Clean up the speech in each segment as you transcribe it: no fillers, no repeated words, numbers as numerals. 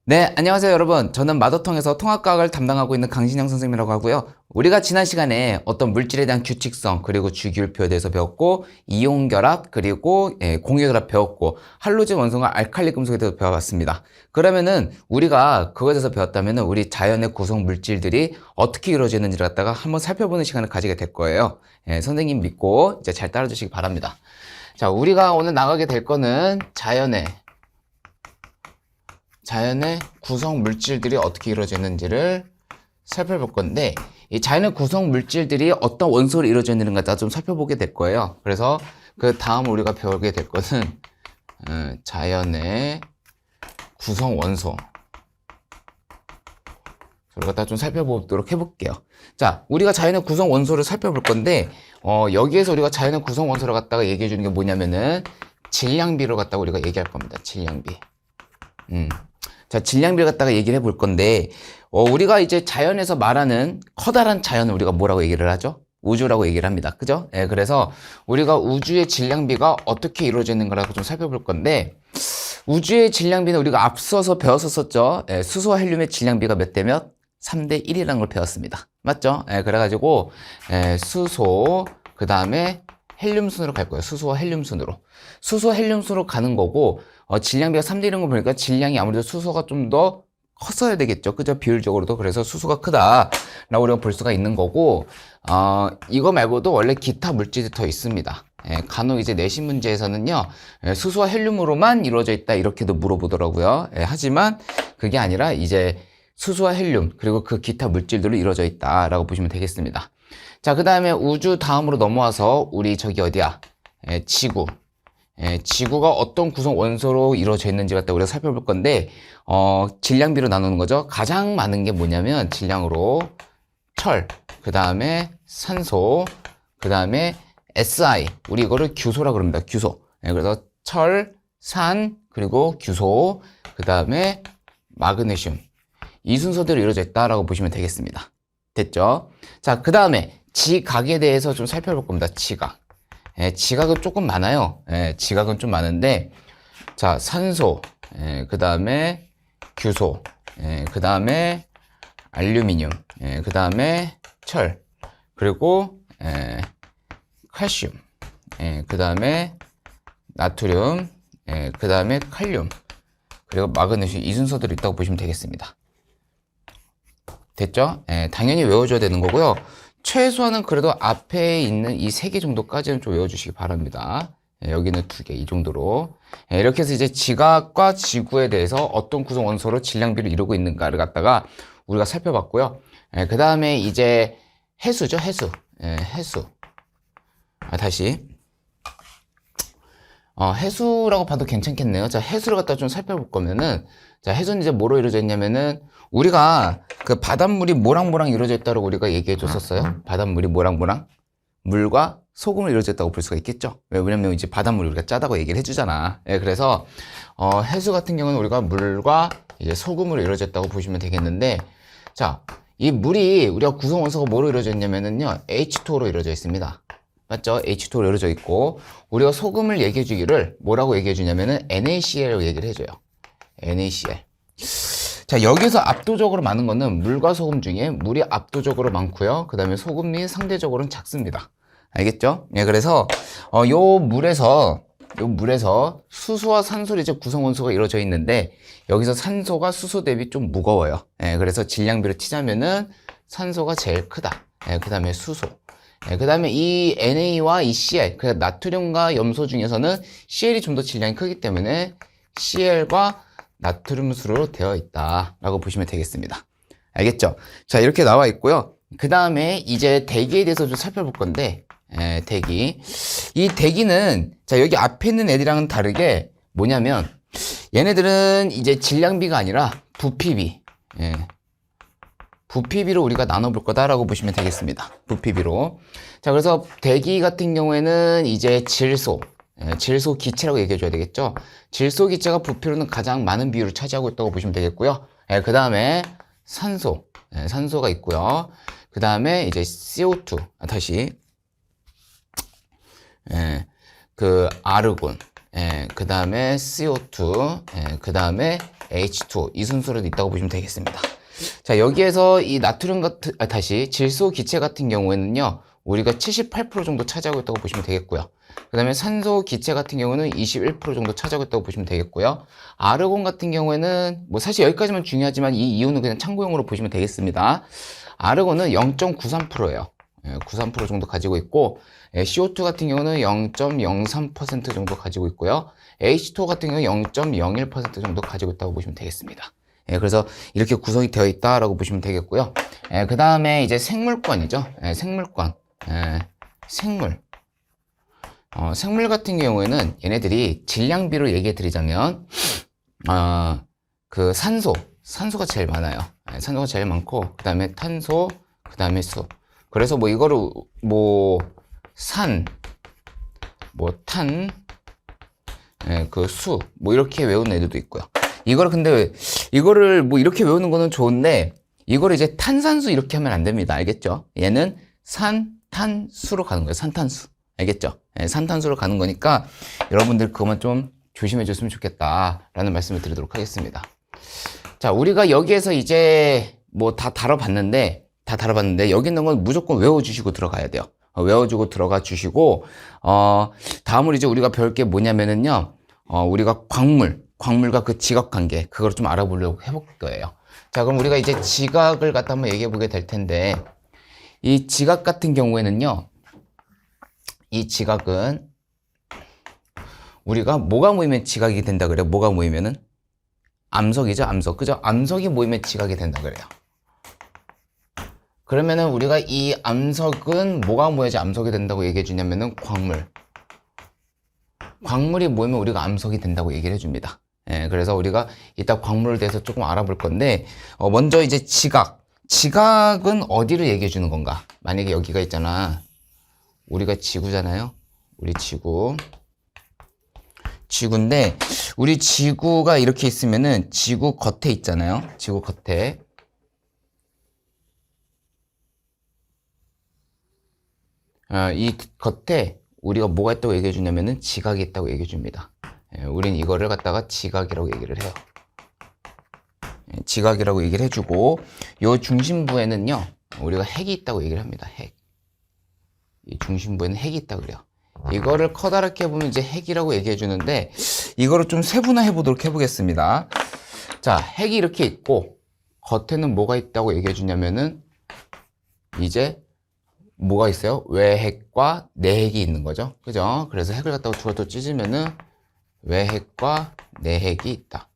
네, 안녕하세요 여러분. 저는 마더통에서 통합과학을 담당하고 있는 강신영 선생님이라고 하고요. 우리가 지난 시간에 어떤 물질에 대한 규칙성, 그리고 주기율표에 대해서 배웠고, 이온결합, 그리고 공유결합 배웠고, 할로젠 원소와 알칼리 금속에 대해서 배워봤습니다. 그러면은 우리가 그거에 대해서 배웠다면은 우리 자연의 구성 물질들이 어떻게 이루어지는지를 갖다가 한번 살펴보는 시간을 가지게 될 거예요. 선생님 믿고 이제 잘 따라주시기 바랍니다. 자, 우리가 오늘 나가게 될 거는 자연의 구성 물질들이 어떻게 이루어지는지를 살펴볼 건데, 이 자연의 구성 물질들이 어떤 원소로 이루어져 있는가 좀 살펴보게 될 거예요. 그래서 그 다음 우리가 배우게 될 것은 자연의 구성 원소. 저를 갖다 좀 살펴보도록 해볼게요. 자, 우리가 자연의 구성 원소를 살펴볼 건데, 여기에서 우리가 자연의 구성 원소를 갖다가 얘기해 주는 게 뭐냐면은 질량비를 갖다가 우리가 얘기할 겁니다. 질량비. 자, 질량비를 갖다가 얘기를 해볼 건데, 우리가 이제 자연에서 말하는 커다란 자연을 우리가 뭐라고 얘기를 하죠? 우주라고 얘기를 합니다. 그죠? 그래서 우리가 우주의 질량비가 어떻게 이루어져 있는 거라고 좀 살펴볼 건데, 우주의 질량비는 우리가 앞서서 배웠었죠. 수소와 헬륨의 질량비가 몇 대 몇? 3대 1이라는 걸 배웠습니다. 맞죠? 그래가지고, 수소, 그 다음에 헬륨 순으로 갈 거예요. 수소와 헬륨 순으로. 수소, 헬륨 순으로 가는 거고, 질량비가 3대 1인 거 보니까 질량이 아무래도 수소가 좀 더 컸어야 되겠죠. 그죠? 비율적으로도. 그래서 수소가 크다. 라고 우리가 볼 수가 있는 거고, 이거 말고도 원래 기타 물질이 더 있습니다. 간혹 이제 내신 문제에서는요, 수소와 헬륨으로만 이루어져 있다. 이렇게도 물어보더라고요. 하지만 그게 아니라 이제 수소와 헬륨, 그리고 그 기타 물질들로 이루어져 있다라고 보시면 되겠습니다. 자, 그 다음에 우주 다음으로 넘어와서 우리 저기 어디야? 지구. 지구가 어떤 구성 원소로 이루어져 있는지 갖다 우리가 살펴볼 건데, 질량비로 나누는 거죠. 가장 많은 게 뭐냐면, 질량으로 철, 그 다음에 산소, 그 다음에 SI. 우리 이거를 규소라고 그럽니다. 규소. 그래서 철, 산, 그리고 규소, 그 다음에 마그네슘. 이 순서대로 이루어져 있다라고 보시면 되겠습니다. 됐죠? 자, 그 다음에 지각에 대해서 좀 살펴볼 겁니다. 지각. 지각은 조금 많아요. 지각은 좀 많은데, 자, 산소, 그 다음에 규소, 그 다음에 알루미늄, 그 다음에 철, 그리고 칼슘, 그 다음에 나트륨, 그 다음에 칼륨, 그리고 마그네슘. 이 순서대로 있다고 보시면 되겠습니다. 됐죠? 당연히 외워줘야 되는 거고요. 최소한은 그래도 앞에 있는 이 3개 정도까지는 좀 외워주시기 바랍니다. 여기는 2개, 이 정도로. 이렇게 해서 이제 지각과 지구에 대해서 어떤 구성 원소로 질량비를 이루고 있는가를 갖다가 우리가 살펴봤고요. 그 다음에 이제 해수죠, 해수. 해수. 다시. 해수라고 봐도 괜찮겠네요. 자, 해수를 갖다 좀 살펴볼 거면은, 자, 해수는 이제 뭐로 이루어져 있냐면은, 우리가 그 바닷물이 모락모락 이루어져 있다고 우리가 얘기해 줬었어요. 바닷물이 모락모락. 물과 소금으로 이루어져 있다고 볼 수가 있겠죠. 왜냐면 이제 바닷물이 우리가 짜다고 얘기를 해주잖아. 그래서, 해수 같은 경우는 우리가 물과 이제 소금으로 이루어져 있다고 보시면 되겠는데, 자, 이 물이 우리가 구성 원소가 뭐로 이루어져 있냐면은요, H2O로 이루어져 있습니다. 맞죠? H2O로 이루어져 있고, 우리가 소금을 얘기해 주기를 뭐라고 얘기해 주냐면은 NaCl로 얘기를 해줘요. NaCl. 자, 여기서 압도적으로 많은 거는 물과 소금 중에 물이 압도적으로 많고요. 그 다음에 소금이 상대적으로는 작습니다. 알겠죠? 그래서, 요 물에서 수소와 산소로 이제 구성 원소가 이루어져 있는데, 여기서 산소가 수소 대비 좀 무거워요. 그래서 질량비를 치자면은 산소가 제일 크다. 그 다음에 수소. 그 다음에 이 NA와 이 CL, 그 나트륨과 염소 중에서는 CL이 좀 더 질량이 크기 때문에 CL과 나트륨 수로 되어 있다라고 보시면 되겠습니다. 알겠죠? 자, 이렇게 나와 있고요. 그 다음에 이제 대기에 대해서 좀 살펴볼 건데, 대기. 이 대기는, 자, 여기 앞에 있는 애들이랑은 다르게 뭐냐면, 얘네들은 이제 질량비가 아니라 부피비. 부피비로 우리가 나눠볼 거다라고 보시면 되겠습니다. 부피비로. 자, 그래서 대기 같은 경우에는 이제 질소 기체라고 얘기해 줘야 되겠죠. 질소 기체가 부피로는 가장 많은 비율을 차지하고 있다고 보시면 되겠고요. 그 다음에 산소가 있고요. 그 다음에 이제 CO2, 다시 그 아르곤, 그 다음에 CO2, 그 다음에 H2 이 순서로 있다고 보시면 되겠습니다. 자, 여기에서 이 나트륨 같은 다시 질소 기체 같은 경우에는요, 우리가 78% 정도 차지하고 있다고 보시면 되겠고요. 그 다음에 산소 기체 같은 경우는 21% 정도 차지하고 있다고 보시면 되겠고요. 아르곤 같은 경우에는 뭐 사실 여기까지만 중요하지만 이 이유는 그냥 참고용으로 보시면 되겠습니다. 아르곤은 0.93%예요. 93% 정도 가지고 있고, CO2 같은 경우는 0.03% 정도 가지고 있고요. H2O 같은 경우는 0.01% 정도 가지고 있다고 보시면 되겠습니다. 그래서 이렇게 구성이 되어 있다라고 보시면 되겠고요. 그 다음에 이제 생물권이죠. 생물권. 생물. 생물 같은 경우에는 얘네들이 질량비로 얘기해 드리자면, 그 산소가 제일 많아요. 산소가 제일 많고, 그 다음에 탄소, 그 다음에 수. 그래서 뭐 이거를 산, 탄, 그 수, 뭐 이렇게 외우는 애들도 있고요. 이거를 뭐 이렇게 외우는 거는 좋은데, 이거를 이제 탄산수 이렇게 하면 안 됩니다. 알겠죠? 얘는 산탄수로 가는 거예요. 산탄수. 알겠죠? 산탄수로 가는 거니까 여러분들 그것만 좀 조심해 줬으면 좋겠다라는 말씀을 드리도록 하겠습니다. 자, 우리가 여기에서 이제 뭐 다 다뤄봤는데 여기 있는 건 무조건 외워주시고 들어가야 돼요. 외워주고 들어가 주시고, 다음으로 이제 우리가 배울 게 뭐냐면은요, 우리가 광물과 그 지각 관계, 그걸 좀 알아보려고 해볼 거예요. 자, 그럼 우리가 이제 지각을 갖다 한번 얘기해 보게 될 텐데, 이 지각 같은 경우에는요, 이 지각은 우리가 뭐가 모이면 지각이 된다 그래요? 뭐가 모이면은? 암석이죠, 암석. 그죠? 암석이 모이면 지각이 된다 그래요. 그러면은 우리가 이 암석은 뭐가 모여야지 암석이 된다고 얘기해 주냐면은 광물이 모이면 우리가 암석이 된다고 얘기를 해줍니다. 그래서 우리가 이따 광물에 대해서 조금 알아볼 건데, 먼저 이제 지각은 어디를 얘기해 주는 건가? 만약에 여기가 있잖아. 우리가 지구잖아요. 우리 지구인데, 우리 지구가 이렇게 있으면은 지구 겉에 있잖아요. 지구 겉에. 이 겉에 우리가 뭐가 있다고 얘기해 주냐면은 지각이 있다고 얘기해 줍니다. 우린 이거를 갖다가 지각이라고 얘기를 해요. 지각이라고 얘기를 해주고, 요 중심부에는요, 우리가 핵이 있다고 얘기를 합니다. 핵. 이 중심부에는 핵이 있다고 그래요. 이거를 커다랗게 보면 이제 핵이라고 얘기해 주는데, 이거를 좀 세분화해 보도록 해보겠습니다. 자, 핵이 이렇게 있고, 겉에는 뭐가 있다고 얘기해 주냐면은, 이제 뭐가 있어요? 외핵과 내핵이 있는 거죠. 그죠? 그래서 핵을 갖다가 두어도 찢으면은 외핵과 내핵이 있다.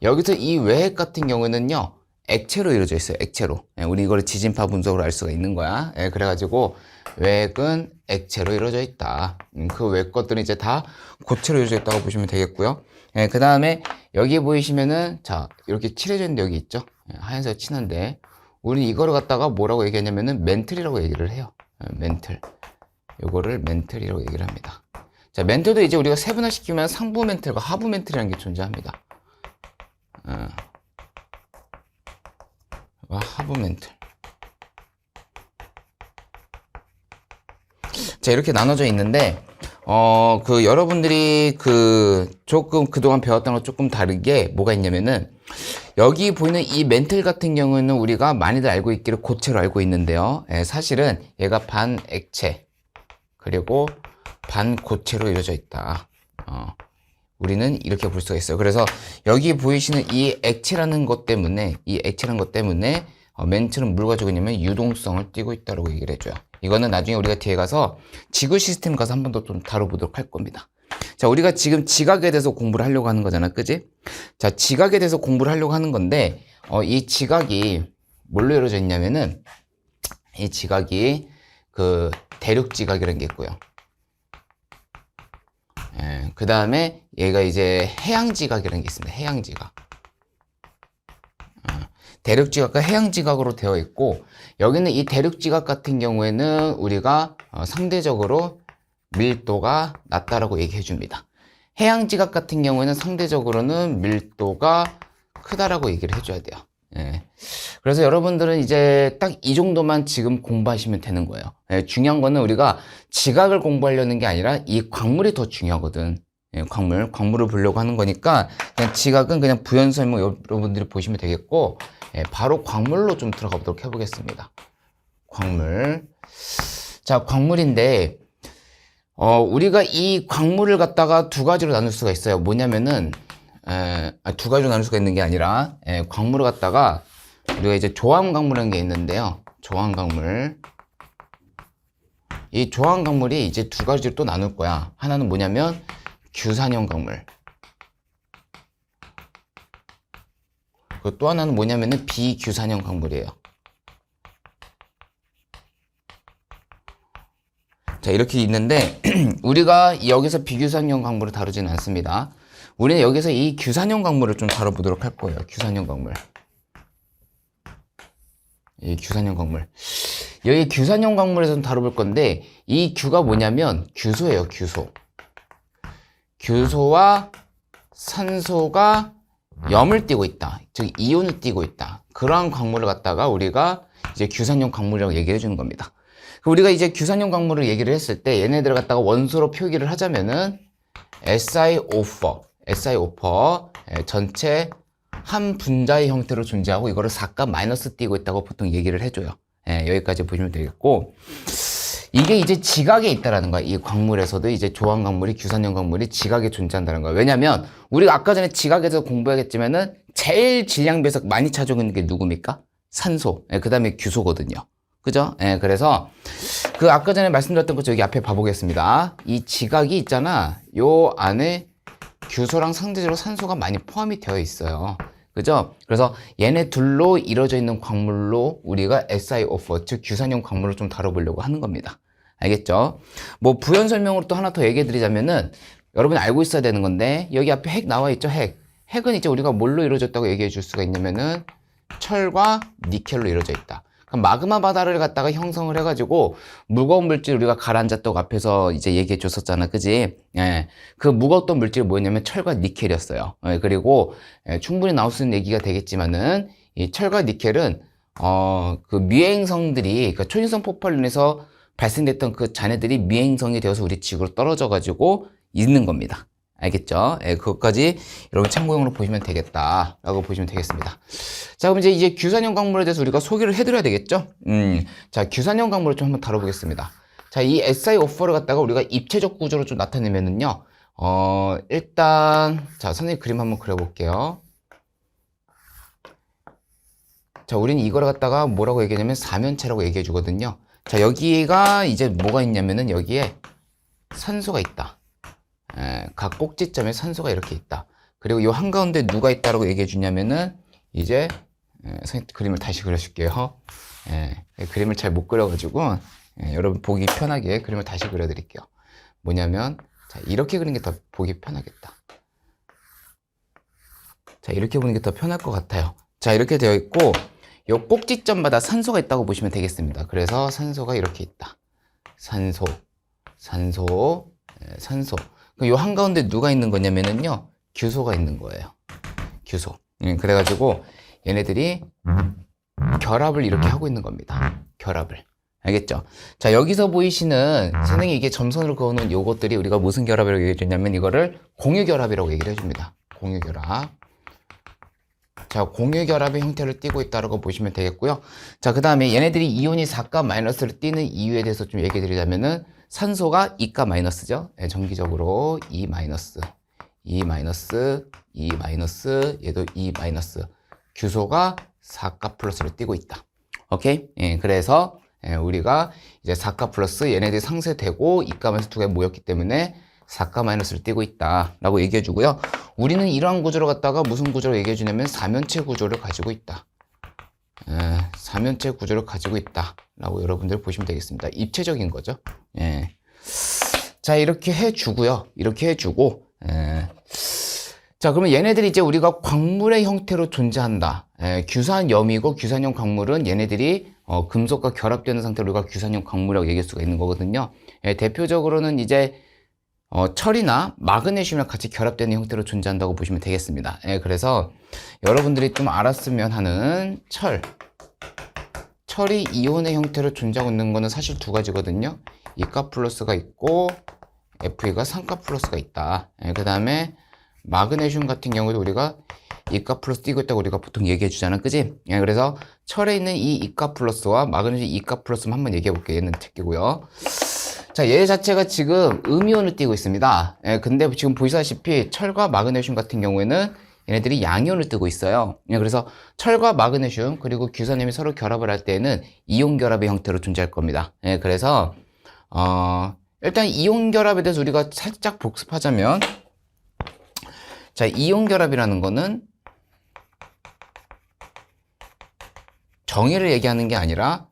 여기서 이 외핵 같은 경우에는요, 액체로 이루어져 있어요. 액체로. 우리 이걸 지진파 분석으로 알 수가 있는 거야. 그래가지고 외핵은 액체로 이루어져 있다. 그 외 것들은 이제 다 고체로 이루어져 있다고 보시면 되겠고요. 그 다음에 여기 보이시면은, 자, 이렇게 칠해져 있는데 여기 있죠? 하얀색 칠한데, 우리는 이거를 갖다가 뭐라고 얘기하냐면은 멘틀이라고 얘기를 해요. 멘틀. 요거를 멘틀이라고 얘기를 합니다. 자, 멘틀도 이제 우리가 세분화시키면 상부 멘틀과 하부 멘틀이라는 게 존재합니다. 하부 멘틀. 자, 이렇게 나눠져 있는데, 여러분들이 조금 그동안 배웠던 거 조금 다르게 뭐가 있냐면은, 여기 보이는 이 멘틀 같은 경우는 우리가 많이들 알고 있기를 고체로 알고 있는데요. 사실은 얘가 반 액체, 그리고 반 고체로 이루어져 있다. 우리는 이렇게 볼 수가 있어요. 그래서 여기 보이시는 이 액체라는 것 때문에, 멘틀은 뭘 가지고 있냐면 유동성을 띠고 있다고 얘기를 해줘요. 이거는 나중에 우리가 뒤에 가서 지구 시스템 가서 한 번 더 좀 다뤄보도록 할 겁니다. 자, 우리가 지금 지각에 대해서 공부를 하려고 하는 거잖아. 그지? 자, 지각에 대해서 공부를 하려고 하는 건데, 이 지각이 뭘로 이루어져 있냐면은, 이 지각이 대륙 지각이라는 게 있고요. 그 다음에 얘가 이제 해양 지각이라는 게 있습니다. 해양 지각. 대륙 지각과 해양 지각으로 되어 있고, 여기는 이 대륙 지각 같은 경우에는 우리가 상대적으로 밀도가 낮다라고 얘기해 줍니다. 해양 지각 같은 경우에는 상대적으로는 밀도가 크다라고 얘기를 해줘야 돼요. 그래서 여러분들은 이제 딱 이 정도만 지금 공부하시면 되는 거예요. 중요한 거는 우리가 지각을 공부하려는 게 아니라 이 광물이 더 중요하거든. 광물을 보려고 하는 거니까 그냥 지각은 그냥 부연 설명 여러분들이 보시면 되겠고, 바로 광물로 좀 들어가 보도록 해보겠습니다. 광물. 자, 광물인데 우리가 이 광물을 갖다가 두 가지로 나눌 수가 있어요. 뭐냐면은 두 가지로 나눌 수가 있는 게 아니라 광물을 갖다가 우리가 이제 조항 광물이라는 게 있는데요. 조항 광물. 이 조항 광물이 이제 두 가지로 또 나눌 거야. 하나는 뭐냐면 규산형 광물. 그리고 또 하나는 뭐냐면은 비규산형 광물이에요. 자, 이렇게 있는데 우리가 여기서 비규산형 광물을 다루지는 않습니다. 우리는 여기서 이 규산형 광물을 좀 다뤄보도록 할 거예요. 규산형 광물. 이 규산형 광물. 여기 규산형 광물에서 좀 다뤄볼 건데, 이 규가 뭐냐면 규소예요. 규소. 규소와 산소가 염을 띠고 있다. 즉 이온을 띠고 있다. 그러한 광물을 갖다가 우리가 이제 규산형 광물이라고 얘기해 주는 겁니다. 우리가 이제 규산형 광물을 얘기를 했을 때 얘네들을 갖다가 원소로 표기를 하자면은 SiO4 전체 한 분자의 형태로 존재하고 이거를 4값 마이너스 띄고 있다고 보통 얘기를 해줘요. 여기까지 보시면 되겠고, 이게 이제 지각에 있다라는 거야. 이 광물에서도 이제 조항 광물이, 규산형 광물이 지각에 존재한다는 거야. 왜냐면 우리가 아까 전에 지각에서 공부하겠지만은 제일 질량비에서 많이 차지하는 게 누굽니까? 산소. 그 다음에 규소거든요. 그죠? 그래서 그 아까 전에 말씀드렸던 것 여기 앞에 봐보겠습니다. 이 지각이 있잖아. 요 안에 규소랑 상대적으로 산소가 많이 포함이 되어 있어요. 그죠? 그래서 얘네 둘로 이루어져 있는 광물로 우리가 SiO4, 즉 규산형 광물을 좀 다뤄보려고 하는 겁니다. 알겠죠? 뭐 부연 설명으로 또 하나 더 얘기해 드리자면은 여러분이 알고 있어야 되는 건데, 여기 앞에 핵 나와 있죠? 핵은 이제 우리가 뭘로 이루어졌다고 얘기해 줄 수가 있냐면은 철과 니켈로 이루어져 있다. 마그마 바다를 갖다가 형성을 해가지고 무거운 물질 우리가 가라앉았다고 앞에서 이제 얘기해 줬었잖아. 그지? 그 무거웠던 물질이 뭐였냐면 철과 니켈이었어요. 그리고 충분히 나올 수 있는 얘기가 되겠지만은 이 철과 니켈은 그 미행성들이, 그 초신성 폭발로 인해서 발생됐던 그 잔해들이 미행성이 되어서 우리 지구로 떨어져 가지고 있는 겁니다. 알겠죠? 그것까지 여러분 참고용으로 보시면 되겠다라고 보시면 되겠습니다. 자, 그럼 이제 규산형 광물에 대해서 우리가 소개를 해드려야 되겠죠? 자, 규산형 광물을 좀 한번 다뤄보겠습니다. 자, 이 SiO4를 갖다가 우리가 입체적 구조로 좀 나타내면은요, 일단, 자, 선생님 그림 한번 그려볼게요. 자, 우리는 이거를 갖다가 뭐라고 얘기하냐면 사면체라고 얘기해 주거든요. 자, 여기가 이제 뭐가 있냐면은 여기에 산소가 있다. 각 꼭지점에 산소가 이렇게 있다. 그리고 이 한가운데 누가 있다라고 얘기해 주냐면은 이제 선생님 그림을 다시 그려줄게요. 그림을 잘 못 그려가지고 여러분 보기 편하게 그림을 다시 그려드릴게요. 뭐냐면 자, 이렇게 그리는 게 더 보기 편하겠다. 자, 이렇게 보는 게 더 편할 것 같아요. 자, 이렇게 되어 있고 이 꼭지점마다 산소가 있다고 보시면 되겠습니다. 그래서 산소가 이렇게 있다. 산소. 이 한가운데 누가 있는 거냐면은요, 규소가 있는 거예요. 규소. 그래가지고 얘네들이 결합을 이렇게 하고 있는 겁니다. 결합을. 알겠죠? 자, 여기서 보이시는 선생님이 이게 점선으로 그어놓은 요것들이 우리가 무슨 결합이라고 얘기해 주냐면 이거를 공유결합이라고 얘기를 해줍니다. 공유결합. 자, 공유결합의 형태를 띠고 있다고 보시면 되겠고요. 자, 그 다음에 얘네들이 이온이 4값 마이너스를 띠는 이유에 대해서 좀 얘기해 드리자면은 산소가 2값 마이너스죠. 정기적으로 2 마이너스, 얘도 2 마이너스. 규소가 4값 플러스를 띠고 있다. 오케이? 그래서 우리가 이제 4값 플러스 얘네들이 상쇄되고 2값에서 두 개 모였기 때문에 4값 마이너스를 띠고 있다라고 얘기해 주고요. 우리는 이러한 구조를 갖다가 무슨 구조로 얘기해 주냐면 사면체 구조를 가지고 있다. 사면체 구조를 가지고 있다라고 여러분들 보시면 되겠습니다. 입체적인 거죠. 자, 이렇게 해주고요. 이렇게 해주고, 자, 그러면 얘네들이 이제 우리가 광물의 형태로 존재한다. 규산염이고 규산형 광물은 얘네들이 금속과 결합되는 상태로 우리가 규산형 광물이라고 얘기할 수가 있는 거거든요. 대표적으로는 이제 철이나 마그네슘이랑 같이 결합되는 형태로 존재한다고 보시면 되겠습니다. 그래서 여러분들이 좀 알았으면 하는 철이 이온의 형태로 존재하고 있는 거는 사실 두 가지거든요. 이가 플러스가 있고 Fe가 산가 플러스가 있다. 그 다음에 마그네슘 같은 경우도 우리가 이가 플러스 띄고 있다고 우리가 보통 얘기해 주잖아, 그지? 그래서 철에 있는 이 이가 플러스와 마그네슘 이가 플러스만 한번 얘기해 볼게요. 얘는 특기고요. 자, 얘 자체가 지금 음이온을 띄고 있습니다. 근데 지금 보시다시피 철과 마그네슘 같은 경우에는 얘네들이 양이온을 뜨고 있어요. 그래서 철과 마그네슘 그리고 규산염이 서로 결합을 할 때에는 이온 결합의 형태로 존재할 겁니다. 그래서 일단 이온 결합에 대해서 우리가 살짝 복습하자면, 자, 이온 결합이라는 거는 정의를 얘기하는 게 아니라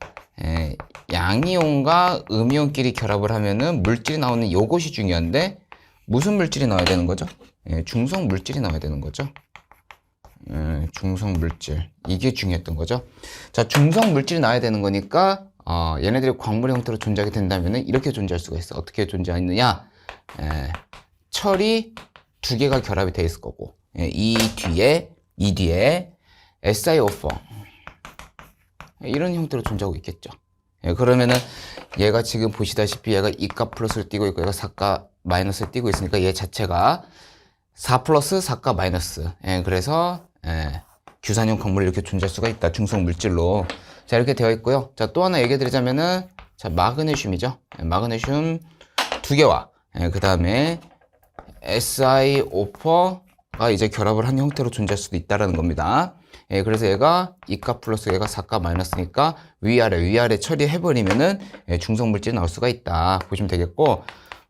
양이온과 음이온끼리 결합을 하면은 물질이 나오는 요것이 중요한데, 무슨 물질이 나와야 되는 거죠? 중성 물질이 나와야 되는 거죠. 중성 물질, 이게 중요했던 거죠. 자, 중성 물질이 나와야 되는 거니까 얘네들이 광물의 형태로 존재하게 된다면은 이렇게 존재할 수가 있어. 어떻게 존재하느냐? 철이 두 개가 결합이 돼 있을 거고, 이 뒤에 SiO4 이런 형태로 존재하고 있겠죠. 그러면은 얘가 지금 보시다시피 얘가 2가 플러스를 띄고 있고 얘가 4가 마이너스를 띄고 있으니까 얘 자체가 4 플러스 4가 마이너스. 그래서 규산형 광물이 이렇게 존재할 수가 있다. 중성 물질로. 자, 이렇게 되어 있고요. 자, 또 하나 얘기해 드리자면은, 자, 마그네슘이죠. 마그네슘 두 개와 그 다음에 SiO4가 이제 결합을 한 형태로 존재할 수도 있다라는 겁니다. 그래서 얘가 2가 플러스 얘가 4가 마이너스니까 위아래 처리해버리면은 중성 물질이 나올 수가 있다. 보시면 되겠고,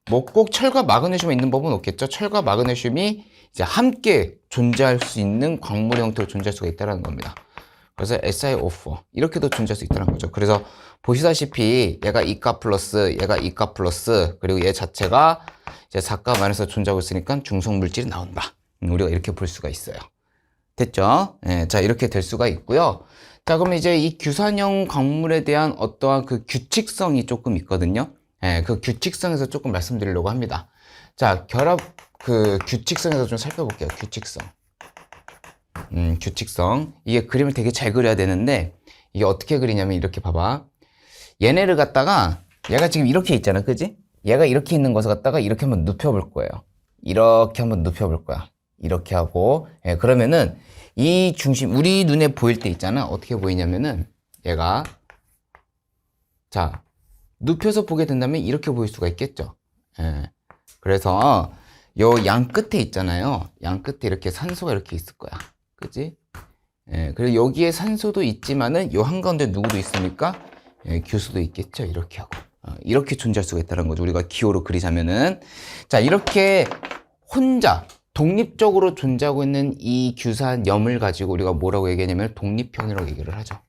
뭐 꼭 철과 마그네슘이 있는 법은 없겠죠. 철과 마그네슘이 이제 함께 존재할 수 있는 광물의 형태로 존재할 수가 있다는 겁니다. 그래서 SiO4 이렇게도 존재할 수 있다는 거죠. 그래서 보시다시피 얘가 2가 플러스 얘가 2가 플러스 그리고 얘 자체가 이제 4가 마이너스 존재하고 있으니까 중성 물질이 나온다. 우리가 이렇게 볼 수가 있어요. 됐죠? 자, 이렇게 될 수가 있고요. 자, 그럼 이제 이 규산형 광물에 대한 어떠한 그 규칙성이 조금 있거든요. 그 규칙성에서 조금 말씀드리려고 합니다. 자, 결합 그 규칙성에서 좀 살펴볼게요. 규칙성. 이게 그림을 되게 잘 그려야 되는데, 이게 어떻게 그리냐면 이렇게 봐봐. 얘네를 갖다가 얘가 지금 이렇게 있잖아, 그지? 얘가 이렇게 있는 것을 갖다가 이렇게 한번 눕혀볼 거예요. 이렇게 한번 눕혀볼 거야. 이렇게 하고, 그러면은 이 중심 우리 눈에 보일 때 있잖아. 어떻게 보이냐면은 얘가, 자, 눕혀서 보게 된다면 이렇게 보일 수가 있겠죠. 그래서 요 양 끝에 있잖아요. 양 끝에 이렇게 산소가 이렇게 있을 거야. 그지? 그리고 여기에 산소도 있지만은 요 한가운데 누구도 있으니까 규수도 있겠죠. 이렇게 하고. 이렇게 존재할 수가 있다는 거죠. 우리가 기호로 그리자면은. 자, 이렇게 혼자 독립적으로 존재하고 있는 이 규산염을 가지고 우리가 뭐라고 얘기하냐면 독립형이라고 얘기를 하죠.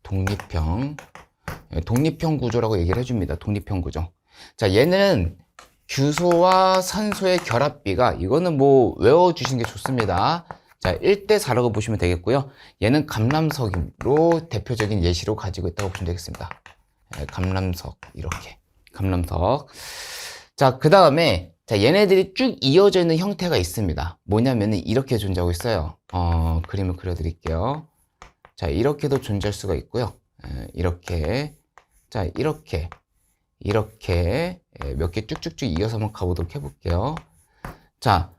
독립형 구조라고 얘기를 해줍니다. 독립형 구조. 자, 얘는 규소와 산소의 결합비가, 이거는 뭐 외워주시는 게 좋습니다. 자, 1대4라고 보시면 되겠고요. 얘는 감람석으로 대표적인 예시로 가지고 있다고 보시면 되겠습니다. 감람석, 이렇게. 감람석. 자, 그 다음에, 자, 얘네들이 쭉 이어져 있는 형태가 있습니다. 뭐냐면은 이렇게 존재하고 있어요. 그림을 그려드릴게요. 자, 이렇게도 존재할 수가 있고요. 이렇게. 자, 이렇게 몇 개 쭉쭉쭉 이어서 한번 가보도록 해볼게요. 자,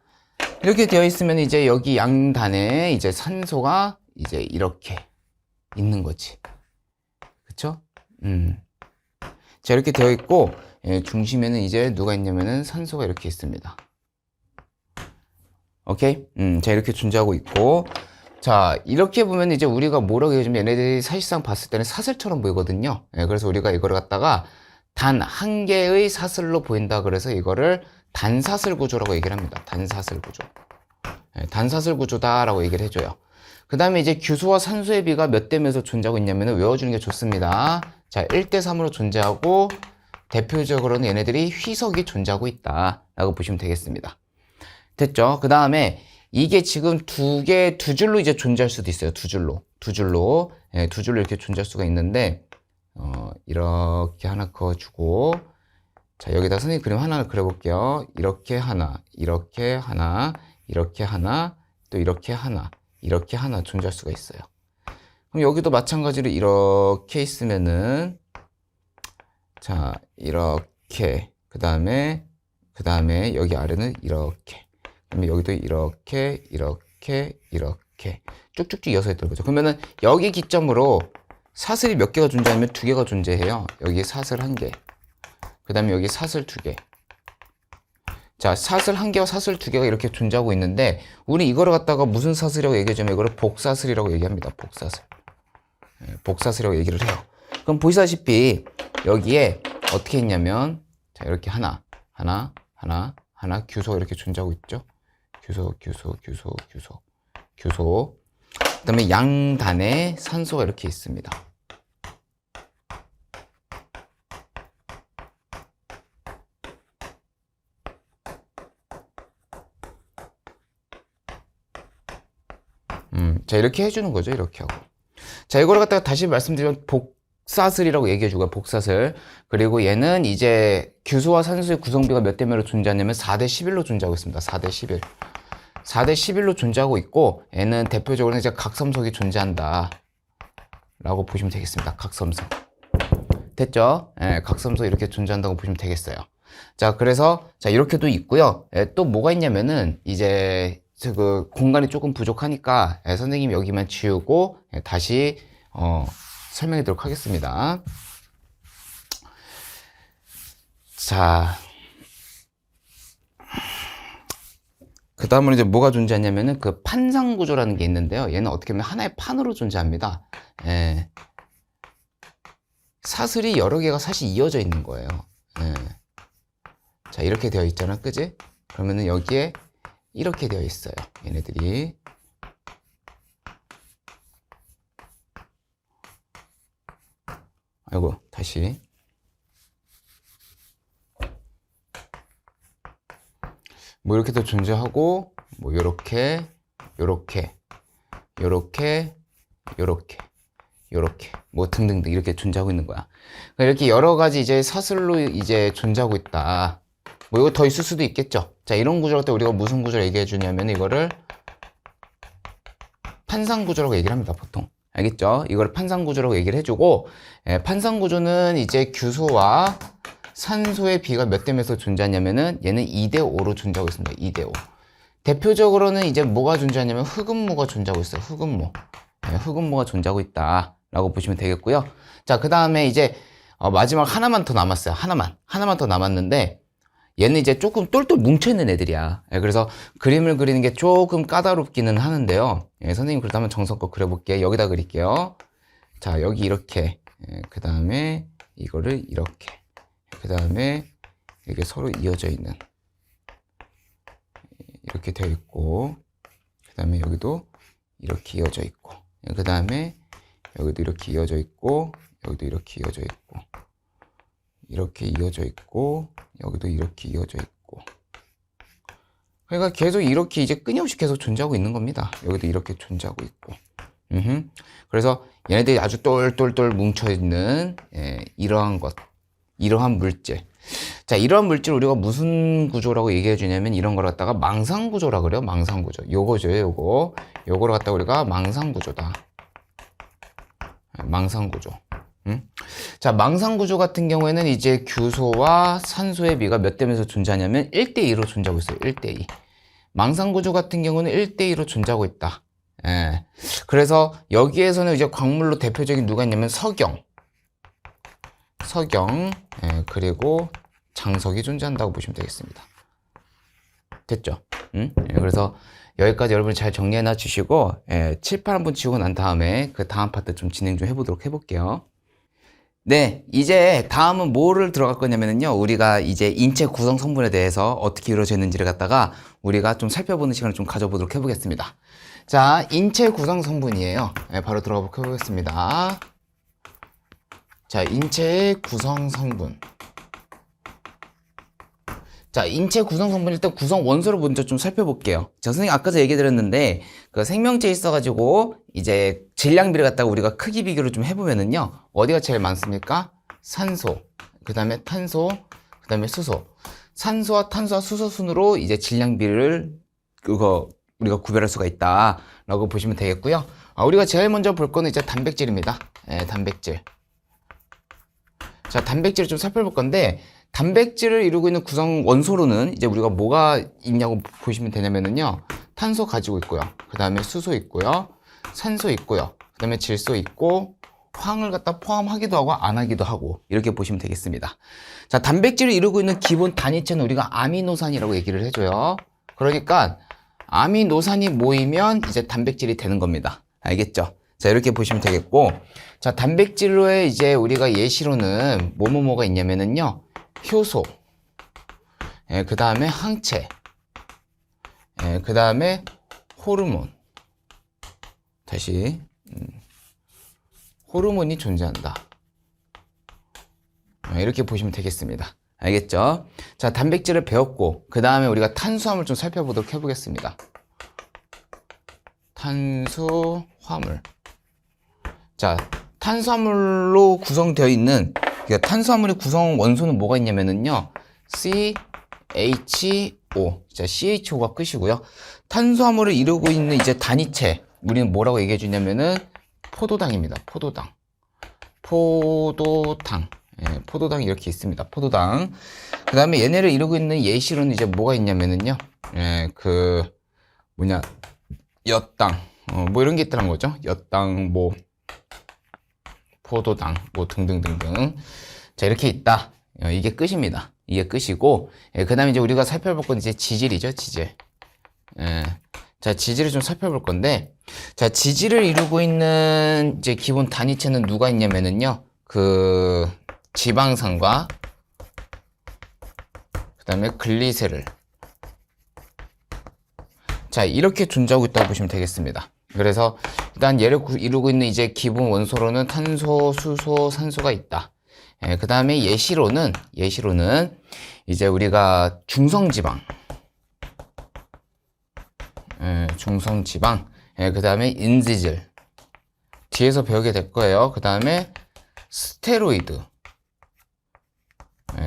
이렇게 되어 있으면 이제 여기 양단에 이제 산소가 이제 이렇게 있는 거지. 그쵸? 자, 이렇게 되어 있고, 중심에는 이제 누가 있냐면은 산소가 이렇게 있습니다. 오케이? 자, 이렇게 존재하고 있고, 자, 이렇게 보면 이제 우리가 뭐라고 얘기하면 얘네들이 사실상 봤을 때는 사슬처럼 보이거든요. 그래서 우리가 이거를 갖다가 단 한 개의 사슬로 보인다. 그래서 이거를 단사슬 구조라고 얘기를 합니다. 단사슬 구조. 단사슬 구조다라고 얘기를 해줘요. 그 다음에 이제 규소와 산소의 비가 몇 대 몇으로 존재하고 있냐면 외워주는 게 좋습니다. 자, 1대3으로 존재하고, 대표적으로는 얘네들이 휘석이 존재하고 있다 라고 보시면 되겠습니다. 됐죠? 그 다음에 이게 지금 두 줄로 이제 존재할 수도 있어요. 두 줄로 이렇게 존재할 수가 있는데, 이렇게 하나 그어주고, 자, 여기다 선생님 그림 하나를 그려볼게요. 이렇게 하나, 이렇게 하나, 이렇게 하나, 또 이렇게 하나, 이렇게 하나 존재할 수가 있어요. 그럼 여기도 마찬가지로 이렇게 있으면은, 자, 이렇게, 그 다음에 그 다음에 여기 아래는 이렇게. 그다음에 여기도 이렇게, 이렇게, 이렇게 쭉쭉쭉 이어서 있던 거죠. 그러면은 여기 기점으로 사슬이 몇 개가 존재하면 2개가 존재해요. 여기 사슬 1개. 그 다음에 여기 사슬 2개. 자, 사슬 1개와 사슬 2개가 이렇게 존재하고 있는데, 우리 이거를 갖다가 무슨 사슬이라고 얘기하자면 이거를 복사슬이라고 얘기합니다. 복사슬. 복사슬이라고 얘기를 해요. 그럼 보시다시피 여기에 어떻게 했냐면, 자, 이렇게 하나, 규소가 이렇게 존재하고 있죠. 규소. 그 다음에 양단에 산소가 이렇게 있습니다. 자, 이렇게 해주는 거죠. 이렇게 하고. 자, 이거를 갖다가 다시 말씀드리면 복사슬이라고 얘기해주고요. 복사슬. 그리고 얘는 이제 규소와 산소의 구성비가 몇 대 몇으로 존재하냐면 4대 11로 존재하고 있습니다. 4대 11. 4대 11로 존재하고 있고, 얘는 대표적으로는 이제 각섬석이 존재한다. 라고 보시면 되겠습니다. 각섬석. 됐죠? 예, 각섬석 이렇게 존재한다고 보시면 되겠어요. 자, 그래서, 자, 이렇게도 있고요. 예, 또 뭐가 있냐면은, 이제, 그 공간이 조금 부족하니까 선생님이 여기만 지우고 다시 설명해 드리도록 하겠습니다. 자, 그 다음으로 이제 뭐가 존재하냐면은 그 판상구조라는 게 있는데요. 얘는 어떻게 보면 하나의 판으로 존재합니다. 예. 사슬이 여러 개가 사실 이어져 있는 거예요. 예. 자, 이렇게 되어 있잖아, 그지? 그러면은 여기에 이렇게 되어 있어요. 얘네들이. 아이고, 다시. 뭐 이렇게도 존재하고, 뭐 요렇게, 뭐 등등등 이렇게 존재하고 있는 거야. 그러니까 이렇게 여러 가지 이제 사슬로 이제 존재하고 있다. 뭐 이거 더 있을 수도 있겠죠. 자, 이런 구조를 때 우리가 무슨 구조를 얘기해 주냐면 이거를 판상구조라고 얘기를 합니다, 보통. 알겠죠? 이걸 판상구조라고 얘기를 해주고, 판상구조는 이제 규소와 산소의 비가 몇 대 몇으로 존재하냐면은 얘는 2대 5로 존재하고 있습니다. 2대 5. 대표적으로는 이제 뭐가 존재하냐면 흑음모가 존재하고 있어요. 흑음모. 흑음모가 존재하고 있다라고 보시면 되겠고요. 자, 그 다음에 이제 마지막 하나만 더 남았어요. 하나만 더 남았는데 얘는 이제 조금 똘똘 뭉쳐있는 애들이야. 그래서 그림을 그리는 게 조금 까다롭기는 하는데요. 선생님 그렇다면 정성껏 그려볼게요. 여기다 그릴게요. 자, 여기 이렇게. 그 다음에 이거를 이렇게. 그 다음에 이게 서로 이어져 있는. 이렇게 되어 있고. 그 다음에 여기도 이렇게 이어져 있고. 그 다음에 여기도 이렇게 이어져 있고. 여기도 이렇게 이어져 있고. 이렇게 이어져 있고, 여기도 이렇게 이어져 있고. 그러니까 계속 이렇게 이제 끊임없이 계속 존재하고 있는 겁니다. 여기도 이렇게 존재하고 있고. 그래서 얘네들이 아주 똘똘똘 뭉쳐있는, 이러한 것, 이러한 물질. 자, 이러한 물질 우리가 무슨 구조라고 얘기해 주냐면 이런 걸 갖다가 망상구조라고 그래요. 망상구조. 요거죠, 요거. 요거를 갖다가 우리가 망상구조다. 망상구조. 자, 망상구조 같은 경우에는 이제 규소와 산소의 비가 몇 대 몇으로 존재하냐면 1대2로 존재하고 있어요. 1대2. 망상구조 같은 경우는 1대2로 존재하고 있다. 예. 그래서 여기에서는 이제 광물로 대표적인 누가 있냐면 석영, 그리고 장석이 존재한다고 보시면 되겠습니다. 됐죠? 그래서 여기까지 여러분이 잘 정리해놔 주시고, 칠판 한번 지우고 난 다음에 그 다음 파트 좀 진행 좀 해보도록 해볼게요. 네, 이제 다음은 뭐를 들어갈 거냐면요. 우리가 이제 인체 구성 성분에 대해서 어떻게 이루어져 있는지를 갖다가 우리가 좀 살펴보는 시간을 좀 가져보도록 해보겠습니다. 자, 인체 구성 성분이에요. 네, 바로 들어가 보겠습니다. 자, 인체 구성 성분. 자, 인체 구성 성분 일단 구성 원소를 먼저 좀 살펴볼게요. 자, 선생님 아까도 얘기 드렸는데 그 생명체에 있어가지고 이제 질량비를 갖다가 우리가 크기 비교를 좀 해보면은요, 어디가 제일 많습니까? 산소, 그 다음에 탄소, 그 다음에 수소. 산소와 탄소와 수소 순으로 이제 질량비를 우리가 구별할 수가 있다라고 보시면 되겠고요. 우리가 제일 먼저 볼 거는 이제 단백질입니다. 단백질. 자, 단백질을 좀 살펴볼 건데, 단백질을 이루고 있는 구성 원소로는 이제 우리가 뭐가 있냐고 보시면 되냐면은요. 탄소 가지고 있고요. 그 다음에 수소 있고요. 산소 있고요. 그 다음에 질소 있고 황을 갖다 포함하기도 하고 안 하기도 하고 이렇게 보시면 되겠습니다. 자, 단백질을 이루고 있는 기본 단위체는 우리가 아미노산이라고 얘기를 해줘요. 그러니까 아미노산이 모이면 이제 단백질이 되는 겁니다. 알겠죠? 자, 이렇게 보시면 되겠고, 자, 단백질로의 이제 우리가 예시로는 뭐가 있냐면은요, 효소, 그 다음에 항체, 그 다음에 호르몬. 다시, 호르몬이 존재한다. 이렇게 보시면 되겠습니다. 알겠죠? 자, 단백질을 배웠고, 그 다음에 우리가 탄수화물 좀 살펴보도록 해보겠습니다. 탄수화물. 자, 탄수화물로 구성되어 있는, 그러니까 탄수화물의 구성 원소는 뭐가 있냐면은요, CHO. 자, CHO가 끝이고요. 탄수화물을 이루고 있는 이제 단위체, 우리는 뭐라고 얘기해 주냐면은, 포도당입니다. 포도당. 포도당. 예, 포도당이 이렇게 있습니다. 포도당. 그 다음에 얘네를 이루고 있는 예시로는 이제 뭐가 있냐면은요, 엿당. 뭐 이런 게 있다는 거죠. 엿당, 뭐, 포도당, 뭐 등등등등. 자, 이렇게 있다. 이게 끝입니다. 이게 끝이고, 그 다음에 이제 우리가 살펴볼 건 이제 지질이죠, 지질. 자, 지질을 좀 살펴볼 건데, 자, 지질을 이루고 있는 이제 기본 단위체는 누가 있냐면은요, 지방산과, 그 다음에 글리세롤. 자, 이렇게 존재하고 있다고 보시면 되겠습니다. 그래서 일단 얘를 이루고 있는 이제 기본 원소로는 탄소, 수소, 산소가 있다. 그 다음에 예시로는 이제 우리가 중성지방, 중성지방, 그 다음에 인지질, 뒤에서 배우게 될 거예요. 그 다음에 스테로이드,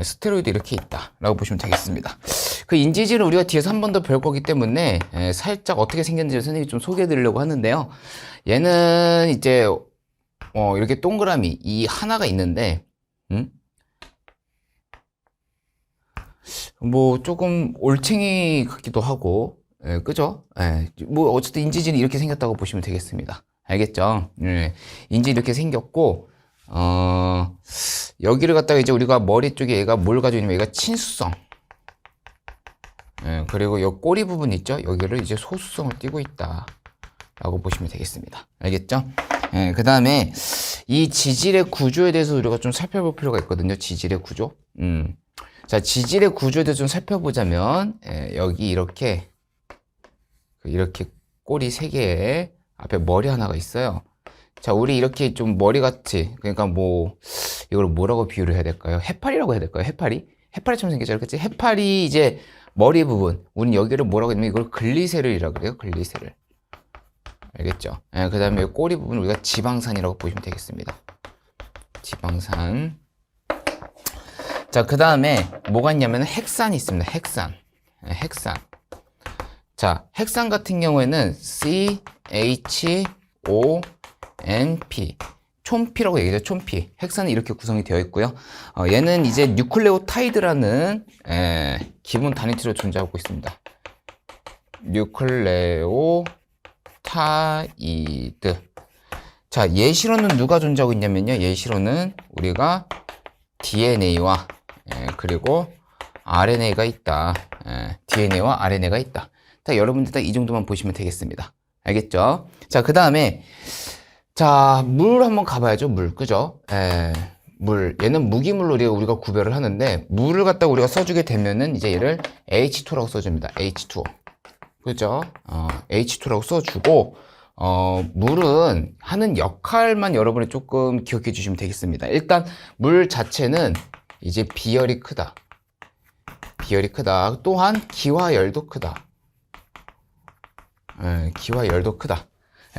스테로이드 이렇게 있다라고 보시면 되겠습니다. 그 인지질은 우리가 뒤에서 한 번 더 배울 거기 때문에 살짝 어떻게 생겼는지 선생님이 좀 소개해 드리려고 하는데요. 얘는 이제 이렇게 동그라미 이 하나가 있는데 뭐 조금 올챙이 같기도 하고 그죠? 뭐 어쨌든 인지질이 이렇게 생겼다고 보시면 되겠습니다. 알겠죠? 인지 이렇게 생겼고 여기를 갖다가 이제 우리가 머리 쪽에 얘가 뭘 가지고 있냐면 얘가 친수성. 그리고 이 꼬리 부분 있죠? 여기를 이제 소수성을 띠고 있다. 라고 보시면 되겠습니다. 알겠죠? 그 다음에 이 지질의 구조에 대해서 우리가 좀 살펴볼 필요가 있거든요. 지질의 구조. 자, 지질의 구조에 대해서 좀 살펴보자면, 여기 이렇게 꼬리 3개에 앞에 머리 하나가 있어요. 자, 우리 이렇게 좀 머리같이, 그러니까 뭐, 이걸 뭐라고 비유를 해야 될까요? 해파리라고 해야 될까요? 해파리처럼 생겼죠. 그치? 해파리 이제 머리 부분. 우린 여기를 뭐라고 했냐면 이걸 글리세롤이라고 그래요. 글리세롤. 알겠죠? 그 다음에 꼬리 부분 우리가 지방산이라고 보시면 되겠습니다. 지방산. 자, 그 다음에 뭐가 있냐면 핵산이 있습니다. 핵산. 자, 핵산 같은 경우에는 CHONP. 촌피라고 얘기하죠. 촌피. 핵산은 이렇게 구성이 되어 있고요. 얘는 이제 뉴클레오타이드라는 기본 단위체로 존재하고 있습니다. 뉴클레오타이드. 자, 예시로는 누가 존재하고 있냐면요. 예시로는 우리가 DNA와 그리고 RNA가 있다. DNA와 RNA가 있다. 자, 여러분들 딱 이 정도만 보시면 되겠습니다. 알겠죠? 자, 그 다음에 자, 물 한번 가봐야죠. 물, 그죠? 물. 얘는 무기물로 우리가 구별을 하는데, 물을 갖다 우리가 써주게 되면은, 이제 얘를 H2라고 써줍니다. H2. 그죠? H2라고 써주고, 물은 하는 역할만 여러분이 조금 기억해 주시면 되겠습니다. 일단, 물 자체는 이제 비열이 크다. 또한, 기화열도 크다. 기화열도 크다.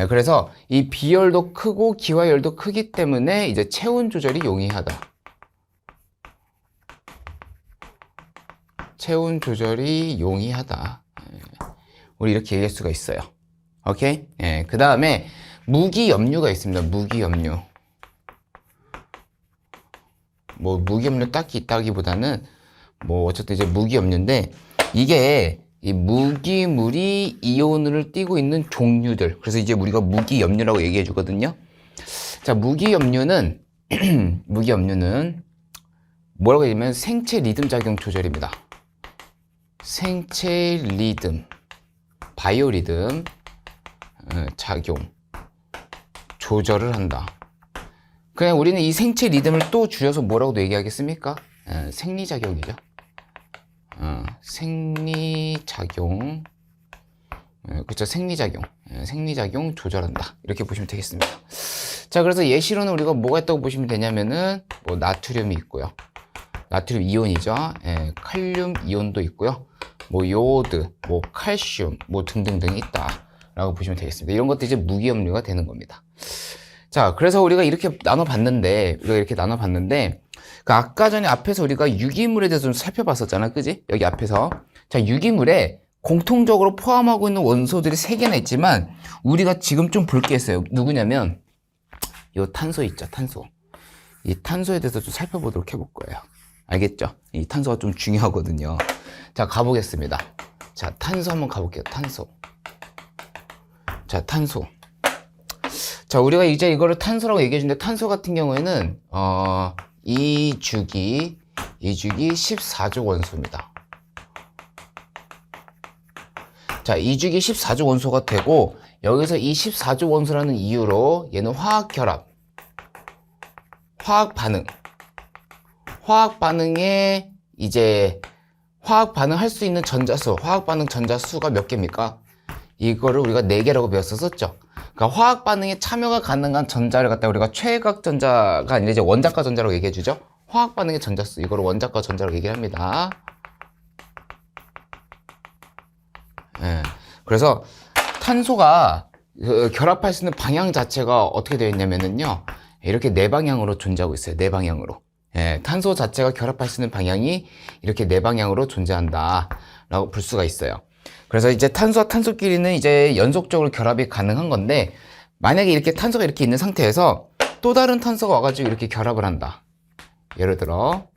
그래서 이 비열도 크고 기화열도 크기 때문에 이제 체온 조절이 용이하다. 체온 조절이 용이하다. 우리 이렇게 얘기할 수가 있어요. 오케이? 그 다음에 무기염류가 있습니다. 무기염류. 뭐 무기염료 딱히 있다기보다는 뭐 어쨌든 이제 무기염료인데 이게 이 무기물이 이온을 띠고 있는 종류들. 그래서 이제 우리가 무기염료라고 얘기해 주거든요. 자, 무기염료는 무기염료는 뭐라고 얘기하면 생체 리듬 작용 조절입니다. 생체 리듬, 바이오 리듬 작용 조절을 한다. 그냥 우리는 이 생체 리듬을 또 줄여서 뭐라고도 얘기하겠습니까? 생리작용이죠. 생리작용. 그쵸, 생리작용. 생리작용 조절한다. 이렇게 보시면 되겠습니다. 자, 그래서 예시로는 우리가 뭐가 있다고 보시면 되냐면은, 뭐, 나트륨이 있고요. 나트륨 이온이죠. 칼륨 이온도 있고요. 뭐, 요오드, 뭐, 칼슘, 뭐, 등등등이 있다. 라고 보시면 되겠습니다. 이런 것도 이제 무기염료가 되는 겁니다. 자, 그래서 우리가 이렇게 나눠봤는데, 그 아까 전에 앞에서 우리가 유기물에 대해서 좀 살펴봤었잖아. 그지? 여기 앞에서. 자, 유기물에 공통적으로 포함하고 있는 원소들이 3개나 있지만, 우리가 지금 좀 볼 게 있어요. 누구냐면, 이 탄소 있죠, 탄소. 이 탄소에 대해서 좀 살펴보도록 해볼 거예요. 알겠죠? 이 탄소가 좀 중요하거든요. 자, 가보겠습니다. 자, 탄소 한번 가볼게요. 탄소. 자, 탄소. 자, 우리가 이제 이거를 탄소라고 얘기해 주는데, 탄소 같은 경우에는, 이 주기 14족 원소입니다. 자, 이 주기 14족 원소가 되고, 여기서 이 14족 원소라는 이유로 얘는 화학 결합, 화학 반응에 이제 화학 반응할 수 있는 전자수, 화학 반응 전자수가 몇 개입니까? 이거를 우리가 4개라고 배웠었죠. 그러니까 화학 반응에 참여가 가능한 전자를 갖다가 우리가 최각 전자가 아니라 이제 원자과 전자라고 얘기해 주죠. 화학 반응의 전자수, 이거를 원자과 전자라고 얘기를 합니다. 그래서 탄소가 결합할 수 있는 방향 자체가 어떻게 되어 있냐면요, 이렇게 4방향으로 존재하고 있어요. 4방향으로. 탄소 자체가 결합할 수 있는 방향이 이렇게 4방향으로 존재한다 라고 볼 수가 있어요. 그래서 이제 탄소와 탄소끼리는 이제 연속적으로 결합이 가능한 건데, 만약에 이렇게 탄소가 이렇게 있는 상태에서 또 다른 탄소가 와가지고 이렇게 결합을 한다. 예를 들어,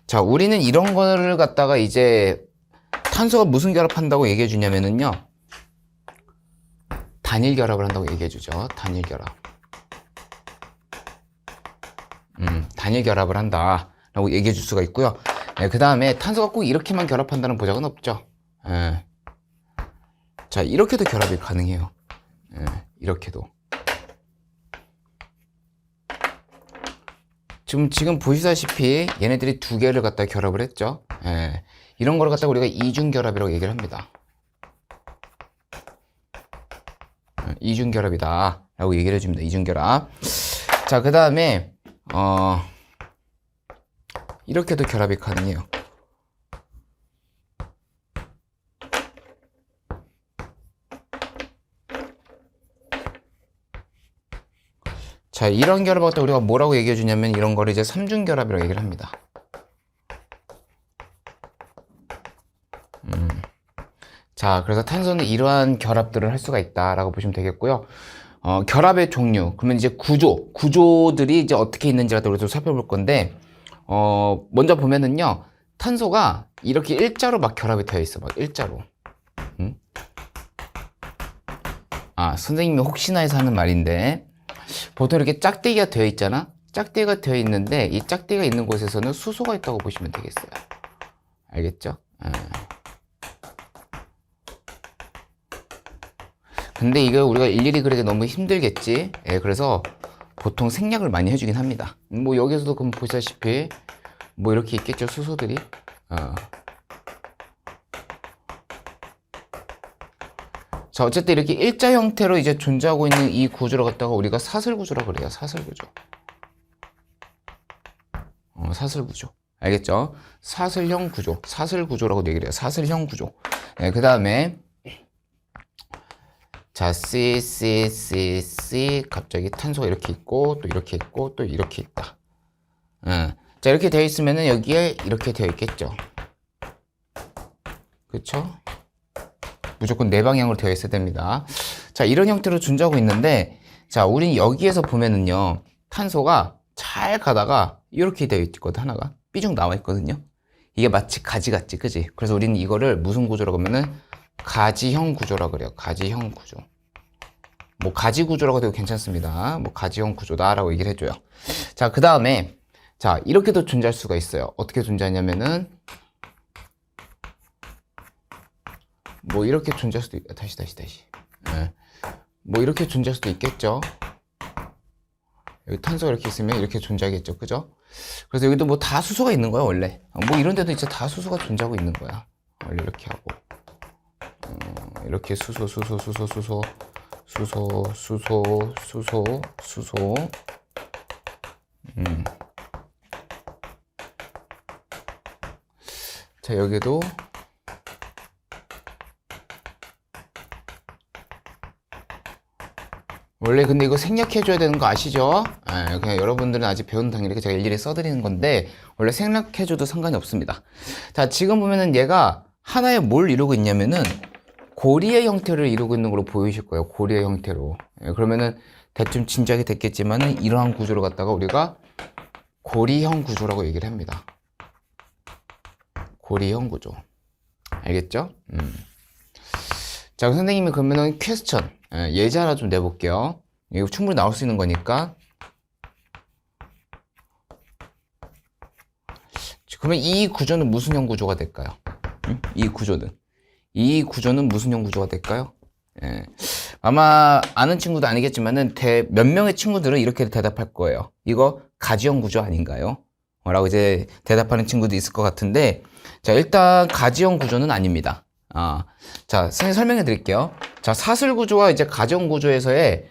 자, 우리는 이런 거를 갖다가 이제 탄소가 무슨 결합한다고 얘기해 주냐면은요, 단일 결합을 한다고 얘기해 주죠. 단일 결합. 단일 결합을 한다 라고 얘기해 줄 수가 있고요. 그 다음에 탄소가 꼭 이렇게만 결합한다는 보장은 없죠. 자, 이렇게도 결합이 가능해요. 이렇게도. 지금 보시다시피 얘네들이 2개를 갖다 결합을 했죠. 이런 거를 갖다가 우리가 이중결합이라고 얘기를 합니다. 이중결합이다 라고 얘기를 해줍니다. 이중결합. 자, 그 다음에 이렇게도 결합이 가능해요. 자, 이런 결합을 갖다 우리가 뭐라고 얘기해 주냐면, 이런 거를 이제 삼중결합이라고 얘기를 합니다. 자, 그래서 탄소는 이러한 결합들을 할 수가 있다라고 보시면 되겠고요. 결합의 종류, 그러면 이제 구조들이 이제 어떻게 있는지 갖다 우리가 좀 살펴볼 건데, 먼저 보면은요, 탄소가 이렇게 일자로 막 결합이 되어 있어. 막 일자로. 선생님이 혹시나 해서 하는 말인데, 보통 이렇게 짝대기가 되어 있잖아? 짝대기가 되어 있는데, 이 짝대기가 있는 곳에서는 수소가 있다고 보시면 되겠어요. 알겠죠? 근데 이거 우리가 일일이 그리기 너무 힘들겠지? 그래서 보통 생략을 많이 해주긴 합니다. 뭐 여기서도 그럼 보시다시피 뭐 이렇게 있겠죠, 수소들이. 자, 어쨌든 이렇게 일자 형태로 이제 존재하고 있는 이 구조를 갖다가 우리가 사슬구조라고 그래요. 사슬구조. 사슬구조. 알겠죠? 사슬형 구조. 사슬구조라고 얘기를 해요. 사슬형 구조. 그 다음에 자, C 갑자기 탄소가 이렇게 있고 또 이렇게 있고 또 이렇게 있다. 자, 이렇게 되어 있으면은 여기에 이렇게 되어 있겠죠. 그쵸? 무조건 4방향으로 되어 있어야 됩니다. 자, 이런 형태로 존재하고 있는데, 자, 우린 여기에서 보면은요, 탄소가 잘 가다가 이렇게 되어 있거든, 하나가. 삐죽 나와 있거든요. 이게 마치 가지 같지, 그지? 그래서 우리는 이거를 무슨 구조라고 하면은 가지형 구조라고 그래요. 가지형 구조. 뭐 가지 구조라고 해도 괜찮습니다. 뭐 가지형 구조다라고 얘기를 해줘요. 자, 그 다음에 자, 이렇게도 존재할 수가 있어요. 어떻게 존재하냐면은 뭐 이렇게 존재할 수도 다시. 네. 뭐 이렇게 존재할 수도 있겠죠. 여기 탄소가 이렇게 있으면 이렇게 존재하겠죠, 그죠? 그래서 여기도 뭐 다 수소가 있는 거야, 원래. 뭐 이런 데도 이제 다 수소가 존재하고 있는 거야. 원래 이렇게 하고 이렇게 수소. 자, 여기도 원래 근데 이거 생략해줘야 되는 거 아시죠? 그냥 여러분들은 아직 배우는 단계니까 제가 일일이 써드리는 건데 원래 생략해줘도 상관이 없습니다. 자, 지금 보면은 얘가 하나에 뭘 이루고 있냐면은 고리의 형태를 이루고 있는 걸로 보이실 거예요. 고리의 형태로. 그러면은 대충 짐작이 됐겠지만은 이러한 구조를 갖다가 우리가 고리형 구조라고 얘기를 합니다. 고리형 구조. 알겠죠? 자, 선생님이 그러면은 퀘스천 예제 하나 좀 내볼게요. 이거 충분히 나올 수 있는 거니까. 그러면 이 구조는 무슨 형 구조가 될까요? 이 구조는 무슨 형 구조가 될까요? 아마 아는 친구도 아니겠지만은 몇 명의 친구들은 이렇게 대답할 거예요. 이거 가지형 구조 아닌가요? 라고 이제 대답하는 친구도 있을 것 같은데, 자, 일단 가지형 구조는 아닙니다. 자, 선생님 설명해 드릴게요. 자, 사슬 구조와 이제 가지형 구조에서의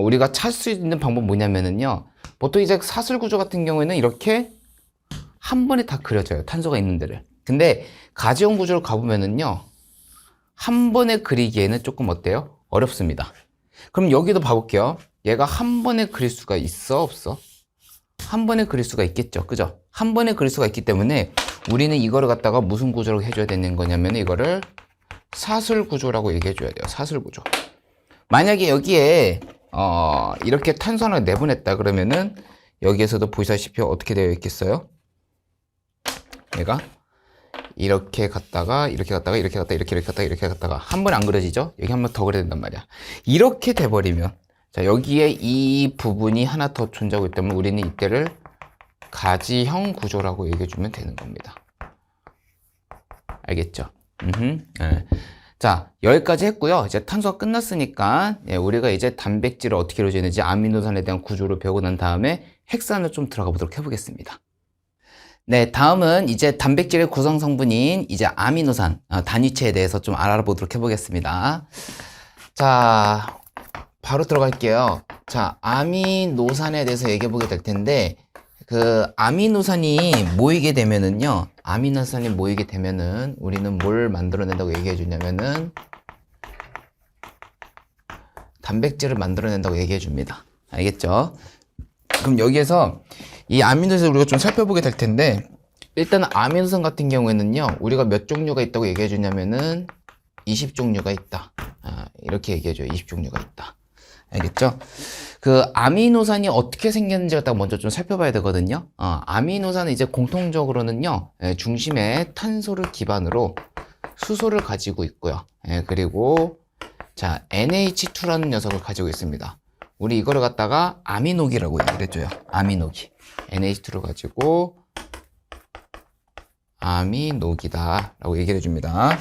우리가 찾을 수 있는 방법 뭐냐면은요, 보통 이제 사슬 구조 같은 경우에는 이렇게 한 번에 다 그려져요. 탄소가 있는 데를. 근데 가지형 구조를 가보면은요, 한 번에 그리기에는 조금 어때요? 어렵습니다. 그럼 여기도 봐볼게요. 얘가 한 번에 그릴 수가 있어, 없어? 한 번에 그릴 수가 있겠죠, 그죠? 한 번에 그릴 수가 있기 때문에 우리는 이거를 갖다가 무슨 구조로 해줘야 되는 거냐면 이거를 사슬 구조라고 얘기해 줘야 돼요. 사슬 구조. 만약에 여기에 이렇게 탄소 하나 내보냈다 그러면은 여기에서도 보시다시피 어떻게 되어 있겠어요? 얘가 이렇게 갔다가 이렇게 갔다가 이렇게 갔다가 이렇게 갔다가 이렇게 갔다가 한 번에 안 그려지죠? 여기 한 번 더 그려야 된단 말이야. 이렇게 돼버리면, 자, 여기에 이 부분이 하나 더 존재하고 있기 때문에 우리는 이때를 가지형 구조라고 얘기해주면 되는 겁니다. 알겠죠? 네. 자, 여기까지 했고요. 이제 탄소가 끝났으니까 우리가 이제 단백질을 어떻게 이루어지는지 아미노산에 대한 구조를 배우고 난 다음에 핵산을 좀 들어가 보도록 해보겠습니다. 네, 다음은 이제 단백질의 구성 성분인 이제 아미노산 단위체에 대해서 좀 알아보도록 해보겠습니다. 자, 바로 들어갈게요. 자, 아미노산에 대해서 얘기해 보게 될 텐데, 그 아미노산이 모이게 되면은요, 우리는 뭘 만들어낸다고 얘기해 주냐면은 단백질을 만들어낸다고 얘기해 줍니다. 알겠죠? 그럼 여기에서 이 아미노산을 우리가 좀 살펴보게 될 텐데, 일단 아미노산 같은 경우에는요, 우리가 몇 종류가 있다고 얘기해 주냐면은 20종류가 있다. 이렇게 얘기해 줘요. 20종류가 있다. 알겠죠? 그 아미노산이 어떻게 생겼는지 갖다가 먼저 좀 살펴봐야 되거든요. 아미노산은 이제 공통적으로는요, 중심에 탄소를 기반으로 수소를 가지고 있고요. 그리고 자, NH2라는 녀석을 가지고 있습니다. 우리 이거를 갖다가 아미노기라고 얘기를 해줘요. 아미노기. NH2를 가지고 아미노기다 라고 얘기를 해줍니다.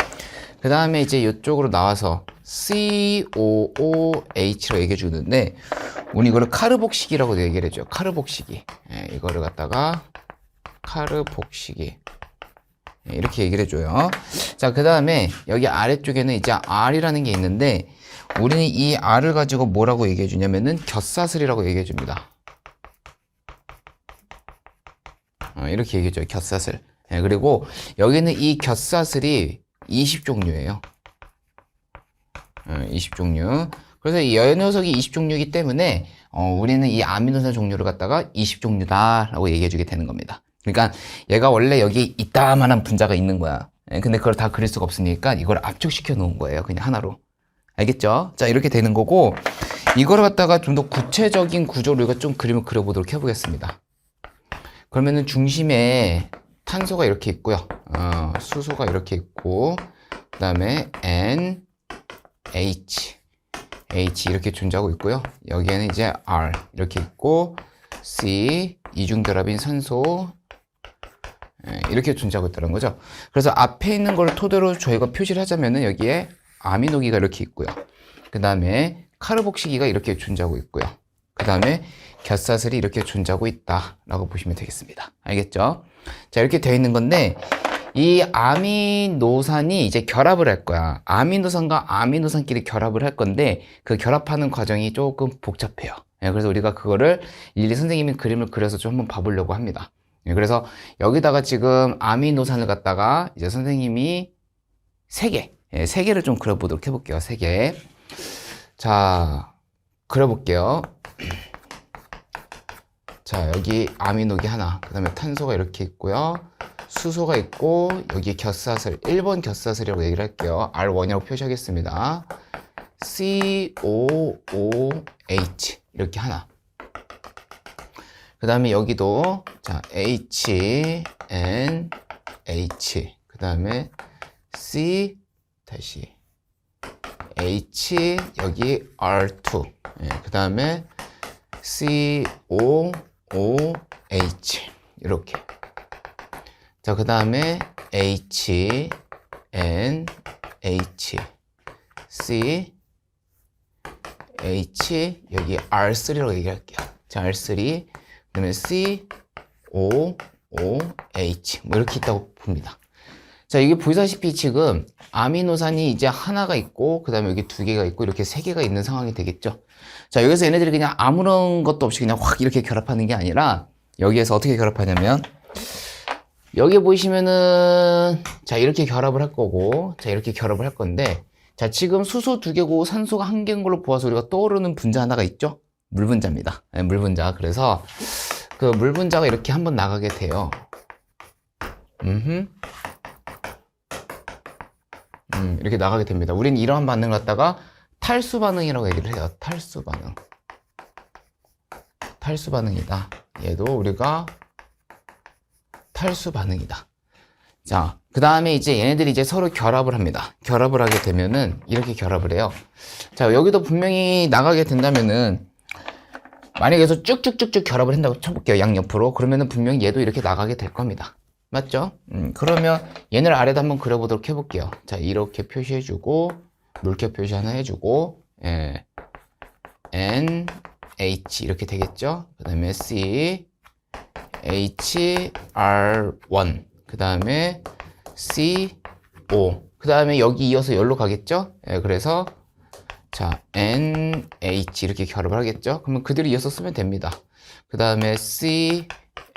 그 다음에 이제 이쪽으로 나와서 COOH라고 얘기해 주는데, 우리 이거를 카르복식이라고 얘기를 해줘요. 카르복식이. 이거를 갖다가 카르복식이. 이렇게 얘기를 해줘요. 자, 그 다음에 여기 아래쪽에는 이제 R이라는 게 있는데, 우리는 이 R을 가지고 뭐라고 얘기해 주냐면은 곁사슬이라고 얘기해 줍니다. 이렇게 얘기해 줘요. 곁사슬. 그리고 여기는 이 곁사슬이 20종류예요. 20종류. 그래서 이 녀석이 20종류이기 때문에 우리는 이 아미노산 종류를 갖다가 20종류다 라고 얘기해 주게 되는 겁니다. 그러니까 얘가 원래 여기 이따만한 분자가 있는 거야. 근데 그걸 다 그릴 수가 없으니까 이걸 압축시켜 놓은 거예요. 그냥 하나로. 알겠죠? 자, 이렇게 되는 거고, 이거를 갖다가 좀 더 구체적인 구조를 우리가 좀 그림을 그려보도록 해보겠습니다. 그러면은 중심에 탄소가 이렇게 있고요. 수소가 이렇게 있고, 그 다음에 N, H 이렇게 존재하고 있고요. 여기에는 이제 R 이렇게 있고, C, 이중결합인 산소, 이렇게 존재하고 있다는 거죠. 그래서 앞에 있는 걸 토대로 저희가 표시를 하자면은 여기에 아미노기가 이렇게 있고요. 그 다음에 카르복시기가 이렇게 존재하고 있고요. 그 다음에 곁사슬이 이렇게 존재하고 있다라고 보시면 되겠습니다. 알겠죠? 자, 이렇게 되어 있는 건데, 이 아미노산이 이제 결합을 할 거야. 아미노산과 아미노산끼리 결합을 할 건데, 그 결합하는 과정이 조금 복잡해요. 그래서 우리가 그거를 일일이 선생님이 그림을 그려서 좀 한번 봐보려고 합니다. 그래서 여기다가 지금 아미노산을 갖다가 이제 선생님이 3개를 좀 그려보도록 해볼게요. 3개. 자, 그려볼게요. 자, 여기 아미노기 하나, 그 다음에 탄소가 이렇게 있고요. 수소가 있고, 여기 곁사슬, 1번 곁사슬이라고 얘기를 할게요. R1이라고 표시하겠습니다. COOH 이렇게 하나. 그 다음에 여기도 자 HNH, 그 다음에 C 다시 H, 여기 R2, 그 다음에 COOH 이렇게. 자, 그 다음에 HNH, C, H, 여기 R3라고 얘기할게요. 자, R3, 그 다음에 C, O, O, H 뭐 이렇게 있다고 봅니다. 자, 이게 보시다시피 지금 아미노산이 이제 하나가 있고, 그 다음에 여기 2개가 있고, 이렇게 3개가 있는 상황이 되겠죠. 자, 여기서 얘네들이 그냥 아무런 것도 없이 그냥 확 이렇게 결합하는 게 아니라, 여기에서 어떻게 결합하냐면, 여기 보시면은, 자, 이렇게 결합을 할 거고, 자, 이렇게 결합을 할 건데, 자, 지금 수소 2개고 산소가 1개인 걸로 보아서 우리가 떠오르는 분자 하나가 있죠? 물 분자입니다. 네, 물 분자. 그래서 그 물 분자가 이렇게 한번 나가게 돼요. 이렇게 나가게 됩니다. 우리는 이러한 반응을 갖다가 탈수 반응이라고 얘기를 해요. 탈수 반응. 탈수 반응이다. 얘도 우리가 탈수 반응이다. 자, 그 다음에 이제 얘네들이 이제 서로 결합을 합니다. 결합을 하게 되면은 이렇게 결합을 해요. 자, 여기도 분명히 나가게 된다면은 만약에 여기서 쭉쭉쭉쭉 결합을 한다고 쳐볼게요. 양옆으로. 그러면은 분명히 얘도 이렇게 나가게 될 겁니다. 맞죠? 그러면 얘를 아래다 한번 그려보도록 해볼게요. 자, 이렇게 표시해주고, 물결 표시 하나 해주고, N, H 이렇게 되겠죠? 그 다음에 C, H, R1, 그 다음에 C, O, 그 다음에 여기 이어서 여기로 가겠죠? 그래서 자, N, H 이렇게 결합을 하겠죠? 그러면 그대로 이어서 쓰면 됩니다. 그 다음에 C,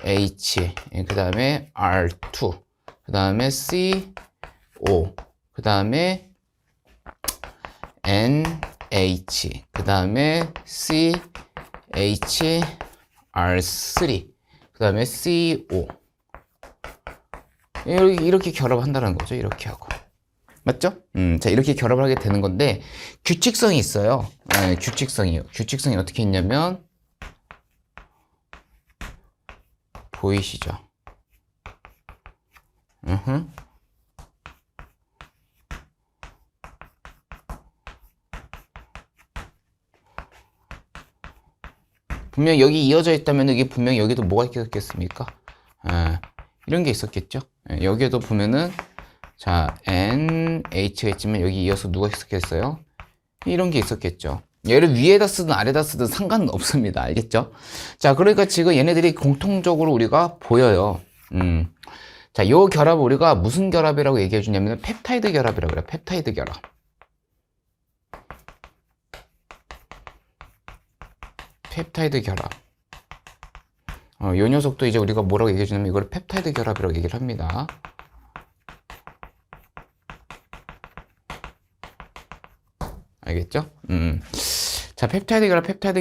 H, 그 다음에 R2, 그 다음에 C, O, 그 다음에 N, H, 그 다음에 C, H, R3, 그 다음에 CO. 이렇게 결합한다는 거죠. 이렇게 하고. 맞죠? 자, 이렇게 결합을 하게 되는 건데, 규칙성이 있어요. 규칙성이요. 규칙성이 어떻게 있냐면, 보이시죠? 분명 여기 이어져 있다면 이게 분명 여기도 뭐가 있겠습니까? 이런 게 있었겠죠? 여기에도 보면은 자, N, H가 있지만 여기 이어서 누가 있었겠어요? 이런 게 있었겠죠. 얘를 위에다 쓰든 아래다 쓰든 상관은 없습니다. 알겠죠? 자, 그러니까 지금 얘네들이 공통적으로 우리가 보여요. 자, 요 결합을 우리가 무슨 결합이라고 얘기해 주냐면 펩타이드 결합이라고 그래요. 펩타이드 결합. 펩타이드 결합. 요 녀석도 이제 우리가 뭐라고 얘기해 주냐면 이걸 펩타이드 결합이라고 얘기를 합니다. 알겠죠? 자, 펩타이드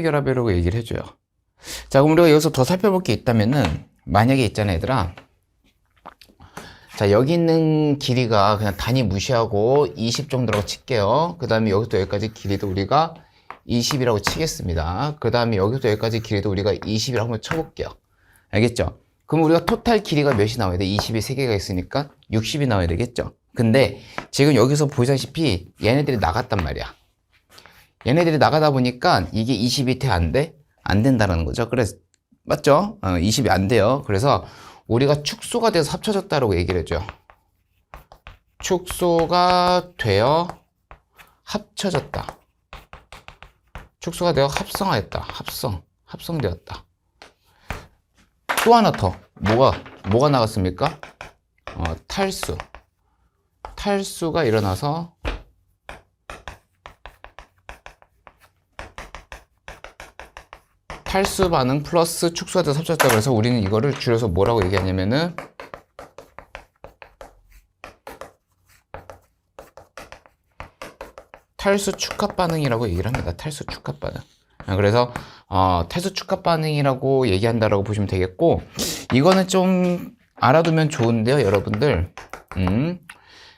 결합이라고 얘기를 해줘요. 자, 그럼 우리가 여기서 더 살펴볼 게 있다면은, 만약에 있잖아, 얘들아. 자, 여기 있는 길이가 그냥 단위 무시하고 20 정도라고 칠게요. 그 다음에 여기서 여기까지 길이도 우리가 20이라고 치겠습니다. 그 다음에 여기서 여기까지 길이도 우리가 20이라고 한번 쳐볼게요. 알겠죠? 그럼 우리가 토탈 길이가 몇이 나와야 돼? 20이 3개가 있으니까 60이 나와야 되겠죠? 근데 지금 여기서 보시다시피 얘네들이 나갔단 말이야. 얘네들이 나가다 보니까 이게 20이 돼? 안 돼? 안 된다는 거죠. 그래서 맞죠? 20이 안 돼요. 그래서 우리가 축소가 돼서 합쳐졌다라고 얘기를 해줘요. 축소가 되어 합쳐졌다. 축소가 되어 합성하였다. 합성되었다. 또 하나 더. 뭐가 나갔습니까? 탈수가 일어나서 탈수 반응 플러스 축소가 돼서 합쳐졌다. 그래서 우리는 이거를 줄여서 뭐라고 얘기하냐면은 탈수 축합 반응이라고 얘기를 합니다. 탈수 축합 반응. 그래서 탈수 축합 반응이라고 얘기한다라고 보시면 되겠고, 이거는 좀 알아두면 좋은데요, 여러분들.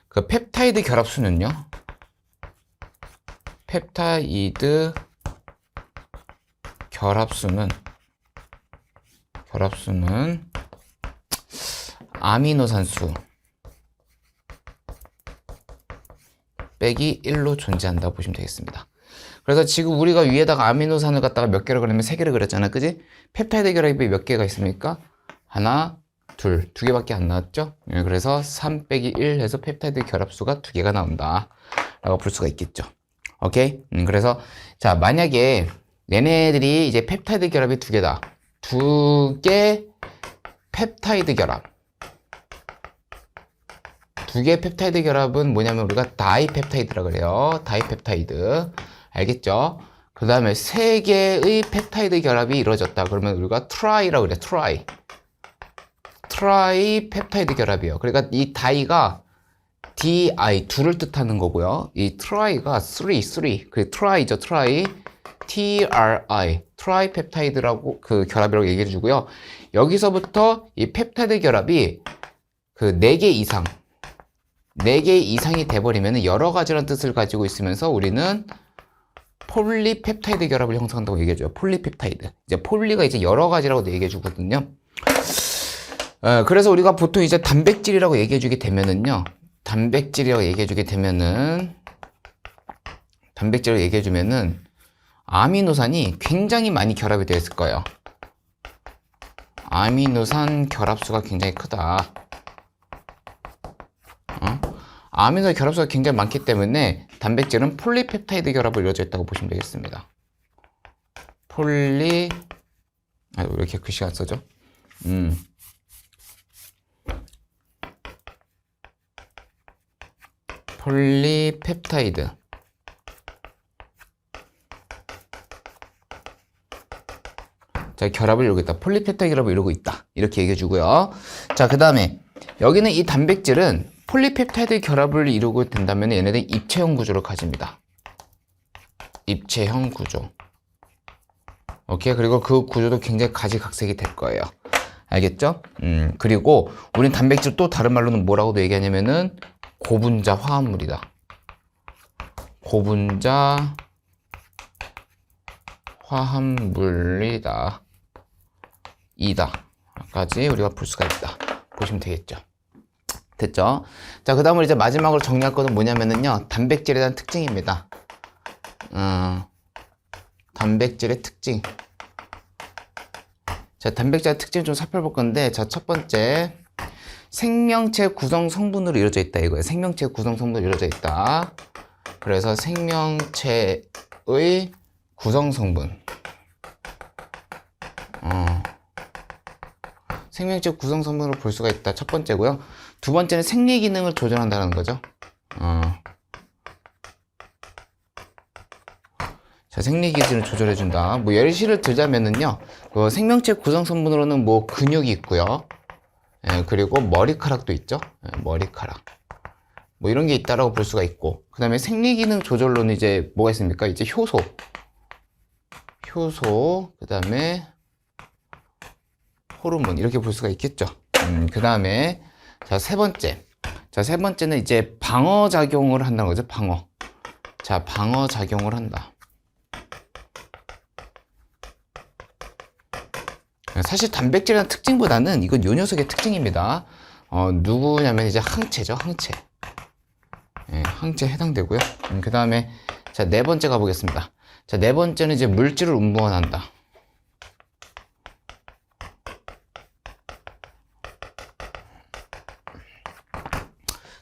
그 펩타이드 결합수는요. 펩타이드 결합수는 아미노산수 빼기 1로 존재한다고 보시면 되겠습니다. 그래서 지금 우리가 위에다가 아미노산을 갖다가 몇 개를 그리면 3개를 그렸잖아, 그지? 펩타이드 결합이 몇 개가 있습니까? 하나, 둘, 2개밖에 안 나왔죠? 그래서 3 빼기 1 해서 펩타이드 결합수가 2개가 나온다 라고 볼 수가 있겠죠. 오케이? 그래서 자, 만약에 얘네들이 이제 펩타이드 결합이 2개다. 2개 펩타이드 결합. 2개 펩타이드 결합은 뭐냐면 우리가 다이펩타이드라 그래요. 다이펩타이드. 알겠죠? 그 다음에 3개의 펩타이드 결합이 이루어졌다. 그러면 우리가 트라이라고 그래. 트라이 펩타이드 결합이에요. 그러니까 이 다이가 DI, 둘을 뜻하는 거고요. 이 트라이가 3. 그 트라이죠. 트라이. TRI. 트라이 펩타이드라고 그 결합이라고 얘기해 주고요. 여기서부터 이 펩타이드 결합이 그 4개 이상. 4개 이상이 돼버리면 여러 가지라는 뜻을 가지고 있으면서 우리는 폴리펩타이드 결합을 형성한다고 얘기해줘요. 폴리펩타이드. 이제 폴리가 이제 여러 가지라고 얘기해주거든요. 그래서 우리가 보통 이제 단백질이라고 얘기해주게 되면은요. 단백질이라고 얘기해주면은 아미노산이 굉장히 많이 결합이 되어 있을 거예요. 아미노산 결합수가 굉장히 크다. 아미노산 결합수가 굉장히 많기 때문에 단백질은 폴리펩타이드 결합을 이루어져 있다고 보시면 되겠습니다. 왜 이렇게 글씨가 안 써져? 폴리펩타이드. 자, 결합을 이루고 있다. 폴리펩타이드 결합을 이루고 있다. 이렇게 얘기해 주고요. 자, 그 다음에 여기는 이 단백질은 폴리펩타이드 결합을 이루고 된다면 얘네들이 입체형 구조를 가집니다. 입체형 구조. 오케이. 그리고 그 구조도 굉장히 가지각색이 될 거예요. 알겠죠? 그리고 우린 단백질 또 다른 말로는 뭐라고도 얘기하냐면은 고분자 화합물이다. 고분자 화합물이다. 까지 우리가 볼 수가 있다. 보시면 되겠죠. 됐죠? 자, 그 다음으로 이제 마지막으로 정리할 것은 뭐냐면은요, 단백질에 대한 특징입니다. 단백질의 특징. 자, 단백질의 특징을 좀 살펴볼 건데, 자, 첫 번째, 생명체 구성 성분으로 이루어져 있다 이거예요. 생명체 구성 성분으로 이루어져 있다. 그래서 생명체의 구성 성분. 생명체 구성 성분으로 볼 수가 있다. 첫 번째고요. 두 번째는 생리 기능을 조절한다는 거죠. 자, 생리 기능을 조절해준다. 뭐 예시를 들자면은요, 생명체 구성 성분으로는 뭐 근육이 있고요. 그리고 머리카락도 있죠. 머리카락. 뭐 이런 게 있다라고 볼 수가 있고, 그 다음에 생리 기능 조절로는 이제 뭐가 있습니까? 이제 효소, 그 다음에 호르몬 이렇게 볼 수가 있겠죠. 그 다음에 자, 세 번째는 이제 방어 작용을 한다는 거죠. 자, 방어 작용을 한다. 사실 단백질이라는 특징보다는 이건 요 녀석의 특징입니다. 누구냐면 이제 항체죠, 항체. 예, 항체에 해당되고요. 그 다음에 자, 네 번째 가보겠습니다. 자, 네 번째는 이제 물질을 운반한다.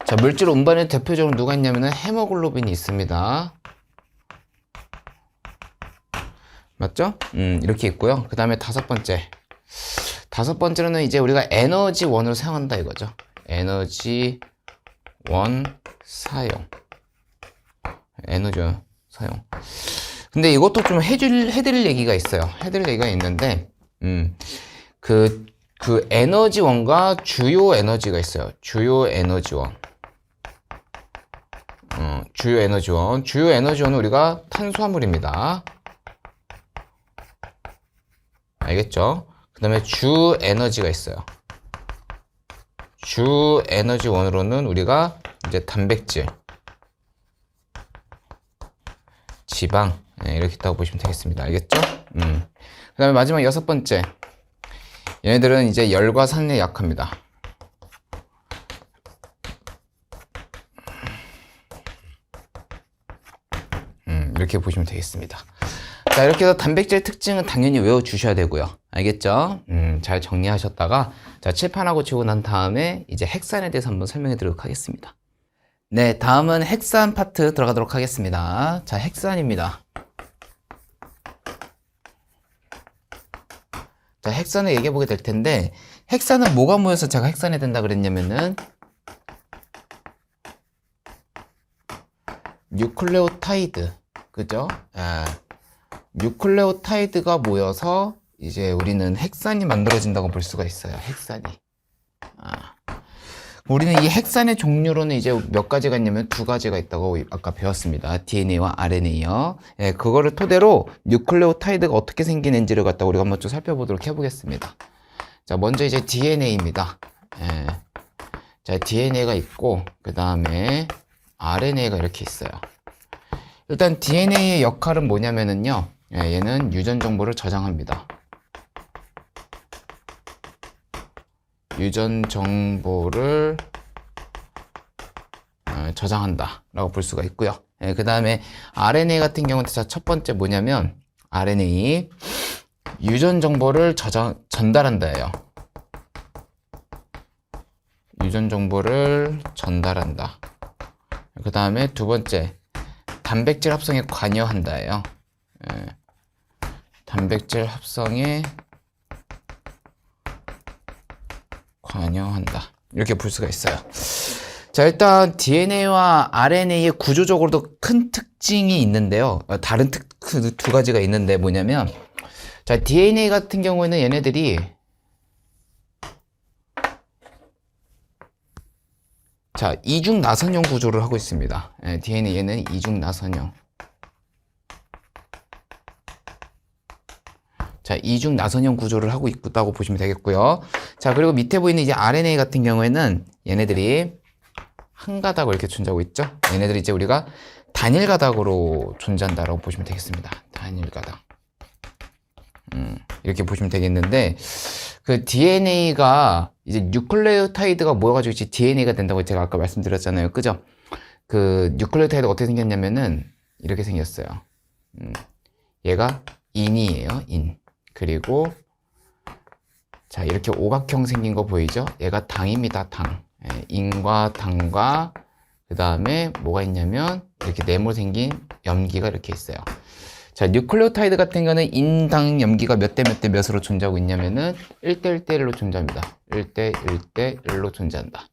자, 물질 운반에 대표적으로 누가 있냐면은 헤모글로빈이 있습니다. 맞죠? 이렇게 있고요. 그 다음에 다섯 번째는 이제 우리가 에너지원으로 사용한다 이거죠. 에너지원 사용. 에너지원 사용. 근데 이것도 좀 해드릴 얘기가 있어요. 해드릴 얘기가 있는데, 그 에너지원과 주요 에너지가 있어요. 주요 에너지원. 주요 에너지원은 우리가 탄수화물입니다. 알겠죠? 그 다음에 주 에너지가 있어요. 주 에너지원으로는 우리가 이제 단백질, 지방, 이렇게 있다고 보시면 되겠습니다. 알겠죠? 그 다음에 마지막 여섯 번째. 얘네들은 이제 열과 산에 약합니다. 이렇게 보시면 되겠습니다. 자, 이렇게 해서 단백질 특징은 당연히 외워주셔야 되고요. 알겠죠? 잘 정리하셨다가, 자, 칠판하고 치고 난 다음에 이제 핵산에 대해서 한번 설명해 드리도록 하겠습니다. 네, 다음은 핵산 파트 들어가도록 하겠습니다. 자, 핵산입니다. 자, 핵산을 얘기해 보게 될 텐데, 핵산은 뭐가 모여서 제가 핵산이 된다 그랬냐면은, 뉴클레오타이드. 그죠? 뉴클레오타이드가 모여서 이제 우리는 핵산이 만들어진다고 볼 수가 있어요. 핵산이. 우리는 이 핵산의 종류로는 이제 몇 가지가 있냐면 두 가지가 있다고 아까 배웠습니다. DNA와 RNA요. 예, 그거를 토대로 뉴클레오타이드가 어떻게 생기는지를 갖다가 우리가 한번 좀 살펴보도록 해보겠습니다. 자, 먼저 이제 DNA입니다. 예. 자, DNA가 있고, 그 다음에 RNA가 이렇게 있어요. 일단 DNA의 역할은 뭐냐면은요, 얘는 유전 정보를 저장합니다. 유전 정보를 저장한다 라고 볼 수가 있고요. 그 다음에 RNA 같은 경우는 첫 번째 뭐냐면 RNA 유전 정보를 전달한다예요. 유전 정보를 전달한다. 그 다음에 두 번째 단백질 합성에 관여한다예요. 단백질 합성에 관여한다. 이렇게 볼 수가 있어요. 자, 일단 DNA와 RNA의 구조적으로도 큰 특징이 있는데요. 다른 두 가지가 있는데 뭐냐면, 자, DNA 같은 경우에는 얘네들이 자, 이중 나선형 구조를 하고 있습니다. DNA는 이중 나선형. 자, 이중 나선형 구조를 하고 있다고 보시면 되겠고요. 자, 그리고 밑에 보이는 이제 RNA 같은 경우에는 얘네들이 한 가닥으로 이렇게 존재하고 있죠. 얘네들이 이제 우리가 단일 가닥으로 존재한다라고 보시면 되겠습니다. 단일 가닥. 이렇게 보시면 되겠는데, 그 DNA가 이제 뉴클레오타이드가 모여가지고 이제 DNA가 된다고 제가 아까 말씀드렸잖아요. 그죠? 그 뉴클레오타이드가 어떻게 생겼냐면은 이렇게 생겼어요. 얘가 인이에요. 인. 그리고 자, 이렇게 오각형 생긴 거 보이죠? 얘가 당입니다. 당. 인과 당과 그 다음에 뭐가 있냐면 이렇게 네모 생긴 염기가 이렇게 있어요. 자, 뉴클레오타이드 같은 경우는 인당 염기가 몇 대 몇 대 몇으로 존재하고 있냐면은 1대 1대 1로 존재합니다. 1대 1대 1로 존재한다.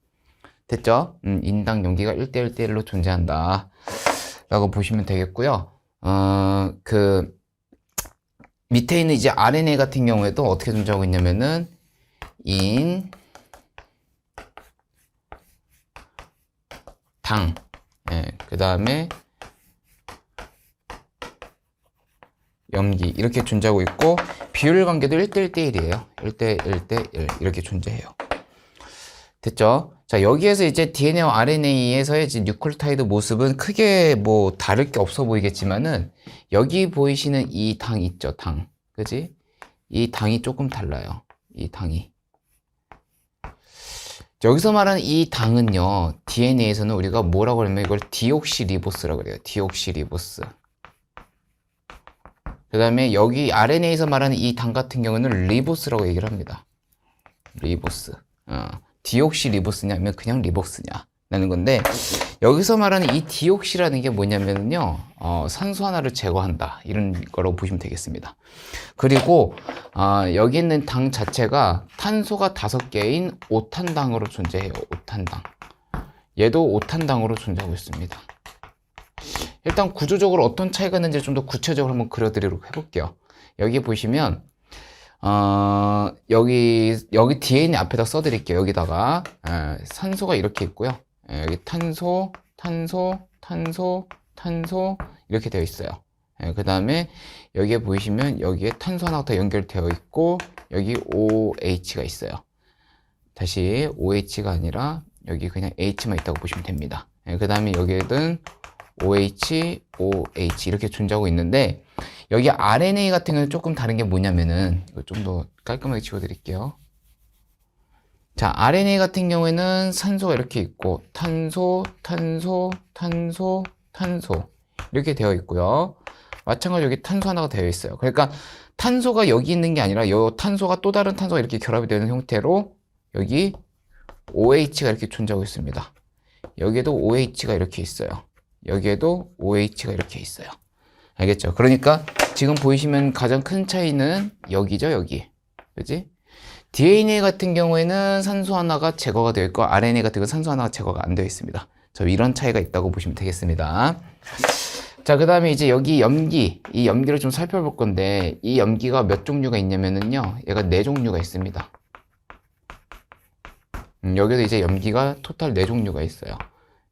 됐죠? 인당 염기가 1대 1대 1로 존재한다. 라고 보시면 되겠고요. 그 밑에 있는 이제 RNA 같은 경우에도 어떻게 존재하고 있냐면은 인, 당, 그 다음에 염기 이렇게 존재하고 있고 비율 관계도 1대 1대 1이에요. 1대 1대 1 이렇게 존재해요. 됐죠? 자, 여기에서 이제 DNA와 RNA에서의 이제 뉴클레오타이드 모습은 크게 뭐 다를 게 없어 보이겠지만은 여기 보이시는 이 당 있죠, 당. 그지? 이 당이 조금 달라요. 이 당이. 여기서 말하는 이 당은요, DNA에서는 우리가 뭐라고 하냐면 이걸 디옥시리보스라고 그래요. 디옥시리보스. 그 다음에 여기 RNA에서 말하는 이 당 같은 경우는 리보스라고 얘기를 합니다. 리보스. 디옥시리보스냐면 그냥 리보스냐 라는 건데, 여기서 말하는 이 디옥시라는 게 뭐냐면요, 산소 하나를 제거한다 이런 거라고 보시면 되겠습니다. 그리고 여기 있는 당 자체가 탄소가 5개인 오탄당으로 존재해요. 오탄당. 얘도 오탄당으로 존재하고 있습니다. 일단 구조적으로 어떤 차이가 있는지 좀 더 구체적으로 한번 그려드리도록 해볼게요. 여기 보시면 여기 DNA 앞에다 써드릴게요. 여기다가 산소가 이렇게 있고요. 여기 탄소, 탄소, 탄소, 탄소 이렇게 되어 있어요. 그 다음에 여기에 보시면 여기에 탄소 하나가 더 연결되어 있고 여기 OH가 있어요. 다시 OH가 아니라 여기 그냥 H만 있다고 보시면 됩니다. 그 다음에 여기에는 OH, OH 이렇게 존재하고 있는데, 여기 RNA 같은 경우는 조금 다른 게 뭐냐면은, 이거 좀 더 깔끔하게 지워드릴게요. 자, RNA 같은 경우에는 산소가 이렇게 있고, 탄소, 탄소, 탄소, 탄소 이렇게 되어 있고요. 마찬가지로 여기 탄소 하나가 되어 있어요. 그러니까 탄소가 여기 있는 게 아니라 이 탄소가 또 다른 탄소가 이렇게 결합이 되는 형태로 여기 OH가 이렇게 존재하고 있습니다. 여기에도 OH가 이렇게 있어요. 여기에도 OH가 이렇게 있어요. 알겠죠? 그러니까 지금 보이시면 가장 큰 차이는 여기죠, 여기. 그지? DNA 같은 경우에는 산소 하나가 제거가 되어 있고 RNA 같은 경우는 산소 하나가 제거가 안 되어 있습니다. 이런 차이가 있다고 보시면 되겠습니다. 자, 그 다음에 이제 여기 염기, 이 염기를 좀 살펴볼 건데, 이 염기가 몇 종류가 있냐면은요, 얘가 4종류가 있습니다. 여기도 이제 염기가 토탈 4종류가 있어요.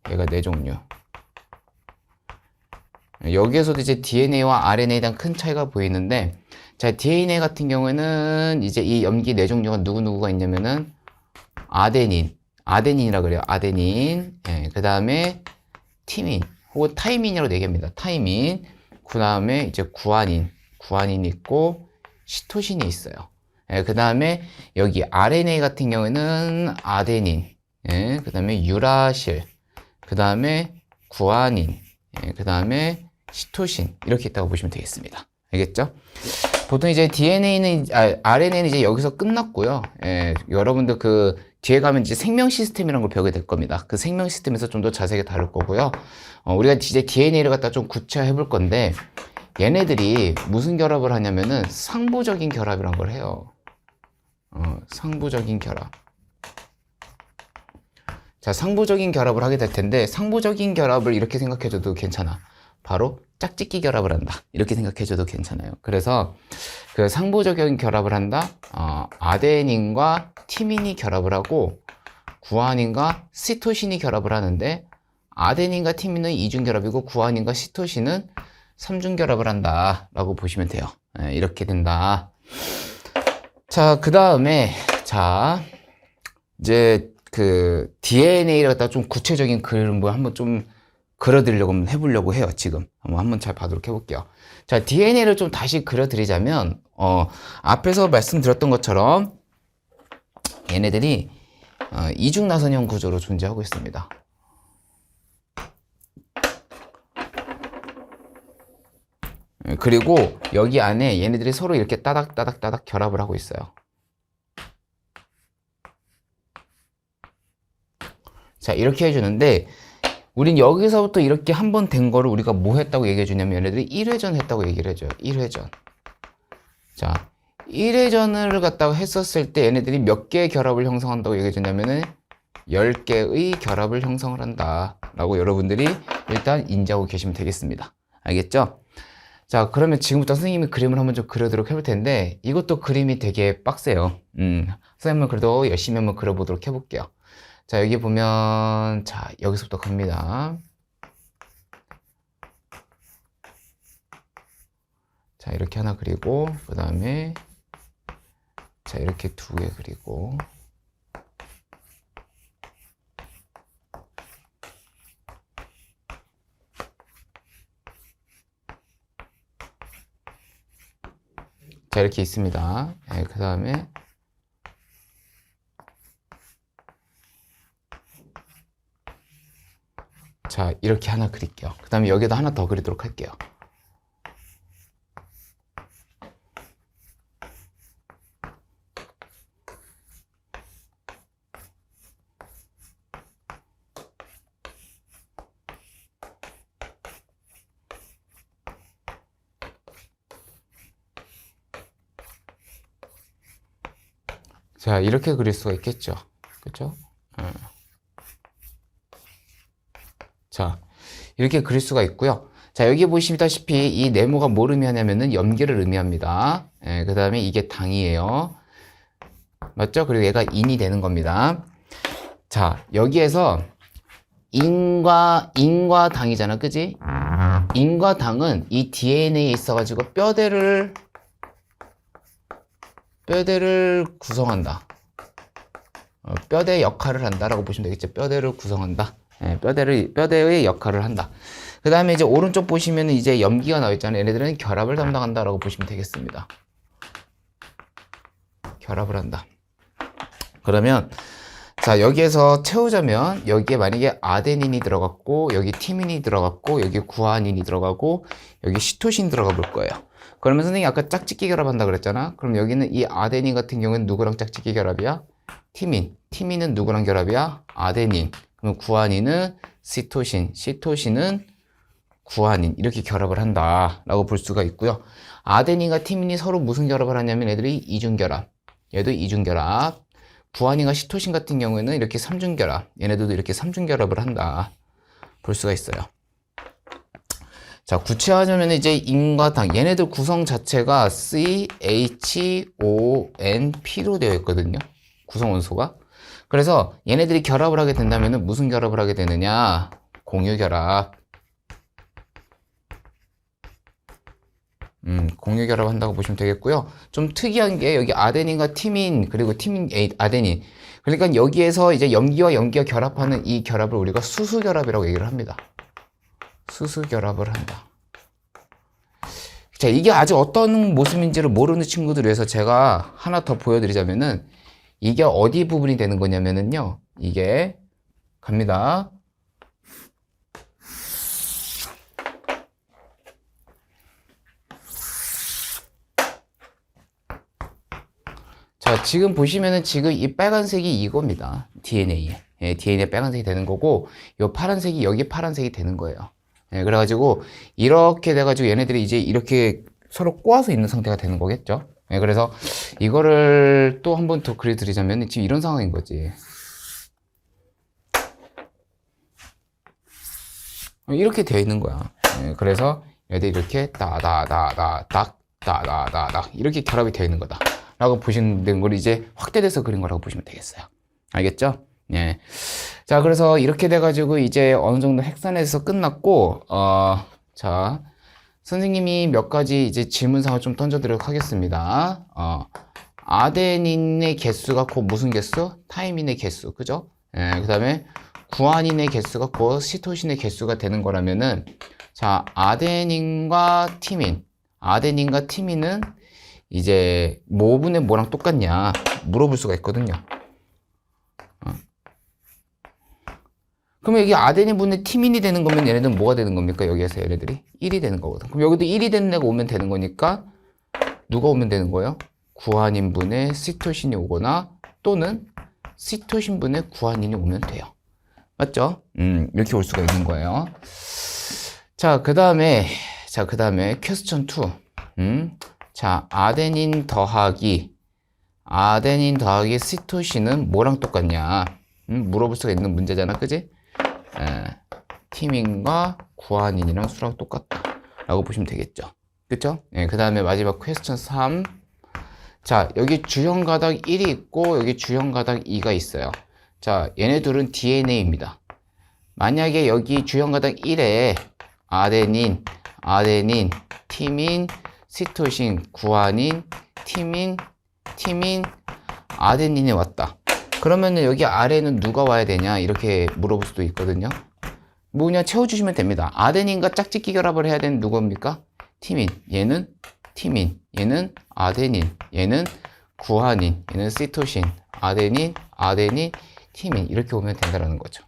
얘가 4종류. 여기에서도 이제 DNA와 RNA에 대한 큰 차이가 보이는데, 자, DNA 같은 경우에는 이제 이 염기 4종류가 누구누구가 있냐면은 아데닌이라 그래요. 아데닌. 예, 그 다음에 티민 혹은 타이민이라고 얘기합니다. 타이민. 그 다음에 이제 구아닌 있고 시토신이 있어요. 예, 그 다음에 여기 RNA 같은 경우에는 아데닌, 예, 그 다음에 유라실, 그 다음에 구아닌, 예, 그 다음에 시토신 이렇게 있다고 보시면 되겠습니다. 알겠죠? 보통 이제 RNA는 이제 여기서 끝났고요. 예, 여러분들 그 뒤에 가면 이제 생명 시스템이라는 걸 배우게 될 겁니다. 그 생명 시스템에서 좀 더 자세하게 다룰 거고요. 우리가 이제 DNA를 갖다 좀 구체화해 볼 건데, 얘네들이 무슨 결합을 하냐면은 상부적인 결합이란 걸 해요. 상부적인 결합. 자, 상부적인 결합을 하게 될 텐데, 상부적인 결합을 이렇게 생각해줘도 괜찮아. 바로 짝짓기 결합을 한다. 이렇게 생각해줘도 괜찮아요. 그래서 그 상부적인 결합을 한다. 아데닌과 티민이 결합을 하고 구아닌과 시토신이 결합을 하는데, 아데닌과 티민은 이중 결합이고 구아닌과 시토신은 삼중 결합을 한다 라고 보시면 돼요. 네, 이렇게 된다. 자, 그 다음에 이제 그 DNA를 갖다 좀 구체적인 그림을 한번 좀 그려드리려고 해보려고 해요. 지금 한번 잘 봐도록 해볼게요. 자, DNA를 좀 다시 그려드리자면 앞에서 말씀드렸던 것처럼 얘네들이 이중 나선형 구조로 존재하고 있습니다. 그리고 여기 안에 얘네들이 서로 이렇게 따닥따닥 결합을 하고 있어요. 자, 이렇게 해주는데, 우린 여기서부터 이렇게 한 번 된 거를 우리가 뭐 했다고 얘기해 주냐면, 얘네들이 1회전 했다고 얘기를 해줘요. 1회전. 자, 1회전을 갖다가 했었을 때 얘네들이 몇 개의 결합을 형성한다고 얘기해 주냐면은 10개의 결합을 형성을 한다 라고 여러분들이 일단 인지하고 계시면 되겠습니다. 알겠죠? 자, 그러면 지금부터 선생님이 그림을 한번 좀 그려도록 해볼 텐데, 이것도 그림이 되게 빡세요. 선생님은 그래도 열심히 한번 그려보도록 해볼게요. 자, 여기 보면, 자, 여기서부터 갑니다. 자, 이렇게 하나 그리고, 그 다음에, 자, 이렇게 2개 그리고, 자, 이렇게 있습니다. 예, 그 다음에 자, 이렇게 하나 그릴게요. 그 다음에 여기다 하나 더 그리도록 할게요. 자, 이렇게 그릴 수가 있겠죠. 그쵸? 자, 이렇게 그릴 수가 있고요. 자, 여기 보시다시피 이 네모가 뭘 의미하냐면은 염기를 의미합니다. 예, 그 다음에 이게 당이에요. 맞죠? 그리고 얘가 인이 되는 겁니다. 자, 여기에서 인과 당이잖아. 그지? 인과 당은 이 DNA에 있어가지고 뼈대를 구성한다. 뼈대 역할을 한다라고 보시면 되겠죠. 뼈대를 구성한다. 예, 뼈대의 역할을 한다. 그 다음에 이제 오른쪽 보시면 이제 염기가 나와 있잖아요. 얘네들은 결합을 담당한다라고 보시면 되겠습니다. 결합을 한다. 그러면 자, 여기에서 채우자면 여기에 만약에 아데닌이 들어갔고 여기 티민이 들어갔고 여기 구아닌이 들어가고 여기 시토신 들어가 볼 거예요. 그러면 선생님이 아까 짝짓기 결합한다 그랬잖아. 그럼 여기는 이 아데닌 같은 경우는 누구랑 짝짓기 결합이야? 티민은 누구랑 결합이야? 아데닌. 그럼 구아닌은 시토신은 구아닌. 이렇게 결합을 한다라고 볼 수가 있고요. 아데닌과 티민이 서로 무슨 결합을 하냐면 애들이 이중결합. 얘도 이중결합. 구아닌과 시토신 같은 경우에는 이렇게 삼중결합. 얘네들도 이렇게 삼중결합을 한다. 볼 수가 있어요. 자, 구체화하자면 이제 인과 당. 얘네들 구성 자체가 CHONP로 되어 있거든요. 구성 원소가. 그래서 얘네들이 결합을 하게 된다면 무슨 결합을 하게 되느냐? 공유결합. 공유결합 한다고 보시면 되겠고요. 좀 특이한 게 여기 아데닌과 티민 그리고 아데닌. 그러니까 여기에서 이제 염기와 염기가 결합하는 이 결합을 우리가 수수결합이라고 얘기를 합니다. 수수결합을 한다. 자, 이게 아직 어떤 모습인지를 모르는 친구들 위해서 제가 하나 더 보여드리자면은 이게 어디 부분이 되는 거냐면은요. 이게 갑니다. 자, 지금 보시면은 지금 이 빨간색이 이겁니다. DNA. 예, DNA 빨간색이 되는 거고, 요 파란색이 여기 파란색이 되는 거예요. 예, 그래가지고, 이렇게 돼가지고 얘네들이 이제 이렇게 서로 꼬아서 있는 상태가 되는 거겠죠. 예, 그래서 이거를 또 한 번 더 그려드리자면 지금 이런 상황인 거지. 이렇게 되어 있는 거야. 예, 그래서 얘들이 이렇게 따다다다닥 이렇게 결합이 되어 있는 거다. 라고 보시는 걸 이제 확대돼서 그린 거라고 보시면 되겠어요. 알겠죠? 예. 자, 그래서 이렇게 돼가지고 이제 어느 정도 핵산에서 끝났고, 자, 선생님이 몇 가지 이제 질문상을 좀 던져드리도록 하겠습니다. 아데닌의 개수가 곧 무슨 개수? 타이민의 개수. 그죠? 예, 그 다음에 구아닌의 개수가 곧 시토신의 개수가 되는 거라면은, 자, 아데닌과 티민은 이제 뭐분의 뭐랑 똑같냐 물어볼 수가 있거든요. 그러면 여기 아데닌 분의 티민이 되는 거면 얘네들은 뭐가 되는 겁니까? 여기에서 얘네들이 1이 되는 거거든. 그럼 여기도 1이 되는 애가 오면 되는 거니까 누가 오면 되는 거예요? 구아닌 분의 시토신이 오거나 또는 시토신 분의 구아닌이 오면 돼요. 맞죠? 이렇게 올 수가 있는 거예요. 자, 그 다음에 퀘스천 2. 자, 아데닌 더하기 시토신은 뭐랑 똑같냐? 물어볼 수가 있는 문제잖아, 그지? 티민과 구아닌이랑 수랑 똑같다 라고 보시면 되겠죠. 그쵸? 네, 그 다음에 마지막 퀘스천 3. 자, 여기 주형 가닥 1이 있고 여기 주형 가닥 2가 있어요. 자, 얘네 둘은 DNA입니다. 만약에 여기 주형 가닥 1에 아데닌, 티민, 시토신, 구아닌, 티민, 아데닌이 왔다. 그러면은 여기 아래는 누가 와야 되냐? 이렇게 물어볼 수도 있거든요. 뭐 그냥 채워주시면 됩니다. 아데닌과 짝짓기 결합을 해야 되는 누구입니까? 티민. 얘는 티민, 얘는 아데닌, 얘는 구아닌, 얘는 시토신, 아데닌, 아데닌, 티민 이렇게 오면 된다는 거죠.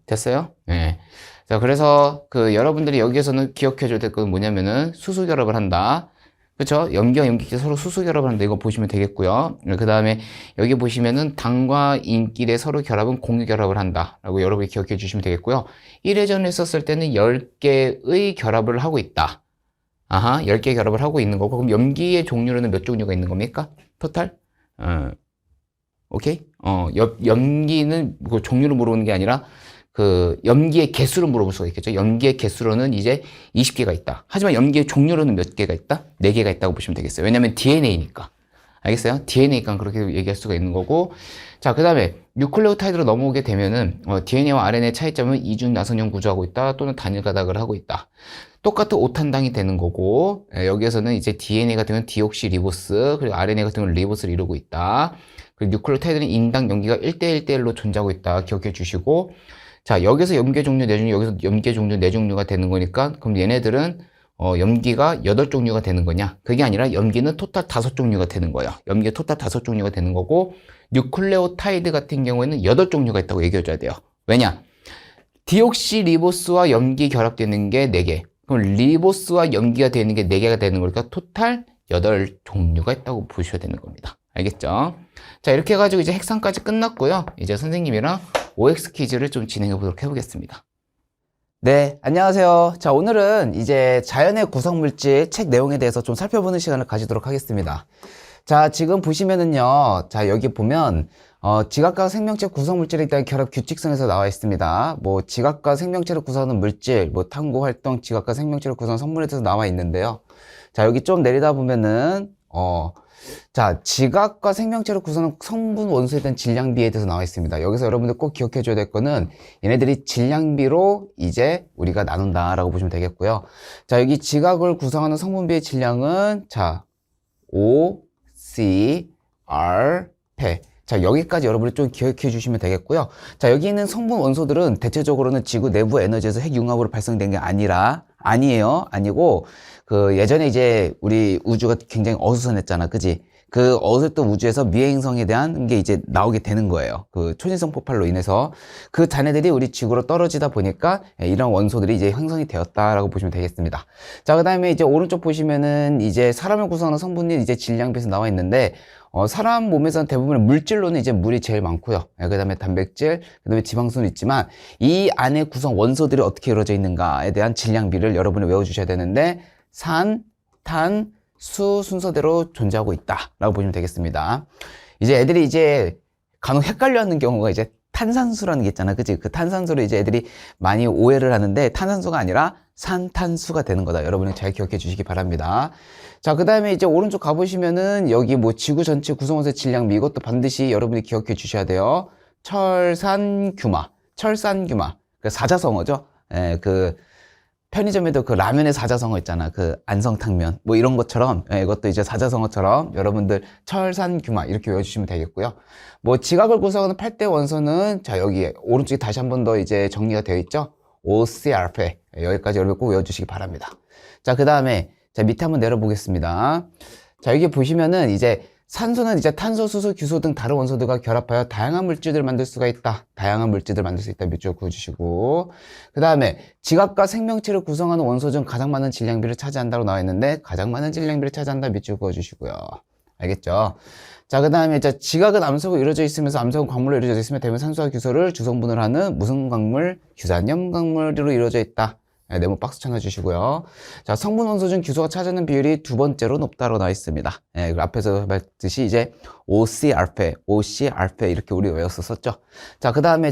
됐어요? 네. 자, 그래서 여러분들이 여기에서는 기억해줘야 될 건 뭐냐면은 수소 결합을 한다. 그쵸? 염기와 염기끼리 서로 수소 결합을 한다. 이거 보시면 되겠고요. 그 다음에 여기 보시면은 당과 인끼리 서로 결합은 공유 결합을 한다. 라고 여러분이 기억해 주시면 되겠고요. 1회전을 했었을 때는 10개의 결합을 하고 있다. 아하, 10개 결합을 하고 있는 거고. 그럼 염기의 종류로는 몇 종류가 있는 겁니까? 토탈? 오케이? 염기는 종류를 물어보는 게 아니라 염기의 개수를 물어볼 수가 있겠죠. 염기의 개수로는 이제 20개가 있다. 하지만 염기의 종류로는 몇 개가 있다? 4개가 있다고 보시면 되겠어요. 왜냐면 DNA니까. 알겠어요? DNA니까 그렇게 얘기할 수가 있는 거고. 자, 그 다음에 뉴클레오타이드로 넘어오게 되면은 DNA와 RNA의 차이점은 이중 나선형 구조하고 있다. 또는 단일 가닥을 하고 있다. 똑같은 5탄당이 되는 거고, 여기에서는 이제 DNA 같은 경우는 디옥시리보스, 그리고 RNA 같은 경우는 리보스를 이루고 있다. 그리고 뉴클레오타이드는 인당 염기가 1대1대1로 존재하고 있다. 기억해 주시고, 자, 여기서 염기의 종류 4종류, 여기서 염기의 종류 4종류가 되는 거니까, 그럼 얘네들은, 염기가 8종류가 되는 거냐? 그게 아니라 염기는 토탈 5종류가 되는 거예요. 염기가 토탈 5종류가 되는 거고, 뉴클레오타이드 같은 경우에는 8종류가 있다고 얘기해줘야 돼요. 왜냐? 디옥시리보스와 염기 결합되는 게 4개. 그럼 리보스와 염기가 되는 게 4개가 되는 거니까 토탈 8종류가 있다고 보셔야 되는 겁니다. 알겠죠? 자, 이렇게 해가지고 이제 핵상까지 끝났고요. 이제 선생님이랑 OX 퀴즈를 좀 진행해 보도록 해보겠습니다. 네, 안녕하세요. 자, 오늘은 이제 자연의 구성물질 책 내용에 대해서 좀 살펴보는 시간을 가지도록 하겠습니다. 자, 지금 보시면은요, 자, 여기 보면, 지각과 생명체 구성물질에 대한 결합 규칙성에서 나와 있습니다. 뭐, 지각과 생명체를 구성하는 물질, 뭐, 탐구 활동, 지각과 생명체를 구성하는 성분에 대해서 나와 있는데요. 자, 여기 좀 내리다 보면은, 자, 지각과 생명체를 구성하는 성분 원소에 대한 질량비에 대해서 나와 있습니다. 여기서 여러분들 꼭 기억해 줘야 될 거는 얘네들이 질량비로 이제 우리가 나눈다라고 보시면 되겠고요. 자, 여기 지각을 구성하는 성분비의 질량은 자, O, C, R, P. 자, 여기까지 여러분이 좀 기억해 주시면 되겠고요. 자, 여기 있는 성분 원소들은 대체적으로는 지구 내부 에너지에서 핵융합으로 발생된 게 아니고, 예전에 이제 우리 우주가 굉장히 어수선했잖아. 그지? 그 어수선했던 우주에서 미행성에 대한 게 이제 나오게 되는 거예요. 그 초신성 폭발로 인해서. 그 잔해들이 우리 지구로 떨어지다 보니까 이런 원소들이 이제 형성이 되었다라고 보시면 되겠습니다. 자, 그 다음에 이제 오른쪽 보시면은 이제 사람을 구성하는 성분이 이제 질량비에서 나와 있는데, 사람 몸에서는 대부분 물질로는 이제 물이 제일 많고요. 그 다음에 단백질, 그 다음에 지방순은 있지만 이 안에 구성 원소들이 어떻게 이루어져 있는가에 대한 질량비를 여러분이 외워주셔야 되는데 산, 탄, 수 순서대로 존재하고 있다라고 보시면 되겠습니다. 이제 애들이 이제 간혹 헷갈려하는 경우가 이제 탄산수라는 게 있잖아, 그치? 그 탄산수를 이제 애들이 많이 오해를 하는데 탄산수가 아니라 산탄수가 되는 거다. 여러분이 잘 기억해 주시기 바랍니다. 자, 그 다음에 이제 오른쪽 가보시면은 여기 뭐 지구 전체 구성원소의 질량비 이것도 반드시 여러분이 기억해 주셔야 돼요. 철산규마, 그 사자성어죠. 예, 편의점에도 그 라면의 사자성어 있잖아. 그 안성탕면. 뭐 이런 것처럼, 이것도 이제 사자성어처럼 여러분들 철산규마 이렇게 외워주시면 되겠고요. 뭐 지각을 구성하는 8대 원소는 자, 여기 오른쪽에 다시 한 번 더 이제 정리가 되어 있죠. OCRP. 여기까지 여러분 꼭 외워주시기 바랍니다. 자, 그 다음에 자, 밑에 한번 내려보겠습니다. 자, 여기 보시면은 이제 산소는 이제 탄소, 수소, 규소 등 다른 원소들과 결합하여 다양한 물질들을 만들 수가 있다. 다양한 물질들을 만들 수 있다. 밑줄 그어주시고. 그 다음에 지각과 생명체를 구성하는 원소 중 가장 많은 질량비를 차지한다고 나와 있는데 가장 많은 질량비를 차지한다. 밑줄 그어주시고요. 알겠죠? 자, 그 다음에 지각은 암석으로 이루어져 있으면서 암석은 광물로 이루어져 있으며 대부분 산소와 규소를 주성분을 하는 무슨 광물? 규산염 광물로 이루어져 있다. 네모 박스 쳐놔주시고요. 자, 성분 원소 중 규소가 차지하는 비율이 두 번째로 높다로 나와 있습니다. 앞에서 봤듯이 이제 OCRP 이렇게 우리 외웠었죠. 자, 그 다음에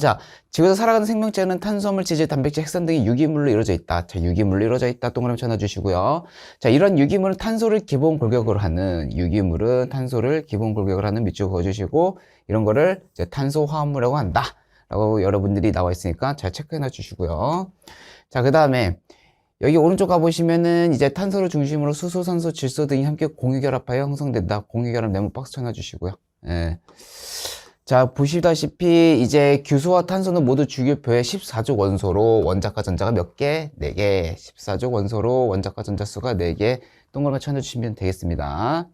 지구에서 살아가는 생명체는 탄수화물, 지질, 단백질, 핵산 등이 유기물로 이루어져 있다. 자, 유기물로 이루어져 있다. 동그라미 쳐놔주시고요. 자, 이런 유기물은 탄소를 기본 골격으로 하는 밑줄 그어주시고 이런 거를 이제 탄소화합물이라고 한다. 라고 여러분들이 나와 있으니까 잘 체크해 놔주시고요. 자, 그 다음에 여기 오른쪽 가보시면은 이제 탄소를 중심으로 수소, 산소, 질소 등이 함께 공유결합하여 형성된다. 공유결합 네모 박스 쳐놔주시고요. 예. 자, 보시다시피 이제 규소와 탄소는 모두 주기표의 14족 원소로 원자과 전자가 몇 개? 4개. 14족 원소로 원자과 전자 수가 4개. 동그라미 쳐주시면 되겠습니다.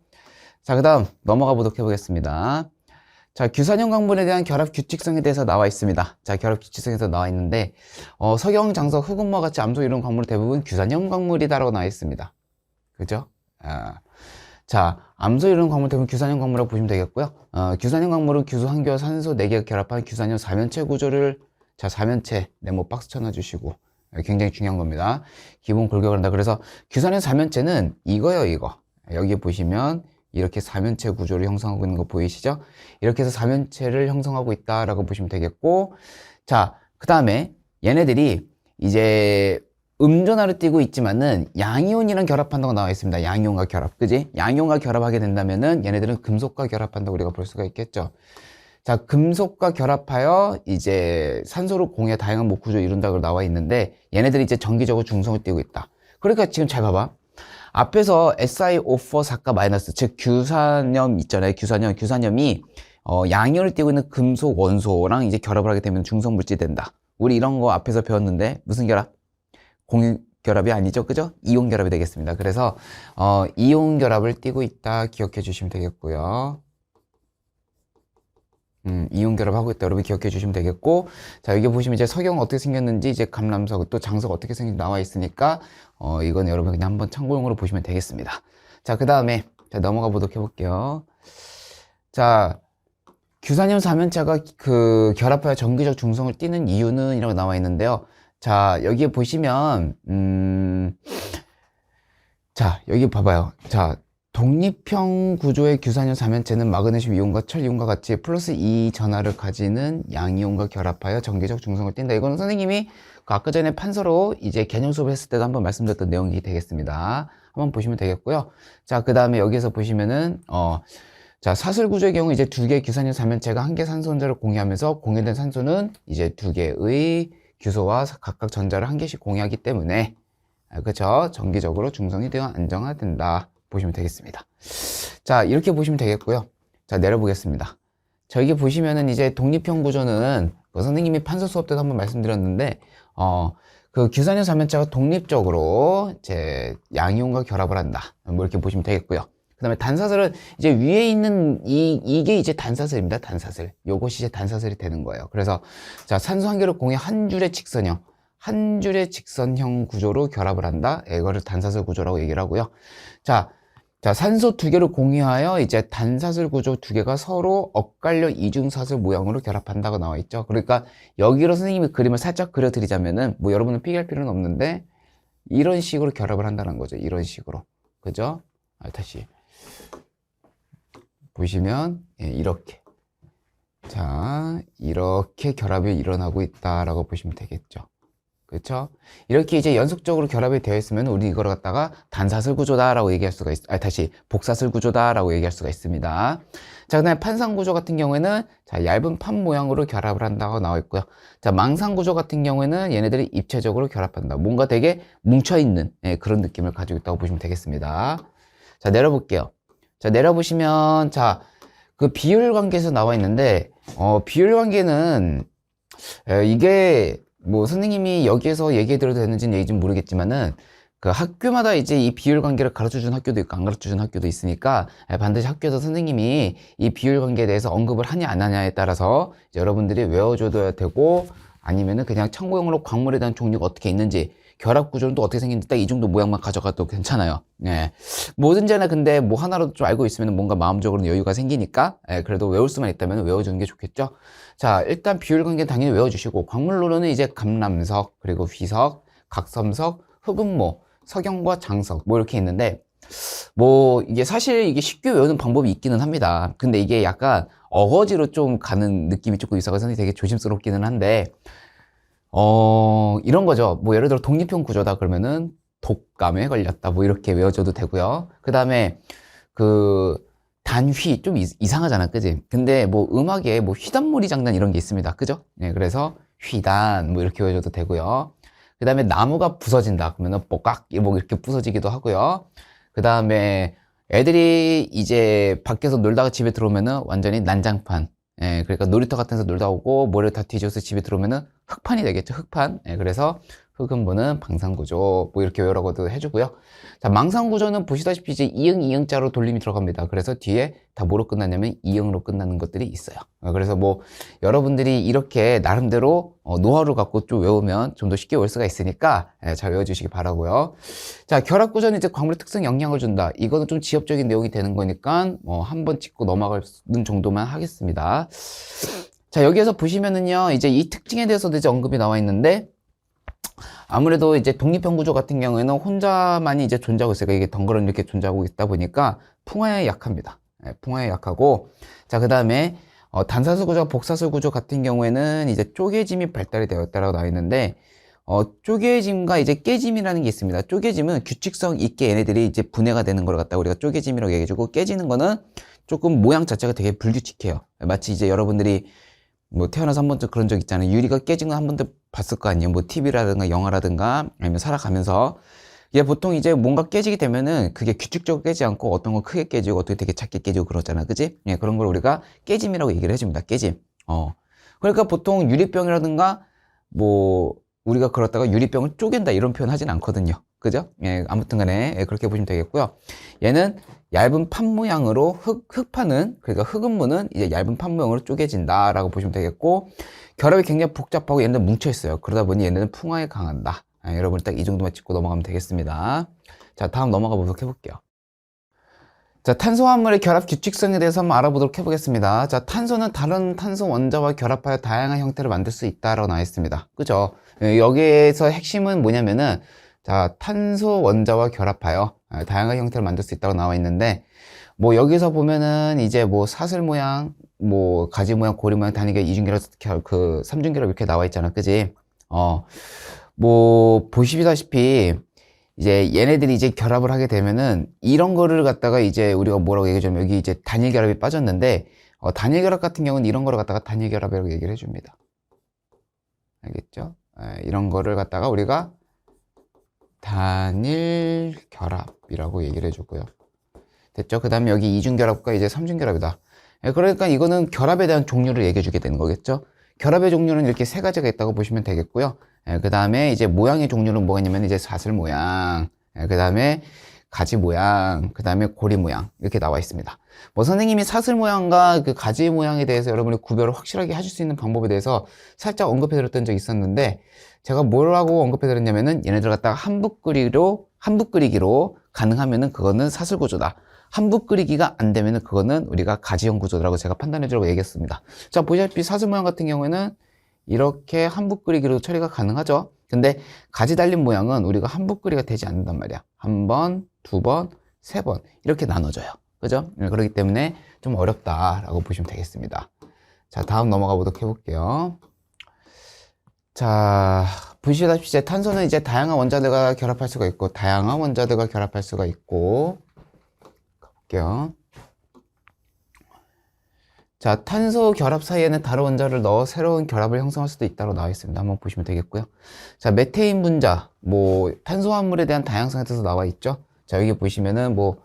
자, 그 다음 넘어가 보도록 해보겠습니다. 자, 규산형 광물에 대한 결합 규칙성에 대해서 나와 있습니다. 자, 결합 규칙성에서 나와 있는데, 석영, 장석, 흑음모와 같이 암소 이런 광물은 대부분 규산형 광물이다라고 나와 있습니다. 그죠? 자, 암소 이런 광물 대부분 규산형 광물이라고 보시면 되겠고요. 규산형 광물은 규소, 한교와 산소 4개가 결합한 규산형 사면체 구조를, 자, 사면체, 네모 박스 쳐놔주시고, 굉장히 중요한 겁니다. 기본 골격을 한다. 그래서 규산형 사면체는 이거요, 이거. 여기 보시면, 이렇게 사면체 구조를 형성하고 있는 거 보이시죠? 이렇게 해서 사면체를 형성하고 있다라고 보시면 되겠고, 자, 그 다음에 얘네들이 이제 음전하로 띄고 있지만은 양이온이랑 결합한다고 나와 있습니다. 양이온과 결합, 그지? 양이온과 결합하게 된다면은 얘네들은 금속과 결합한다고 우리가 볼 수가 있겠죠. 자, 금속과 결합하여 이제 산소를 공해 다양한 뭐 구조 이룬다고 나와 있는데 얘네들이 이제 정기적으로 중성을 띄고 있다. 그러니까 지금 잘 봐봐. 앞에서 SiO4 사가 마이너스, 즉 규산염 있잖아요. 규산염이 양이온을 띄고 있는 금속 원소랑 이제 결합을 하게 되면 중성 물질이 된다. 우리 이런 거 앞에서 배웠는데 무슨 결합? 공유 결합이 아니죠, 그죠? 이온 결합이 되겠습니다. 그래서 이온 결합을 띄고 있다 기억해 주시면 되겠고요. 이온 결합하고 있다 여러분 기억해 주시면 되겠고, 자, 여기 보시면 이제 석영 어떻게 생겼는지, 이제 감람석 또 장석 어떻게 생긴지 나와 있으니까 이건 여러분 그냥 한번 참고용으로 보시면 되겠습니다. 자, 그 다음에 넘어가 보도록 해볼게요. 자, 규산염 사면체가 그 결합하여 정기적 중성을 띠는 이유는 이라고 나와 있는데요. 자, 여기에 보시면 자, 여기 봐봐요. 자, 독립형 구조의 규산염 사면체는 마그네슘 이온과 철 이온과 같이 플러스 2 전하를 가지는 양이온과 결합하여 정기적 중성을 띈다. 이거는 선생님이 그 아까 전에 판서로 이제 개념 수업을 했을 때도 한번 말씀드렸던 내용이 되겠습니다. 한번 보시면 되겠고요. 자, 그 다음에 여기에서 보시면은 자, 사슬 구조의 경우 이제 2개의 규산염 사면체가 1개 산소 혼자를 공유하면서 공유된 산소는 이제 2개의 규소와 각각 전자를 1개씩 공유하기 때문에, 그렇죠? 정기적으로 중성이 되어 안정화된다 보시면 되겠습니다. 자, 이렇게 보시면 되겠고요. 자, 내려보겠습니다. 자, 여기 보시면은 이제 독립형 구조는 선생님이 판서 수업 때도 한번 말씀드렸는데 그 규산염 사면체가 독립적으로 이제 양이온과 결합을 한다. 뭐 이렇게 보시면 되겠고요. 그 다음에 단사슬은 이제 위에 있는 이게 이제 단사슬입니다. 단사슬. 요것이 이제 단사슬이 되는 거예요. 그래서 자, 산소 한 개를 공유 한 줄의 직선형 구조로 결합을 한다. 이거를 단사슬 구조라고 얘기를 하고요. 자, 산소 2개를 공유하여 이제 단사슬 구조 2개가 서로 엇갈려 이중사슬 모양으로 결합한다고 나와 있죠. 그러니까 여기로 선생님이 그림을 살짝 그려드리자면은 뭐 여러분은 필기할 필요는 없는데 이런 식으로 결합을 한다는 거죠. 이런 식으로. 그죠? 다시 보시면 이렇게, 자, 이렇게 결합이 일어나고 있다라고 보시면 되겠죠. 그렇죠? 이렇게 이제 연속적으로 결합이 되어 있으면 우리 이걸 갖다가 단사슬 구조다라고 얘기할 수가 다시 복사슬 구조다라고 얘기할 수가 있습니다. 자, 그다음에 판상 구조 같은 경우에는 자, 얇은 판 모양으로 결합을 한다고 나와 있고요. 자, 망상 구조 같은 경우에는 얘네들이 입체적으로 결합한다. 뭔가 되게 뭉쳐 있는 그런 느낌을 가지고 있다고 보시면 되겠습니다. 자, 내려볼게요. 자, 내려보시면 자, 그 비율 관계에서 나와 있는데 비율 관계는 이게 뭐 선생님이 여기에서 얘기해 드려도 되는지는 얘기는 모르겠지만은 그 학교마다 이제 이 비율 관계를 가르쳐 주는 학교도 있고 안 가르쳐 주는 학교도 있으니까 반드시 학교에서 선생님이 이 비율 관계에 대해서 언급을 하냐 안 하냐에 따라서 여러분들이 외워줘야 되고, 아니면은 그냥 참고용으로 광물에 대한 종류가 어떻게 있는지, 결합 구조는 또 어떻게 생긴지 딱 이 정도 모양만 가져가도 괜찮아요. 뭐든지 하나 근데 뭐 하나라도 좀 알고 있으면 뭔가 마음적으로는 여유가 생기니까 그래도 외울 수만 있다면 외워주는 게 좋겠죠. 자, 일단 비율 관계는 당연히 외워주시고, 광물로는 이제 감람석, 그리고 휘석, 각섬석, 흑음모, 석영과 장석 뭐 이렇게 있는데, 뭐 이게 사실 이게 쉽게 외우는 방법이 있기는 합니다. 근데 이게 약간 어거지로 좀 가는 느낌이 조금 있어서 선생님이 되게 조심스럽기는 한데, 이런 거죠. 뭐 예를 들어 독립형 구조다 그러면은 독감에 걸렸다 뭐 이렇게 외워줘도 되고요. 그 다음에 그 단휘 좀 이상하잖아, 그지? 근데 뭐 음악에 뭐 휘단무리 장단 이런 게 있습니다, 그죠? 그래서 휘단 뭐 이렇게 외워줘도 되고요. 그 다음에 나무가 부서진다 그러면은 뽀깍 뭐 이렇게 부서지기도 하고요. 그 다음에 애들이 이제 밖에서 놀다가 집에 들어오면은 완전히 난장판, 그러니까 놀이터 같은 데서 놀다 오고 모래를 다 뒤져서 집에 들어오면은 흑판이 되겠죠. 흑판. 예, 그래서 흑음부는 방산구조 뭐 이렇게 외우라고도 해주고요. 자, 망상구조는 보시다시피 이제 이응 이응자로 돌림이 들어갑니다. 그래서 뒤에 다 뭐로 끝나냐면 이응으로 끝나는 것들이 있어요. 그래서 뭐 여러분들이 이렇게 나름대로 노하우를 갖고 좀 외우면 좀 더 쉽게 외울 수가 있으니까 잘 외워주시기 바라고요. 자, 결합구조는 이제 광물의 특성 영향을 준다. 이거는 좀 지엽적인 내용이 되는 거니까 한번 짚고 넘어가는 정도만 하겠습니다. 자, 여기에서 보시면은요, 이제 이 특징에 대해서도 이제 언급이 나와 있는데, 아무래도 이제 독립형 구조 같은 경우에는 혼자만이 이제 존재하고 있어요. 이게 덩그러니 이렇게 존재하고 있다 보니까 풍화에 약합니다. 풍화에 약하고, 자, 그 다음에 단사슬 구조와 복사슬 구조 같은 경우에는 이제 쪼개짐이 발달이 되었다라고 나와 있는데, 쪼개짐과 이제 깨짐이라는 게 있습니다. 쪼개짐은 규칙성 있게 얘네들이 이제 분해가 되는 걸 갖다가 우리가 쪼개짐이라고 얘기해주고, 깨지는 거는 조금 모양 자체가 되게 불규칙해요. 마치 이제 여러분들이 뭐 태어나서 한 번쯤 그런 적 있잖아요. 유리가 깨진 거 한 번도 봤을 거 아니에요. 뭐 TV라든가 영화라든가 아니면 살아가면서 이게 보통 이제 뭔가 깨지게 되면은 그게 규칙적으로 깨지 않고 어떤 건 크게 깨지고 어떻게 되게 작게 깨지고 그러잖아. 그지? 예, 그런 걸 우리가 깨짐이라고 얘기를 해줍니다. 깨짐. 그러니까 보통 유리병이라든가 뭐 우리가 그렇다가 유리병을 쪼갠다 이런 표현 하진 않거든요. 그죠? 예, 아무튼 간에 예, 그렇게 보시면 되겠고요. 얘는 얇은 판 모양으로 흑판은, 그러니까 흑음무는 이제 얇은 판 모양으로 쪼개진다 라고 보시면 되겠고, 결합이 굉장히 복잡하고 얘네는 뭉쳐있어요. 그러다 보니 얘네는 풍화에 강한다. 여러분 딱 이 정도만 짚고 넘어가면 되겠습니다. 자, 다음 넘어가 보도록 해볼게요. 자, 탄소화합물의 결합 규칙성에 대해서 한번 알아보도록 해보겠습니다. 자, 탄소는 다른 탄소 원자와 결합하여 다양한 형태를 만들 수 있다라고 나와 있습니다. 그죠? 여기에서 핵심은 뭐냐면은, 자, 탄소 원자와 결합하여 다양한 형태를 만들 수 있다고 나와 있는데, 뭐 여기서 보면은 이제 뭐 사슬 모양, 뭐 가지 모양, 고리 모양, 단위결, 이중결합, 그 삼중결합 이렇게 나와 있잖아. 그지? 뭐 보시다시피 이제 얘네들이 이제 결합을 하게 되면은 이런 거를 갖다가 이제 우리가 뭐라고 얘기하자면 여기 이제 단일 결합이 빠졌는데, 단일 결합 같은 경우는 이런 거를 갖다가 단일 결합이라고 얘기를 해줍니다. 알겠죠? 이런 거를 갖다가 우리가 단일 결합이라고 얘기를 해주고요. 됐죠? 그 다음에 여기 이중결합과 이제 삼중결합이다. 그러니까 이거는 결합에 대한 종류를 얘기해 주게 되는 거겠죠? 결합의 종류는 이렇게 세 가지가 있다고 보시면 되겠고요. 그 다음에 이제 모양의 종류는 뭐가 있냐면 이제 사슬 모양, 그 다음에 가지 모양, 그 다음에 고리 모양 이렇게 나와 있습니다. 뭐 선생님이 사슬 모양과 그 가지 모양에 대해서 여러분이 구별을 확실하게 하실 수 있는 방법에 대해서 살짝 언급해 드렸던 적이 있었는데, 제가 뭐라고 언급해 드렸냐면은 얘네들 갖다가 한붓 끓이기로 가능하면은 그거는 사슬 구조다. 한붓 끓이기가 안 되면은 그거는 우리가 가지형 구조라고 제가 판단해 주라고 얘기했습니다. 자, 보시다시피 사슬 모양 같은 경우에는 이렇게 한붓 끓이기로 처리가 가능하죠. 근데 가지 달린 모양은 우리가 한붓 끓이기가 되지 않는단 말이야. 한 번, 두 번, 세 번 이렇게 나눠져요. 그죠? 그렇기 때문에 좀 어렵다라고 보시면 되겠습니다. 자, 다음 넘어가 보도록 해볼게요. 자, 보시다시피 이제 탄소는 이제 다양한 원자들과 결합할 수가 있고, 가볼게요. 자, 탄소 결합 사이에는 다른 원자를 넣어 새로운 결합을 형성할 수도 있다고 나와 있습니다. 한번 보시면 되겠고요. 자, 메테인 분자, 뭐 탄소화합물에 대한 다양성에 대해서 나와 있죠. 자, 여기 보시면은 뭐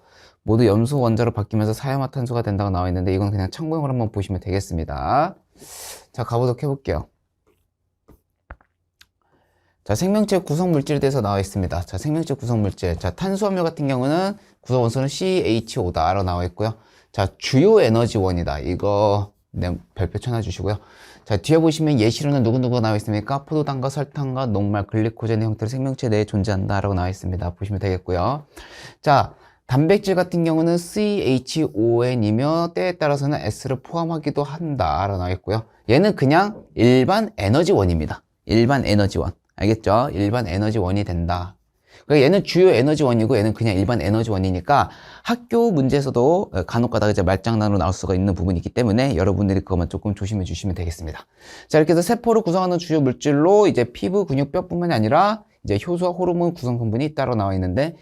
모두 염소 원자로 바뀌면서 사용화탄소가 된다고 나와 있는데, 이건 그냥 참고용으로 한번 보시면 되겠습니다. 자, 가보도록 해볼게요. 자, 생명체 구성 물질에 대해서 나와 있습니다. 자, 생명체 구성 물질. 자, 탄수화물 같은 경우는 구성 원소는 CHO다라고 나와 있고요. 자, 주요 에너지원이다. 이거 별표 쳐놔주시고요. 자, 뒤에 보시면 예시로는 누구누구가 나와 있습니까? 포도당과 설탕과 녹말, 글리코젠의 형태로 생명체 내에 존재한다라고 나와 있습니다. 보시면 되겠고요. 자, 단백질 같은 경우는 CHON이며 때에 따라서는 S를 포함하기도 한다라고 나와 있고요. 얘는 그냥 일반 에너지원입니다. 일반 에너지원. 알겠죠? 일반 에너지원이 된다. 그러니까 얘는 주요 에너지원이고 얘는 그냥 일반 에너지원이니까 학교 문제에서도 간혹 가다가 이제 말장난으로 나올 수가 있는 부분이 있기 때문에 여러분들이 그것만 조금 조심해 주시면 되겠습니다. 자, 이렇게 해서 세포를 구성하는 주요 물질로 이제 피부, 근육, 뼈뿐만이 아니라 이제 효소와 호르몬 구성 성분이 따로 나와 있는데,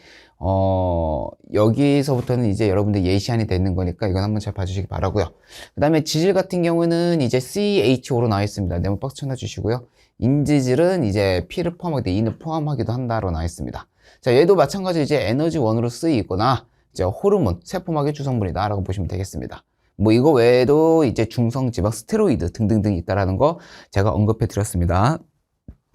여기서부터는 이제 여러분들 예시안이 되는 거니까 이건 한번 잘 봐주시기 바라고요. 그 다음에 지질 같은 경우는 이제 CHO로 나와 있습니다. 네모 박스 쳐놔주시고요. 인지질은 이제 P를 포함하기도, E를 포함하기도 한다로 나와 있습니다. 자, 얘도 마찬가지로 이제 에너지원으로 쓰이거나 이제 호르몬, 세포막의 주성분이다 라고 보시면 되겠습니다. 뭐 이거 외에도 이제 중성지방, 스테로이드 등등등 있다라는 거 제가 언급해 드렸습니다.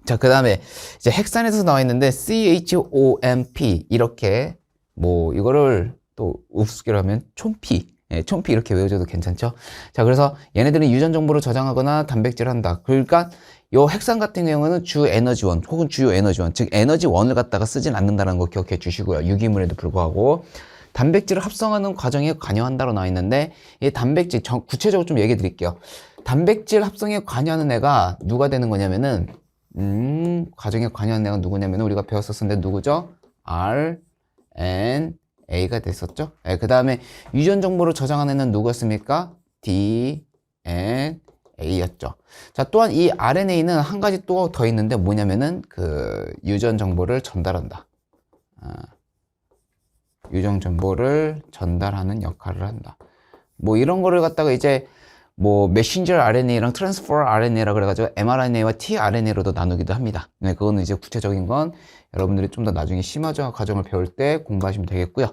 자, 그 다음에 이제 핵산에서 나와 있는데 CHOMP 이렇게 뭐 이거를 또 우습게로 하면 촌피, 예, 촌피 이렇게 외워줘도 괜찮죠? 자, 그래서 얘네들은 유전 정보를 저장하거나 단백질을 한다. 그러니까 요 핵산 같은 경우는 주 에너지원 혹은 주요 에너지원, 즉 에너지원을 갖다가 쓰진 않는다는 거 기억해 주시고요. 유기물에도 불구하고 단백질을 합성하는 과정에 관여한다로 나와 있는데 이 단백질 구체적으로 좀 얘기해 드릴게요. 단백질 합성에 관여하는 애가 누가 되는 거냐면은 과정에 관여하는 애가 누구냐면 우리가 배웠었는데 누구죠? RNA가 됐었죠? 네, 그 다음에 유전 정보를 저장하는 애는 누구였습니까? DNA였죠. 자, 또한 이 RNA는 한 가지 또 더 있는데 뭐냐면은 그 유전 정보를 전달한다. 유전 정보를 전달하는 역할을 한다. 뭐 이런 거를 갖다가 이제 뭐 메신저 RNA랑 트랜스퍼 RNA라 그래가지고 mRNA와 tRNA로도 나누기도 합니다. 네, 그거는 이제 구체적인 건 여러분들이 좀 더 나중에 심화적 과정을 배울 때 공부하시면 되겠고요.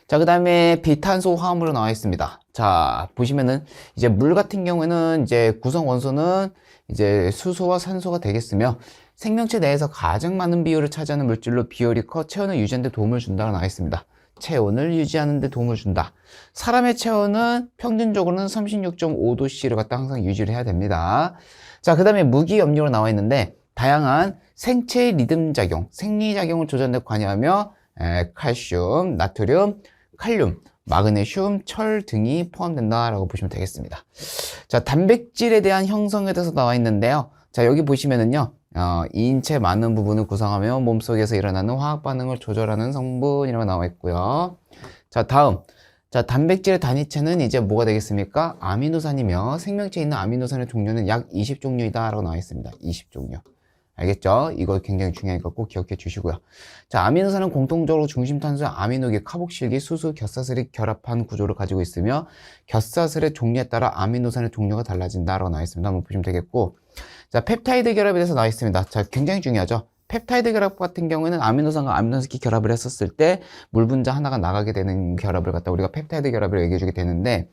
자, 그 다음에 비탄소 화합물로 나와 있습니다. 자, 보시면은 이제 물 같은 경우에는 이제 구성 원소는 이제 수소와 산소가 되겠으며 생명체 내에서 가장 많은 비율을 차지하는 물질로 비율이 커 체온을 유지하는 데 도움을 준다고 나와 있습니다. 체온을 유지하는 데 도움을 준다. 사람의 체온은 평균적으로는 36.5도씨를 갖다 항상 유지를 해야 됩니다. 자, 그 다음에 무기염료로 나와 있는데 다양한 생체 리듬 작용, 생리작용을 조절하는 데 관여하며 칼슘, 나트륨, 칼륨, 마그네슘, 철 등이 포함된다라고 보시면 되겠습니다. 자, 단백질에 대한 형성에 대해서 나와 있는데요. 자, 여기 보시면은요. 인체 많은 부분을 구성하며 몸속에서 일어나는 화학 반응을 조절하는 성분이라고 나와 있고요. 자, 다음. 자, 단백질의 단위체는 이제 뭐가 되겠습니까? 아미노산이며 생명체에 있는 아미노산의 종류는 약 20종류이다 라고 나와 있습니다. 20종류. 알겠죠? 이거 굉장히 중요하니까 꼭 기억해 주시고요. 자, 아미노산은 공통적으로 중심탄수의 아미노기, 카복실기, 수수, 겹사슬이 결합한 구조를 가지고 있으며 겹사슬의 종류에 따라 아미노산의 종류가 달라진다라고 나와 있습니다. 한번 보시면 되겠고, 자, 펩타이드 결합에 대해서 나와 있습니다. 자, 굉장히 중요하죠. 펩타이드 결합 같은 경우에는 아미노산과 아미노산끼리 결합을 했었을 때 물 분자 하나가 나가게 되는 결합을 갖다 우리가 펩타이드 결합을 얘기해 주게 되는데,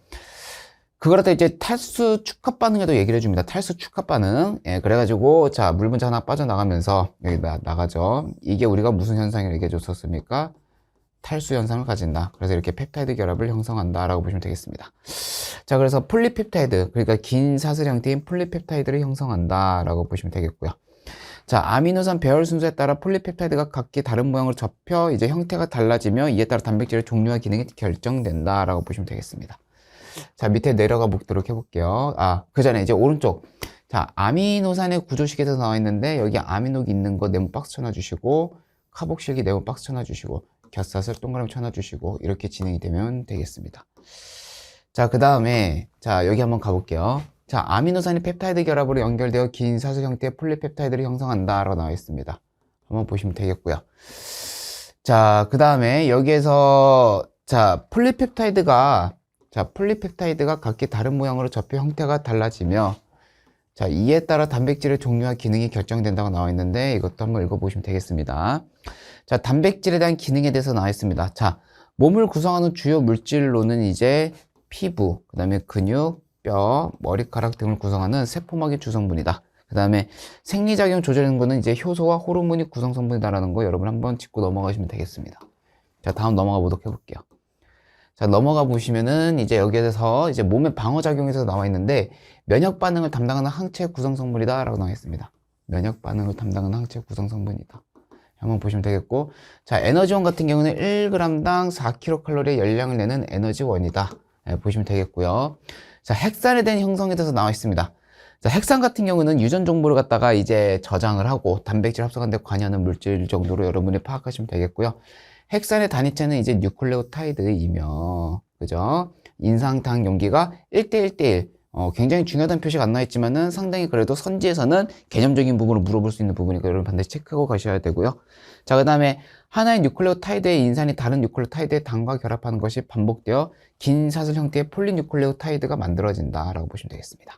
그걸 갖다 이제 탈수 축합 반응에도 얘기를 해줍니다. 탈수 축합 반응. 예, 그래가지고, 자, 물 분자 하나 빠져나가면서, 여기 나가죠. 이게 우리가 무슨 현상을 얘기해 줬었습니까? 탈수 현상을 가진다. 그래서 이렇게 펩타이드 결합을 형성한다라고 보시면 되겠습니다. 자, 그래서 폴리펩타이드, 그러니까 긴 사슬 형태인 폴리펩타이드를 형성한다라고 보시면 되겠고요. 자, 아미노산 배열 순서에 따라 폴리펩타이드가 각기 다른 모양으로 접혀 이제 형태가 달라지며 이에 따라 단백질의 종류와 기능이 결정된다라고 보시면 되겠습니다. 자, 밑에 내려가 보도록 해볼게요. 그 전에 이제 오른쪽. 자, 아미노산의 구조식에서 나와 있는데, 여기 아미노기 있는 거 네모 박스 쳐놔주시고, 카복실기 네모 박스 쳐놔주시고, 겹사슬 동그라미 쳐놔주시고, 이렇게 진행이 되면 되겠습니다. 자, 그 다음에, 자, 여기 한번 가볼게요. 자, 아미노산이 펩타이드 결합으로 연결되어 긴 사슬 형태의 폴리펩타이드를 형성한다라고 나와 있습니다. 한번 보시면 되겠고요. 자, 그 다음에 여기에서, 자, 폴리펩타이드가 각기 다른 모양으로 접혀 형태가 달라지며, 자, 이에 따라 단백질의 종류와 기능이 결정된다고 나와 있는데, 이것도 한번 읽어보시면 되겠습니다. 자, 단백질에 대한 기능에 대해서 나와 있습니다. 자, 몸을 구성하는 주요 물질로는 이제 피부, 그 다음에 근육, 뼈, 머리카락 등을 구성하는 세포막의 주성분이다. 그 다음에 생리작용 조절하는 거는 이제 효소와 호르몬이 구성성분이다라는 거 여러분 한번 짚고 넘어가시면 되겠습니다. 자, 다음 넘어가 보도록 해볼게요. 자, 넘어가 보시면은 이제 여기에서 이제 몸의 방어작용에서 나와 있는데 면역 반응을 담당하는 항체 구성성분이다 라고 나와 있습니다. 면역 반응을 담당하는 항체 구성성분이다. 한번 보시면 되겠고, 자, 에너지원 같은 경우는 1g당 4kcal의 열량을 내는 에너지원이다. 보시면 되겠고요. 자, 핵산에 대한 형성에 대해서 나와 있습니다. 자, 핵산 같은 경우는 유전 정보를 갖다가 이제 저장을 하고 단백질 합성하는 데 관여하는 물질 정도로 여러분이 파악하시면 되겠고요. 핵산의 단위체는 이제 뉴클레오타이드이며, 그죠? 인상당 용기가 1대1대1. 굉장히 중요하다는 표시가 안 나와 있지만은 상당히 그래도 선지에서는 개념적인 부분을 물어볼 수 있는 부분이니까 여러분 반드시 체크하고 가셔야 되고요. 자, 그 다음에 하나의 뉴클레오타이드의 인산이 다른 뉴클레오타이드의 당과 결합하는 것이 반복되어 긴 사슬 형태의 폴리뉴클레오타이드가 만들어진다라고 보시면 되겠습니다.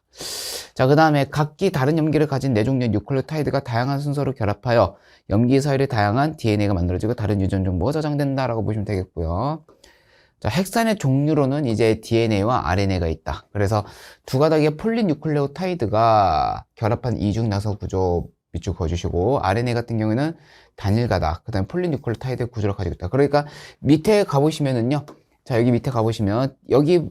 자, 그 다음에 각기 다른 염기를 가진 네 종류의 뉴클레오타이드가 다양한 순서로 결합하여 염기 사이에 다양한 DNA가 만들어지고 다른 유전 정보가 저장된다라고 보시면 되겠고요. 자, 핵산의 종류로는 이제 DNA와 RNA가 있다. 그래서 두 가닥의 폴리뉴클레오타이드가 결합한 이중 나서 구조 밑줄 그어주시고, RNA 같은 경우에는 단일 가닥, 그 다음에 폴리뉴클레오타이드 구조를 가지고 있다. 그러니까 밑에 가보시면은요, 자, 여기 밑에 가보시면, 여기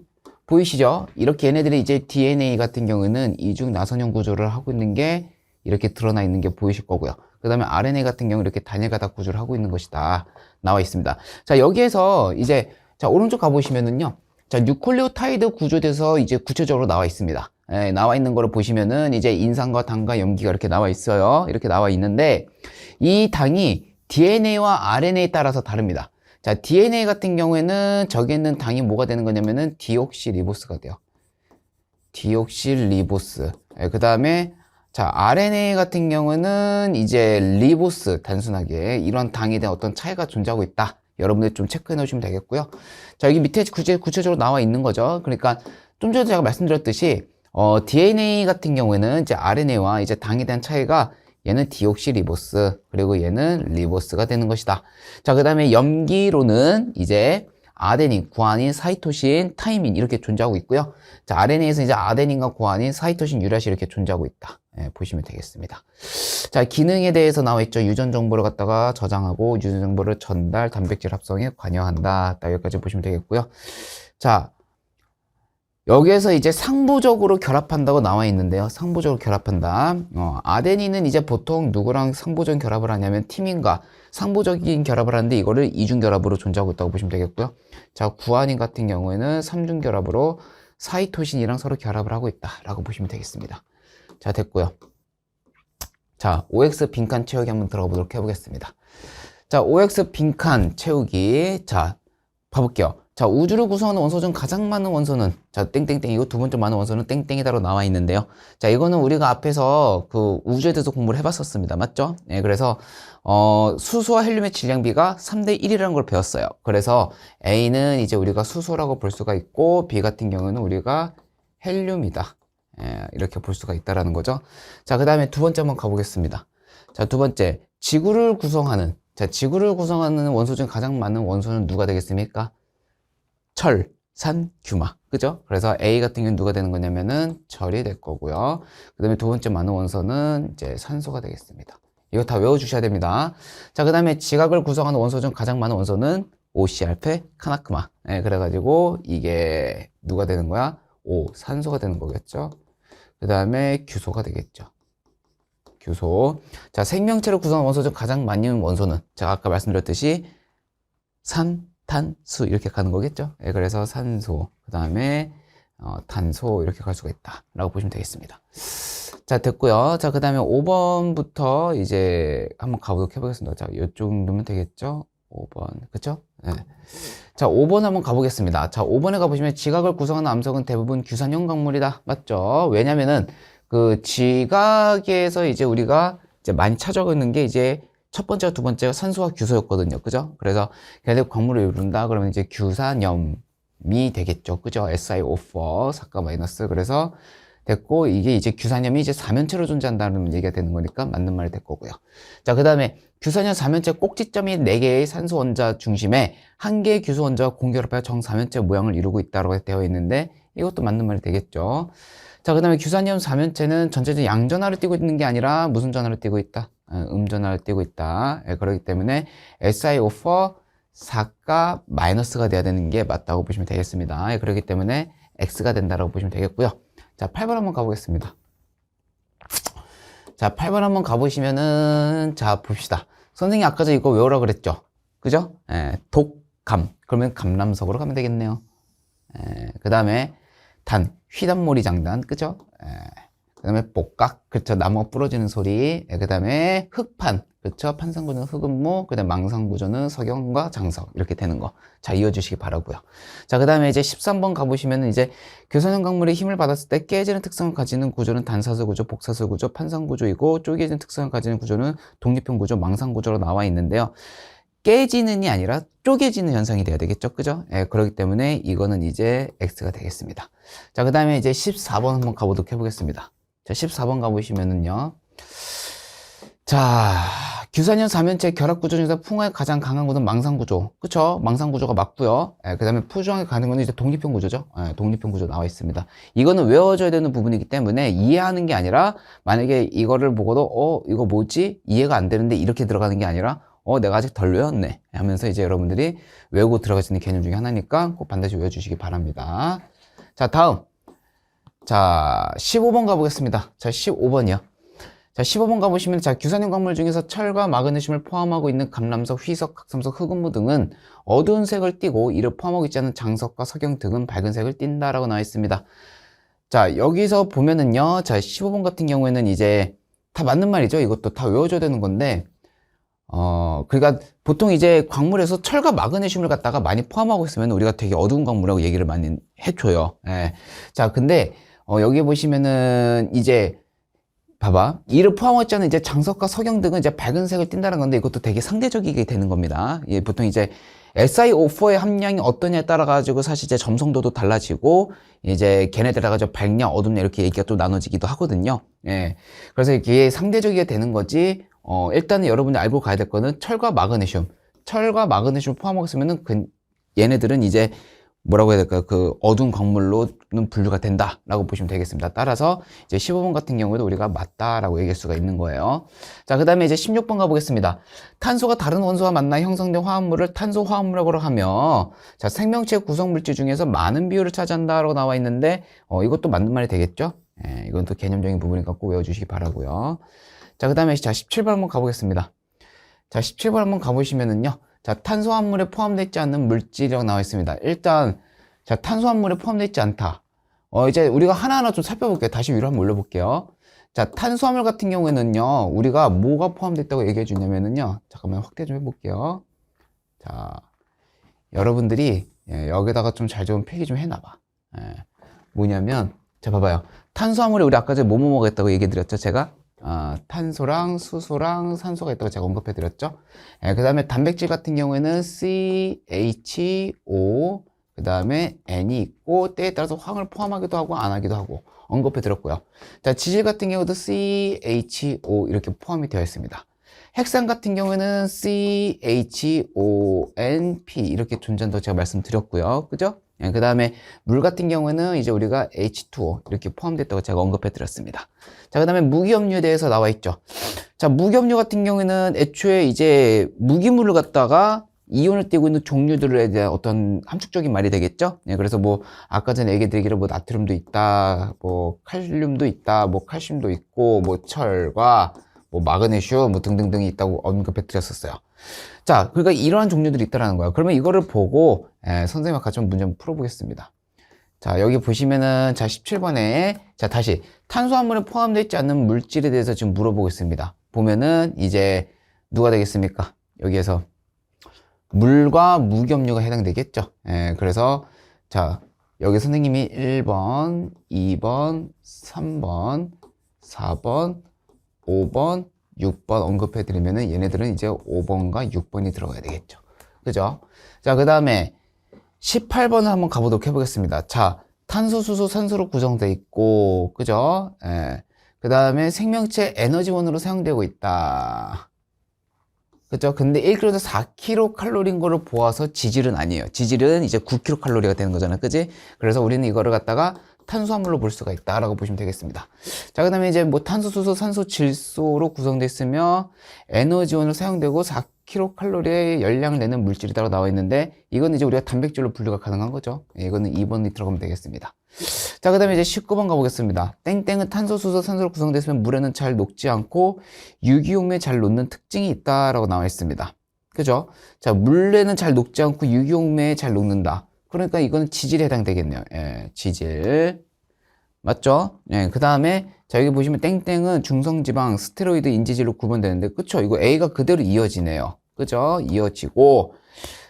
보이시죠? 이렇게 얘네들이 이제 DNA 같은 경우는 이중 나선형 구조를 하고 있는 게 이렇게 드러나 있는 게 보이실 거고요. 그 다음에 RNA 같은 경우 이렇게 단일 가닥 구조를 하고 있는 것이다. 나와 있습니다. 자, 여기에서 이제, 자, 오른쪽 가보시면은요, 자, 뉴클레오타이드 구조돼서 이제 구체적으로 나와 있습니다. 예, 나와 있는 거를 보시면은 이제 인산과 당과 염기가 이렇게 나와 있어요. 이렇게 나와 있는데, 이 당이 DNA와 RNA에 따라서 다릅니다. 자, DNA 같은 경우에는 저기 있는 당이 뭐가 되는 거냐면은 디옥시리보스가 돼요. 디옥시리보스. 예, 그 다음에 자, RNA 같은 경우는 이제 리보스, 단순하게 이런 당에 대한 어떤 차이가 존재하고 있다. 여러분들 좀 체크해 놓으시면 되겠고요. 자, 여기 밑에 구체적으로 나와 있는 거죠. 그러니까 좀 전에 제가 말씀드렸듯이 DNA 같은 경우에는 이제 RNA와 이제 당에 대한 차이가 얘는 디옥시리보스, 그리고 얘는 리보스가 되는 것이다. 자, 그 다음에 염기로는 이제 아데닌, 구아닌, 사이토신, 타이민 이렇게 존재하고 있고요. 자, RNA에서 이제 아데닌과 구아닌, 사이토신, 유라시 이렇게 존재하고 있다. 예, 보시면 되겠습니다. 자, 기능에 대해서 나와 있죠. 유전 정보를 갖다가 저장하고 유전 정보를 전달, 단백질 합성에 관여한다. 딱 여기까지 보시면 되겠고요. 자, 여기에서 이제 상부적으로 결합한다고 나와 있는데요. 상부적으로 결합한다. 아데닌은 이제 보통 누구랑 상부적 결합을 하냐면 티민과 상부적인 결합을 하는데 이거를 이중 결합으로 존재하고 있다고 보시면 되겠고요. 자, 구아닌 같은 경우에는 삼중 결합으로 사이토신이랑 서로 결합을 하고 있다라고 보시면 되겠습니다. 자, 됐고요. 자, OX 빈칸 채우기 한번 들어가 보도록 해보겠습니다. 자, OX 빈칸 채우기. 자, 봐볼게요. 자, 우주를 구성하는 원소 중 가장 많은 원소는, 자, 땡땡땡, 이거 두 번째 많은 원소는 땡땡이다로 나와 있는데요. 자, 이거는 우리가 앞에서 그 우주에 대해서 공부를 해봤었습니다. 맞죠? 네, 그래서, 수소와 헬륨의 질량비가 3대 1이라는 걸 배웠어요. 그래서 A는 이제 우리가 수소라고 볼 수가 있고, B 같은 경우는 우리가 헬륨이다. 예, 이렇게 볼 수가 있다라는 거죠. 자, 그 다음에 두 번째 한번 가보겠습니다. 자, 두 번째, 지구를 구성하는, 자, 지구를 구성하는 원소 중 가장 많은 원소는 누가 되겠습니까? 철, 산, 규마. 그죠? 그래서 A 같은 경우는 누가 되는 거냐면은 철이 될 거고요. 그 다음에 두 번째 많은 원소는 이제 산소가 되겠습니다. 이거 다 외워주셔야 됩니다. 자, 그 다음에 지각을 구성하는 원소 중 가장 많은 원소는 OCR, 카나크마. 예, 그래가지고 이게 누가 되는 거야? O, 산소가 되는 거겠죠? 그 다음에 규소가 되겠죠. 규소. 자, 생명체를 구성하는 원소 중 가장 많은 원소는 제가 아까 말씀드렸듯이 산, 탄, 수 이렇게 가는 거겠죠. 예, 그래서 산소, 그 다음에 탄소 이렇게 갈 수가 있다 라고 보시면 되겠습니다. 자, 됐고요. 자, 그 다음에 5번부터 이제 한번 가보도록 해보겠습니다. 자, 이쪽 넣으면 되겠죠. 5번, 그쵸? 네. 자, 5번 한번 가보겠습니다. 자, 5번에 가보시면 지각을 구성하는 암석은 대부분 규산형 광물이다. 맞죠? 왜냐면은 그 지각에서 이제 우리가 이제 많이 찾아오는 게 이제 첫 번째와 두 번째가 산소와 규소였거든요. 그죠? 그래서 걔네들 광물을 이룬다 그러면 이제 규산염이 되겠죠. 그죠? SiO4 사가 마이너스. 그래서 됐고, 이게 이제 규산염이 이제 사면체로 존재한다는 얘기가 되는 거니까 맞는 말이 될 거고요. 자, 그 다음에 규산염 사면체 꼭지점이 4개의 산소 원자 중심에 1개의 규소 원자가 공결합하여 정사면체 모양을 이루고 있다고 되어 있는데 이것도 맞는 말이 되겠죠. 자, 그 다음에 규산염 사면체는 전체적으로 양전하를 띠고 있는 게 아니라 무슨 전하를 띠고 있다? 음전하를 띠고 있다. 예, 그렇기 때문에 SiO4 4가 마이너스가 돼야 되는 게 맞다고 보시면 되겠습니다. 예, 그렇기 때문에 X가 된다고 보시면 되겠고요. 자, 8번 한번 가보겠습니다. 자, 8번 한번 가보시면은, 자, 봅시다. 선생님 아까 저 이거 외우라 그랬죠? 그죠? 예, 독감. 그러면 감람석으로 가면 되겠네요. 예, 그 다음에 단, 휘단모리 장단. 그죠? 예, 그 다음에 복각. 그쵸? 나무가 부러지는 소리. 예, 그 다음에 흑판. 그쵸? 판상구조는 흑음모. 그 다음에 망상구조는 석영과 장석. 이렇게 되는 거. 자, 이어주시기 바라고요. 자, 그 다음에 이제 13번 가보시면은 이제 규산형 광물이 힘을 받았을 때 깨지는 특성을 가지는 구조는 단사슬 구조, 복사슬 구조, 판상구조이고 쪼개지는 특성을 가지는 구조는 독립형 구조, 망상구조로 나와 있는데요. 깨지는이 아니라 쪼개지는 현상이 돼야 되겠죠. 그죠? 예, 그렇기 때문에 이거는 이제 X가 되겠습니다. 자, 그 다음에 이제 14번 한번 가보도록 해보겠습니다. 자, 14번 가보시면은요. 자, 규산염 사면체 결합 구조 중에서 풍화에 가장 강한 구조는 망상 구조. 그쵸? 망상 구조가 맞고요. 그 다음에 푸주황에 가는 거는 이제 독립형 구조죠. 독립형 구조 나와 있습니다. 이거는 외워줘야 되는 부분이기 때문에 이해하는 게 아니라 만약에 이거를 보고도 이거 뭐지? 이해가 안 되는데 이렇게 들어가는 게 아니라 내가 아직 덜 외웠네 하면서 이제 여러분들이 외우고 들어가시는 개념 중에 하나니까 꼭 반드시 외워주시기 바랍니다. 자, 다음. 자, 15번 가보겠습니다. 자, 15번이요. 자, 15번 가보시면, 자, 규산염 광물 중에서 철과 마그네슘을 포함하고 있는 감람석, 휘석, 각섬석, 흑음무 등은 어두운 색을 띠고 이를 포함하고 있지 않은 장석과 석영 등은 밝은 색을 띈다라고 나와 있습니다. 자, 여기서 보면은요, 자, 15번 같은 경우에는 이제 다 맞는 말이죠. 이것도 다 외워줘야 되는 건데, 그러니까 보통 이제 광물에서 철과 마그네슘을 갖다가 많이 포함하고 있으면 우리가 되게 어두운 광물이라고 얘기를 많이 해줘요. 예. 자, 근데, 여기 보시면은 이제 봐봐. 이를 포함하고 있지 않은 이제 장석과 석영 등은 이제 밝은 색을 띈다는 건데 이것도 되게 상대적이게 되는 겁니다. 예, 보통 이제 SiO4의 함량이 어떠냐에 따라 가지고 사실 이제 점성도도 달라지고 이제 걔네들하고 밝냐 어둡냐 이렇게 얘기가 또 나눠지기도 하거든요. 예. 그래서 이게 상대적이게 되는 거지. 일단은 여러분이 알고 가야 될 거는 철과 마그네슘 포함하고 있으면은 얘네들은 이제 뭐라고 해야 될까요? 그 어두운 광물로는 분류가 된다라고 보시면 되겠습니다. 따라서 이제 15번 같은 경우에도 우리가 맞다라고 얘기할 수가 있는 거예요. 자, 그 다음에 이제 16번 가보겠습니다. 탄소가 다른 원소와 만나 형성된 화합물을 탄소 화합물이라고 하며, 자, 생명체 구성 물질 중에서 많은 비율을 차지한다라고 나와 있는데, 이것도 맞는 말이 되겠죠? 예, 이건 또 개념적인 부분이니까 꼭 외워주시기 바라고요. 자, 그 다음에 자, 17번 한번 가보겠습니다. 자, 17번 한번 가보시면은요. 자, 탄소화합물에 포함되어 있지 않는 물질이라고 나와 있습니다. 일단, 자, 탄소화합물에 포함되어 있지 않다. 이제 우리가 하나하나 좀 살펴볼게요. 다시 위로 한번 올려볼게요. 자, 탄수화물 같은 경우에는요, 우리가 뭐가 포함되어 있다고 얘기해 주냐면은요, 잠깐만 확대 좀 해볼게요. 자, 여러분들이, 여기다가 좀 잘 좀 필기 좀 해놔봐. 뭐냐면, 자, 봐봐요. 탄수화물에 우리 아까 전에 뭐뭐뭐가 있다고 얘기해 드렸죠, 제가? 탄소랑 수소랑 산소가 있다고 제가 언급해 드렸죠. 그 다음에 단백질 같은 경우에는 CHO, 그 다음에 N이 있고 때에 따라서 황을 포함하기도 하고 안 하기도 하고 언급해 드렸고요. 자, 지질 같은 경우도 CHO 이렇게 포함이 되어 있습니다. 핵산 같은 경우에는 CHONP 이렇게 존재한다고 제가 말씀드렸고요. 그죠? 그 다음에 물 같은 경우에는 이제 우리가 H2O 이렇게 포함됐다고 제가 언급해 드렸습니다. 자, 그 다음에 무기염료에 대해서 나와 있죠. 자, 무기염료 같은 경우에는 애초에 이제 무기물을 갖다가 이온을 띠고 있는 종류들에 대한 어떤 함축적인 말이 되겠죠. 그래서 뭐 아까 전에 얘기 드리기로 뭐 나트륨도 있다, 뭐 칼륨도 있다, 뭐 칼슘도 있고, 뭐 철과 뭐 마그네슘 뭐 등등등이 있다고 언급해 드렸었어요. 자, 그러니까 이러한 종류들이 있다라는 거예요. 그러면 이거를 보고 선생님과 같이 한번 문제 한번 풀어보겠습니다. 자, 여기 보시면은 자 17번에 자 다시 탄수화물에 포함되어 있지 않는 물질에 대해서 지금 물어보고 있습니다. 보면은 이제 누가 되겠습니까? 여기에서 물과 무기염료가 해당되겠죠. 그래서 자 여기 선생님이 1번, 2번, 3번, 4번, 5번, 6번 언급해 드리면은 얘네들은 이제 5번과 6번이 들어가야 되겠죠. 그죠? 자, 그 다음에 18번을 한번 가보도록 해보겠습니다. 자, 탄소, 수소, 산소로 구성되어 있고, 그죠? 그 다음에 생명체 에너지원으로 사용되고 있다. 그죠? 근데 1kg에서 4kcal인 거를 보아서 지질은 아니에요. 지질은 이제 9kcal가 되는 거잖아요. 그지? 그래서 우리는 이거를 갖다가 탄수화물로 볼 수가 있다라고 보시면 되겠습니다. 자, 그 다음에 이제 뭐 탄소, 수소, 산소, 질소로 구성되어 있으며 에너지원으로 사용되고 4kcal의 열량을 내는 물질이라고 나와 있는데 이건 이제 우리가 단백질로 분류가 가능한 거죠. 이거는 2번이 들어가면 되겠습니다. 자, 그 다음에 이제 19번 가보겠습니다. 땡땡은 탄소, 수소, 산소로 구성되어 있으면 물에는 잘 녹지 않고 유기용매에 잘 녹는 특징이 있다라고 나와 있습니다. 그죠? 자, 물에는 잘 녹지 않고 유기용매에 잘 녹는다. 그러니까 이거는 지질에 해당되겠네요. 지질. 맞죠? 그 다음에 자 여기 보시면 땡땡은 중성지방, 스테로이드, 인지질로 구분되는데 그쵸? 이거 A가 그대로 이어지네요. 그죠? 이어지고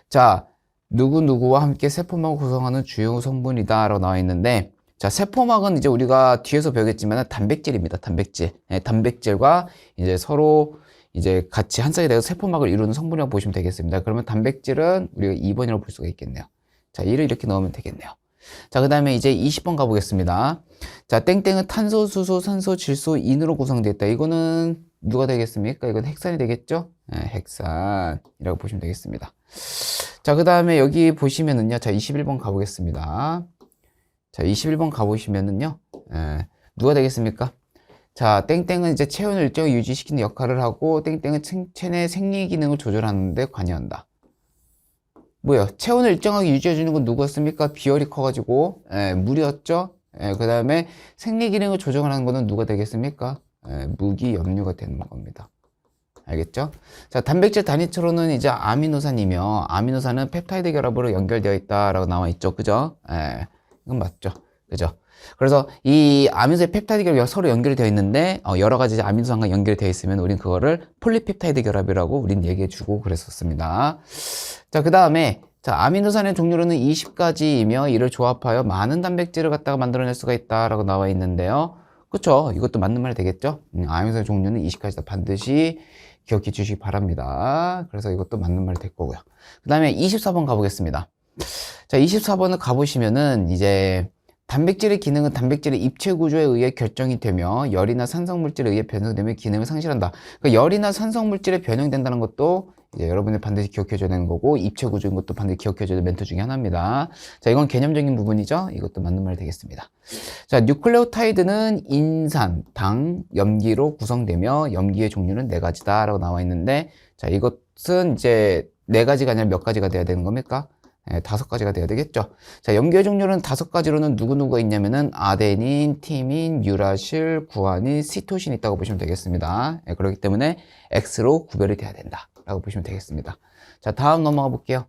자 누구누구와 함께 세포막을 구성하는 주요 성분이다 라고 나와 있는데 자 세포막은 이제 우리가 뒤에서 배우겠지만 단백질입니다. 단백질. 단백질과 이제 서로 이제 같이 한 짝이 되어서 세포막을 이루는 성분이라고 보시면 되겠습니다. 그러면 단백질은 우리가 2번이라고 볼 수가 있겠네요. 자, 1을 이렇게 넣으면 되겠네요. 자, 그 다음에 이제 20번 가보겠습니다. 자, 땡땡은 탄소, 수소, 산소, 질소, 인으로 구성되어 있다. 이거는 누가 되겠습니까? 이건 헥산이 되겠죠? 네, 헥산이라고 보시면 되겠습니다. 자, 그 다음에 여기 보시면은요. 자, 21번 가보겠습니다. 자, 21번 가보시면은요. 누가 되겠습니까? 자, 땡땡은 이제 체온을 일정히 유지시키는 역할을 하고, 땡땡은 체내 생리 기능을 조절하는데 관여한다. 뭐야? 체온을 일정하게 유지해주는 건 누구였습니까? 비열이 커가지고, 물이었죠? 그 다음에 생리 기능을 조정하는 거는 누가 되겠습니까? 무기 염류가 되는 겁니다. 알겠죠? 자, 단백질 단위체로는 이제 아미노산이며, 아미노산은 펩타이드 결합으로 연결되어 있다라고 나와 있죠. 그죠? 이건 맞죠? 그죠? 그래서 이 아미노산 펩타이드 결합이 서로 연결이 되어 있는데, 여러 가지 아미노산과 연결이 되어 있으면 우린 그거를 폴리펩타이드 결합이라고 우린 얘기해주고 그랬었습니다. 자, 그 다음에, 자, 아미노산의 종류로는 20가지이며 이를 조합하여 많은 단백질을 갖다가 만들어낼 수가 있다라고 나와 있는데요. 그쵸? 이것도 맞는 말이 되겠죠? 아미노산 종류는 20가지다 반드시 기억해 주시기 바랍니다. 그래서 이것도 맞는 말이 될 거고요. 그 다음에 24번 가보겠습니다. 자, 24번을 가보시면은 이제 단백질의 기능은 단백질의 입체 구조에 의해 결정이 되며 열이나 산성물질에 의해 변형되며 기능을 상실한다. 그러니까 열이나 산성물질에 변형된다는 것도 이제 여러분이 반드시 기억해줘야 되는 거고, 입체 구조인 것도 반드시 기억해줘야 되는 멘트 중에 하나입니다. 자, 이건 개념적인 부분이죠. 이것도 맞는 말이 되겠습니다. 자, 뉴클레오타이드는 인산, 당, 염기로 구성되며 염기의 종류는 4가지다 라고 나와 있는데, 자, 이것은 이제 4가지가 아니라 몇 가지가 돼야 되는 겁니까? 5가지가 돼야 되겠죠. 자, 염기의 종류는 5가지로는 누구누구가 있냐면은 아데닌, 티민, 유라실, 구아닌, 시토신이 있다고 보시면 되겠습니다. 그렇기 때문에 X로 구별이 돼야 된다 라고 보시면 되겠습니다. 자, 다음 넘어가 볼게요.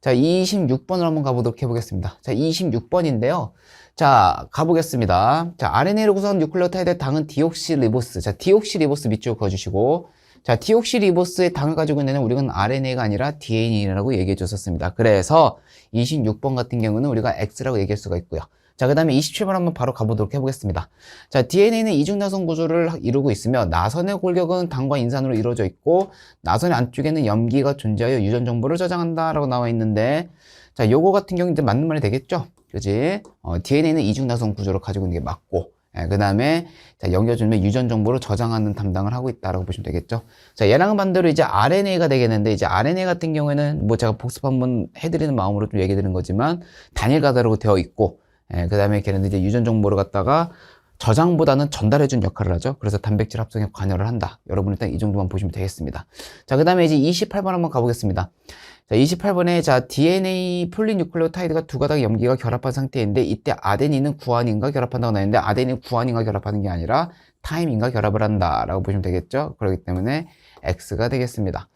자, 26번을 한번 가보도록 해보겠습니다. 자, 26번인데요. 자, 가보겠습니다. 자, RNA로 구성한 뉴클레오타이드의 당은 디옥시리보스. 자, 디옥시리보스 밑줄 그어주시고, 자, 디옥시리보스의 당을 가지고 있는 애는 우리는 RNA가 아니라 DNA라고 얘기해 줬었습니다. 그래서 26번 같은 경우는 우리가 X라고 얘기할 수가 있고요. 자, 그 다음에 27번 한번 바로 가보도록 해보겠습니다. 자, DNA는 이중나선 구조를 이루고 있으며 나선의 골격은 당과 인산으로 이루어져 있고 나선의 안쪽에는 염기가 존재하여 유전 정보를 저장한다 라고 나와 있는데, 자, 요거 같은 경우는 이제 맞는 말이 되겠죠? 그지? DNA는 이중나선 구조를 가지고 있는 게 맞고, 그 다음에 자, 연결점에 유전 정보를 저장하는 담당을 하고 있다라고 보시면 되겠죠. 자, 얘랑은 반대로 이제 RNA가 되겠는데, 이제 RNA 같은 경우에는 뭐 제가 복습 한번 해드리는 마음으로 좀 얘기 드리는 거지만 단일 가다로 되어 있고, 그 다음에 걔는 이제 유전 정보를 갖다가 저장보다는 전달해준 역할을 하죠. 그래서 단백질 합성에 관여를 한다. 여러분 일단 이 정도만 보시면 되겠습니다. 자, 그 다음에 이제 28번 한번 가보겠습니다. 자, 28번에 자, DNA 폴리뉴클레오타이드가 2가닥 염기가 결합한 상태인데 이때 아데닌은 구아닌과 결합한다고 나왔는데 아데닌 구아닌과 결합하는 게 아니라 타임인과 결합을 한다라고 보시면 되겠죠. 그렇기 때문에 X가 되겠습니다.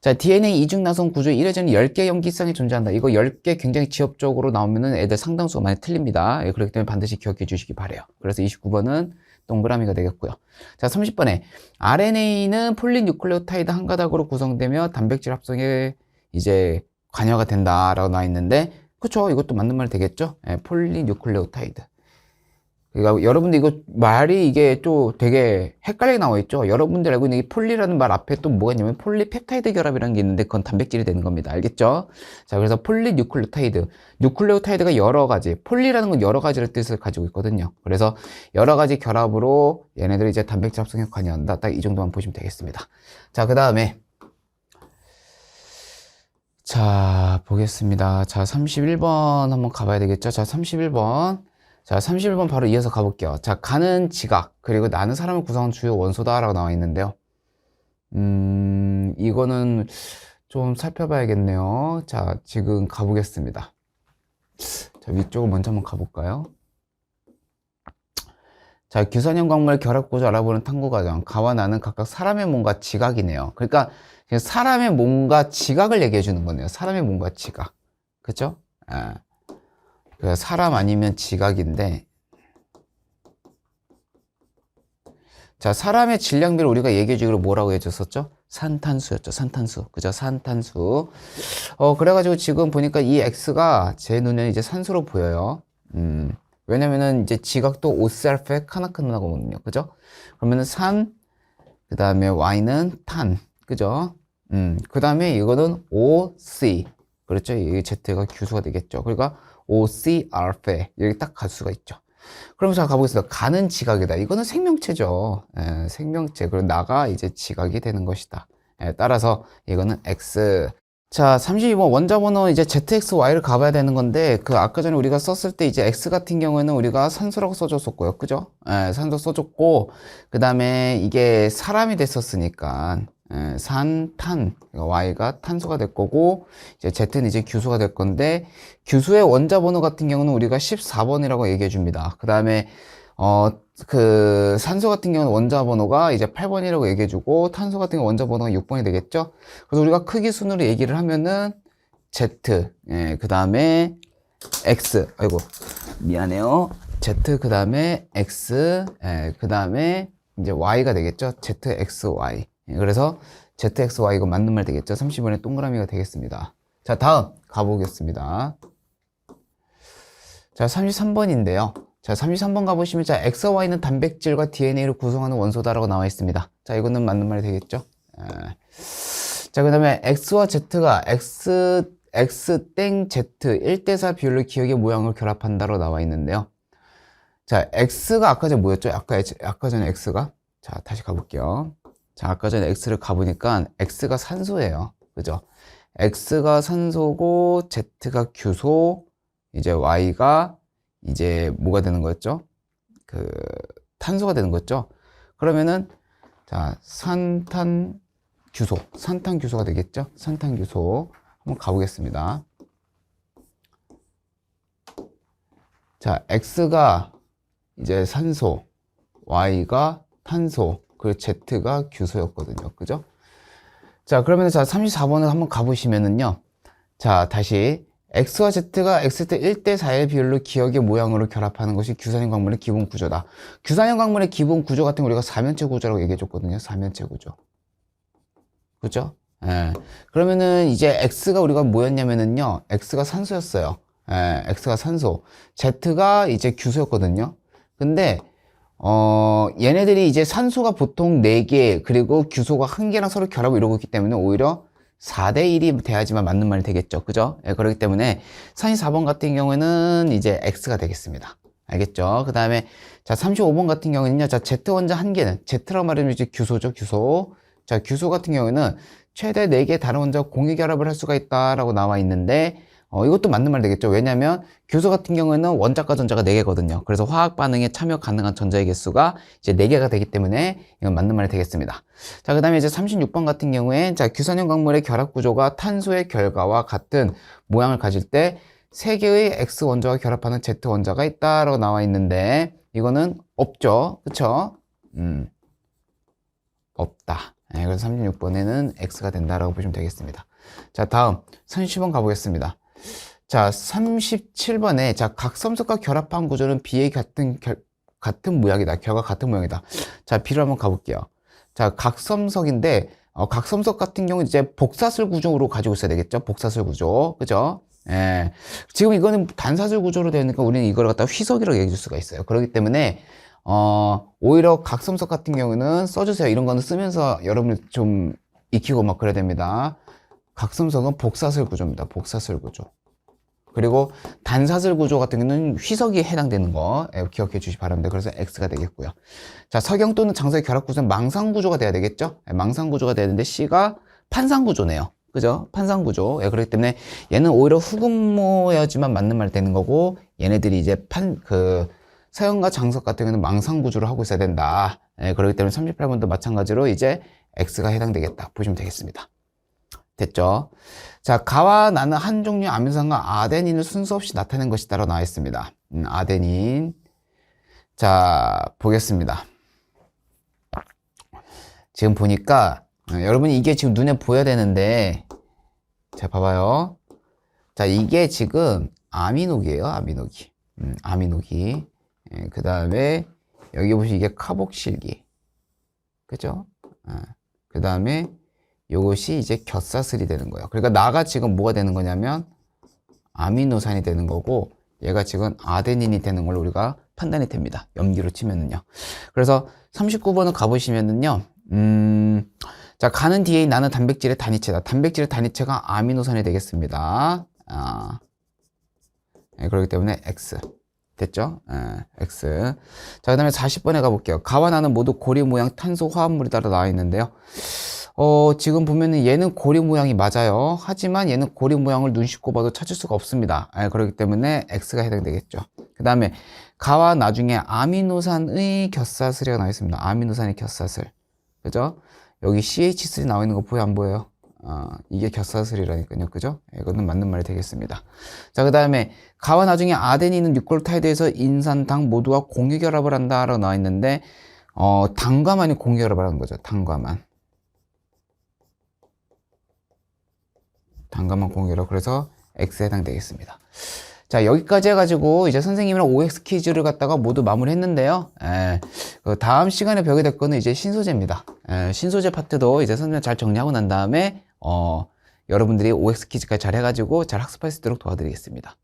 자, DNA 이중나선 구조에 이래저래 10개 염기쌍이 존재한다. 이거 10개 굉장히 지엽적으로 나오면은 애들 상당수가 많이 틀립니다. 그렇기 때문에 반드시 기억해 주시기 바래요. 그래서 29번은 동그라미가 되겠고요. 자, 30번에 RNA는 폴리뉴클레오타이드 한 가닥으로 구성되며 단백질 합성에 이제 관여가 된다라고 나와 있는데, 그쵸? 이것도 맞는 말 되겠죠? 폴리뉴클레오타이드. 그러니까 여러분들 이거 말이 이게 또 되게 헷갈리게 나와 있죠? 여러분들 알고 있는 이 폴리라는 말 앞에 또 뭐가 있냐면 폴리펩타이드 결합이라는 게 있는데 그건 단백질이 되는 겁니다. 알겠죠? 자, 그래서 폴리뉴클레오타이드. 뉴클레오타이드가 여러 가지, 폴리라는 건 여러 가지의 뜻을 가지고 있거든요. 그래서 여러 가지 결합으로 얘네들이 이제 단백질 합성에 관여한다. 딱 이 정도만 보시면 되겠습니다. 자, 그 다음에 자, 보겠습니다. 자, 31번 한번 가봐야 되겠죠? 자, 31번. 자, 31번 바로 이어서 가볼게요. 자, 간은 지각, 그리고 나는 사람을 구성하는 주요 원소다라고 나와 있는데요. 이거는 좀 살펴봐야겠네요. 자, 지금 가보겠습니다. 자, 위쪽을 먼저 한번 가볼까요? 자, 규선형 광물 결합 구조 알아보는 탐구 과정. 가와 나는 각각 사람의 몸과 지각이네요. 그러니까 사람의 몸과 지각을 얘기해 주는 거네요. 사람의 몸과 지각. 그쵸? 사람 아니면 지각인데, 자, 사람의 질량비를 우리가 얘기해 주기로 뭐라고 해줬었죠? 산탄수였죠. 산탄수. 그죠? 산탄수. 그래가지고 지금 보니까 이 X가 제 눈에 이제 산수로 보여요. 왜냐면은 이제 지각도 O셀프의 카나크나거든요. 그죠? 그러면은 산, 그 다음에 Y는 탄. 그죠? 그 다음에 이거는 OC. 그렇죠? 이 Z가 규수가 되겠죠. 그러니까 OC알파. 여기 딱 갈 수가 있죠. 그럼 자, 가보겠습니다. 가는 지각이다. 이거는 생명체죠. 생명체. 그리고 나가 이제 지각이 되는 것이다. 따라서 이거는 X. 자, 32번 원자번호 이제 ZXY를 가봐야 되는 건데, 그 아까 전에 우리가 썼을 때 이제 X 같은 경우에는 우리가 산소라고 써줬었고요. 그죠? 산소 써줬고, 그 다음에 이게 사람이 됐었으니까, 산, 탄, Y가 탄소가 될 거고, 이제 Z는 이제 규소가 될 건데, 규소의 원자번호 같은 경우는 우리가 14번이라고 얘기해 줍니다. 그 다음에, 그 산소 같은 경우는 원자번호가 이제 8번이라고 얘기해 주고, 탄소 같은 경우 원자번호가 6번이 되겠죠? 그래서 우리가 크기 순으로 얘기를 하면은, Z, 그 다음에 X, 아이고, 미안해요. Z, 그 다음에 X, 그 다음에 이제 Y가 되겠죠? ZXY. 그래서 ZXY 이거 맞는 말 되겠죠? 30번의 동그라미가 되겠습니다. 자, 다음 가보겠습니다. 자, 33번인데요. 자, 33번 가보시면, 자, X와 Y는 단백질과 DNA를 구성하는 원소다라고 나와 있습니다. 자, 이거는 맞는 말이 되겠죠? 자, 그 다음에 X와 Z가 X 땡 Z 1대4 비율로 기억의 모양을 결합한다로 나와 있는데요. 자, X가 아까 전에 뭐였죠? 아까 전에 X가? 자, 다시 가볼게요. 자, 아까 전에 X를 가보니까 X가 산소예요. 그죠? X가 산소고, Z가 규소, 이제 Y가 이제 뭐가 되는 거였죠? 그, 탄소가 되는 거였죠? 그러면은, 자, 산탄규소가 되겠죠? 산탄규소. 한번 가보겠습니다. 자, X가 이제 산소, Y가 탄소, 그리고 Z가 규소였거든요. 그죠? 자, 그러면 자, 34번을 한번 가보시면은요. 자, 다시. X와 Z가 X때 1대4의 비율로 기억의 모양으로 결합하는 것이 규산형 광물의 기본 구조다. 규산형 광물의 기본 구조 같은 거 우리가 사면체 구조라고 얘기해 줬거든요. 사면체 구조. 그죠? 그러면은 이제 X가 우리가 뭐였냐면은요. X가 산소였어요. X가 산소. Z가 이제 규소였거든요. 근데 얘네들이 이제 산소가 보통 4개, 그리고 규소가 1개랑 서로 결합을 이루고 있기 때문에 오히려 4대1이 돼야지만 맞는 말이 되겠죠. 그죠? 그렇기 때문에 34번 같은 경우에는 이제 X가 되겠습니다. 알겠죠? 그 다음에, 자, 35번 같은 경우는요, 자, Z 원자 1개는, Z라고 말하면 이제 규소죠, 규소. 자, 규소 같은 경우에는 최대 4개 다른 원자와 공유 결합을 할 수가 있다라고 나와 있는데, 이것도 맞는 말 되겠죠. 왜냐면 규소 같은 경우에는 원자과 전자가 4개거든요. 그래서 화학 반응에 참여 가능한 전자의 개수가 이제 4개가 되기 때문에 이건 맞는 말이 되겠습니다. 자, 그 다음에 이제 36번 같은 경우에, 자, 규산형 광물의 결합 구조가 탄소의 결과와 같은 모양을 가질 때 3개의 X 원자와 결합하는 Z 원자가 있다라고 나와 있는데, 이거는 없죠. 그쵸? 없다. 그래서 36번에는 X가 된다라고 보시면 되겠습니다. 자, 다음 30번 가보겠습니다. 자, 37번에, 자, 각섬석과 결합한 구조는 B의 같은 모양이다. 결과 같은 모양이다. 자, B를 한번 가볼게요. 자, 각섬석인데, 각섬석 같은 경우는 이제 복사슬 구조로 가지고 있어야 되겠죠? 복사슬 구조. 그죠? 지금 이거는 단사슬 구조로 되니까 우리는 이걸 갖다 휘석이라고 얘기해 줄 수가 있어요. 그렇기 때문에, 오히려 각섬석 같은 경우는 써주세요. 이런 거는 쓰면서 여러분이 좀 익히고 막 그래야 됩니다. 각섬석은 복사슬 구조입니다. 복사슬 구조. 그리고 단사슬 구조 같은 경우는 휘석이 해당되는 거 기억해 주시기 바랍니다. 그래서 X가 되겠고요. 자, 석영 또는 장석의 결합 구조는 망상 구조가 돼야 되겠죠? 망상 구조가 돼야 되는데 C가 판상 구조네요. 그죠? 판상 구조. 그렇기 때문에 얘는 오히려 후분모여야지만 맞는 말 되는 거고, 얘네들이 이제 서영과 장석 같은 경우는 망상 구조를 하고 있어야 된다. 그렇기 때문에 38번도 마찬가지로 이제 X가 해당되겠다. 보시면 되겠습니다. 됐죠? 자, 가와 나는 한 종류의 아미노산과 아데닌을 순서 없이 나타낸 것이다라고 나와 있습니다. 아데닌. 자, 보겠습니다. 지금 보니까, 여러분이 이게 지금 눈에 보여야 되는데, 자, 봐봐요. 자, 이게 지금 아미노기예요, 아미노기. 아미노기. 그 다음에, 여기 보시면 이게 카복실기. 그죠? 그 다음에, 요것이 이제 곁사슬이 되는 거예요. 그러니까 나가 지금 뭐가 되는 거냐면 아미노산이 되는 거고, 얘가 지금 아데닌이 되는 걸로 우리가 판단이 됩니다. 염기로 치면은요. 그래서 39번을 가보시면은요, 자, 가는 DNA 나는 단백질의 단위체다. 단백질의 단위체가 아미노산이 되겠습니다. 그렇기 때문에 X. 됐죠? X. 자, 그 다음에 40번에 가볼게요. 가와 나는 모두 고리 모양 탄소 화합물이다라 나와 있는데요. 지금 보면은 얘는 고리 모양이 맞아요. 하지만 얘는 고리 모양을 눈 씻고 봐도 찾을 수가 없습니다. 그렇기 때문에 X가 해당되겠죠. 그 다음에 가와 나중에 아미노산의 겹사슬이가 나와 있습니다. 아미노산의 겹사슬. 그죠? 여기 CH3 나와 있는 거 보여, 안 보여요? 이게 겹사슬이라니까요. 그죠? 이거는 맞는 말이 되겠습니다. 자, 그 다음에 가와 나중에 아데닌은 뉴클레오타이드에서 인산당 모두와 공유결합을 한다라고 나와 있는데 당과만이 공유결합을 하는 거죠. 당과만 공유결합. 그래서 X에 해당되겠습니다. 자, 여기까지 해가지고 이제 선생님이랑 OX 퀴즈를 갖다가 모두 마무리했는데요. 그 다음 시간에 배우게 될 거는 이제 신소재입니다. 신소재 파트도 이제 선생님 잘 정리하고 난 다음에 여러분들이 OX 퀴즈까지 잘 해가지고 잘 학습할 수 있도록 도와드리겠습니다.